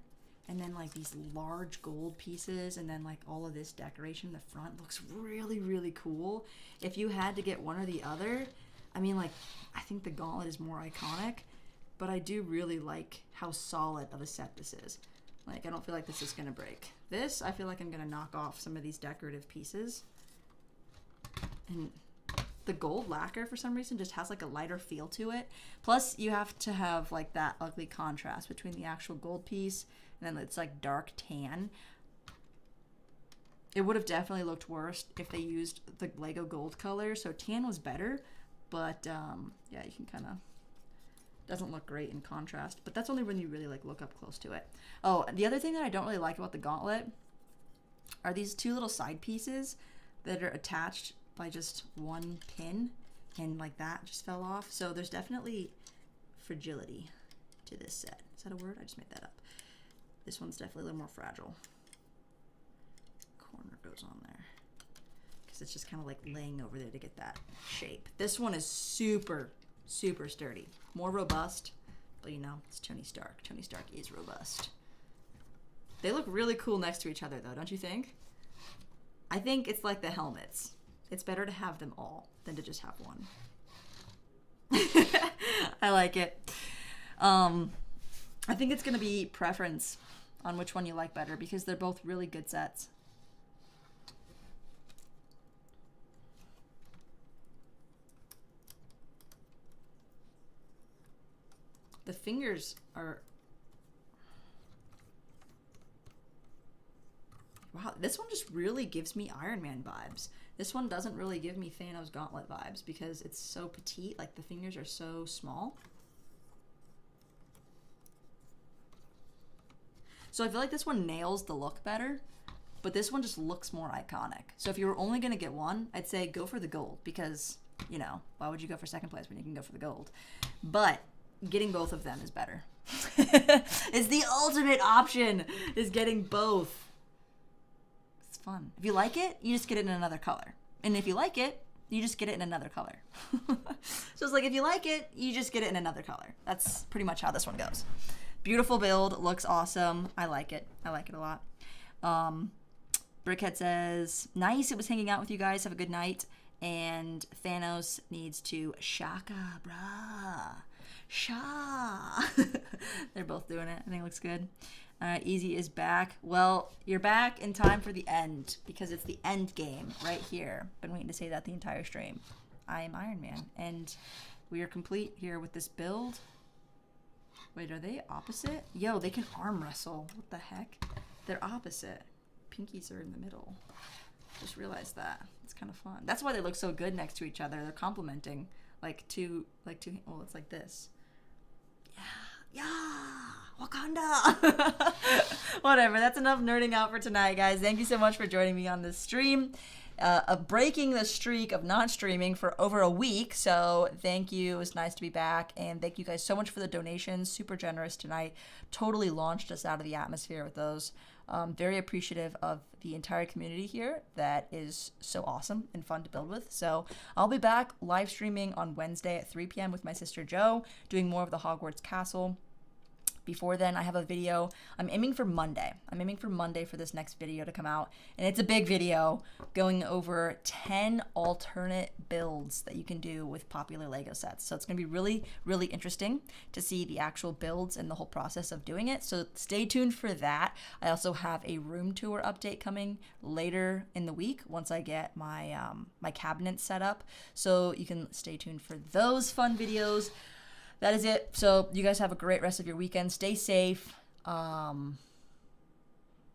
and then like these large gold pieces, and then like all of this decoration in the front looks really, really cool. If you had to get one or the other, I mean, like, I think the Gauntlet is more iconic, but I do really like how solid of a set this is. Like, I don't feel like this is gonna break. This, I feel like I'm gonna knock off some of these decorative pieces. And the gold lacquer, for some reason, just has like a lighter feel to it. Plus, you have to have like that ugly contrast between the actual gold piece and then it's like dark tan. It would have definitely looked worse if they used the Lego gold color, so tan was better, But yeah, you can kind of, doesn't look great in contrast, but that's only when you really like look up close to it. Oh, the other thing that I don't really like about the Gauntlet are these two little side pieces that are attached by just one pin, and like that just fell off. So there's definitely fragility to this set. Is that a word? I just made that up. This one's definitely a little more fragile. Corner goes on there because it's just kind of like laying over there to get that shape. This one is super, super sturdy, more robust, but you know, it's Tony Stark. Tony Stark is robust. They look really cool next to each other though, don't you think? I think it's like the helmets. It's better to have them all than to just have one. I like it. I think it's going to be preference on which one you like better because they're both really good sets. The fingers are... Wow, this one just really gives me Iron Man vibes. This one doesn't really give me Thanos Gauntlet vibes because it's so petite, like the fingers are so small. So I feel like this one nails the look better, but this one just looks more iconic. So if you were only gonna get one, I'd say go for the gold because, you know, why would you go for second place when you can go for the gold? But getting both of them is better. It's the ultimate option, is getting both. It's fun. If you like it, you just get it in another color. And if you like it, you just get it in another color. So it's like, if you like it, you just get it in another color. That's pretty much how this one goes. Beautiful build, looks awesome. I like it. I like it a lot. Brickhead says, nice, it was hanging out with you guys. Have a good night. And Thanos needs to shaka, brah. Sha. They're both doing it. I think it looks good. Easy is back. Well, you're back in time for the end because it's the end game right here. Been waiting to say that the entire stream. I am Iron Man, and we are complete here with this build. Wait, are they opposite? Yo, they can arm wrestle. What the heck? They're opposite. Pinkies are in the middle. Just realized that. It's kind of fun. That's why they look so good next to each other. They're complementing. Like two, well, it's like this. Yeah, Wakanda. Whatever, that's enough nerding out for tonight, guys. Thank you so much for joining me on this stream. Breaking the streak of not streaming for over a week, so thank you. It was nice to be back, and thank you guys so much for the donations. Super generous tonight. Totally launched us out of the atmosphere with those. Very appreciative of the entire community here that is so awesome and fun to build with. So I'll be back live streaming on Wednesday at 3 p.m. with my sister Jo, doing more of the Hogwarts Castle. Before then, I have a video. I'm aiming for Monday. I'm aiming for Monday for this next video to come out. And it's a big video going over 10 alternate builds that you can do with popular Lego sets. So it's going to be really, really interesting to see the actual builds and the whole process of doing it. So stay tuned for that. I also have a room tour update coming later in the week once I get my, my cabinet set up. So you can stay tuned for those fun videos. That is it. So you guys have a great rest of your weekend. Stay safe.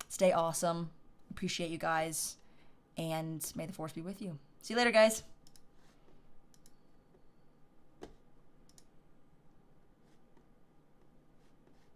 Stay awesome. Appreciate you guys. And may the force be with you. See you later, guys.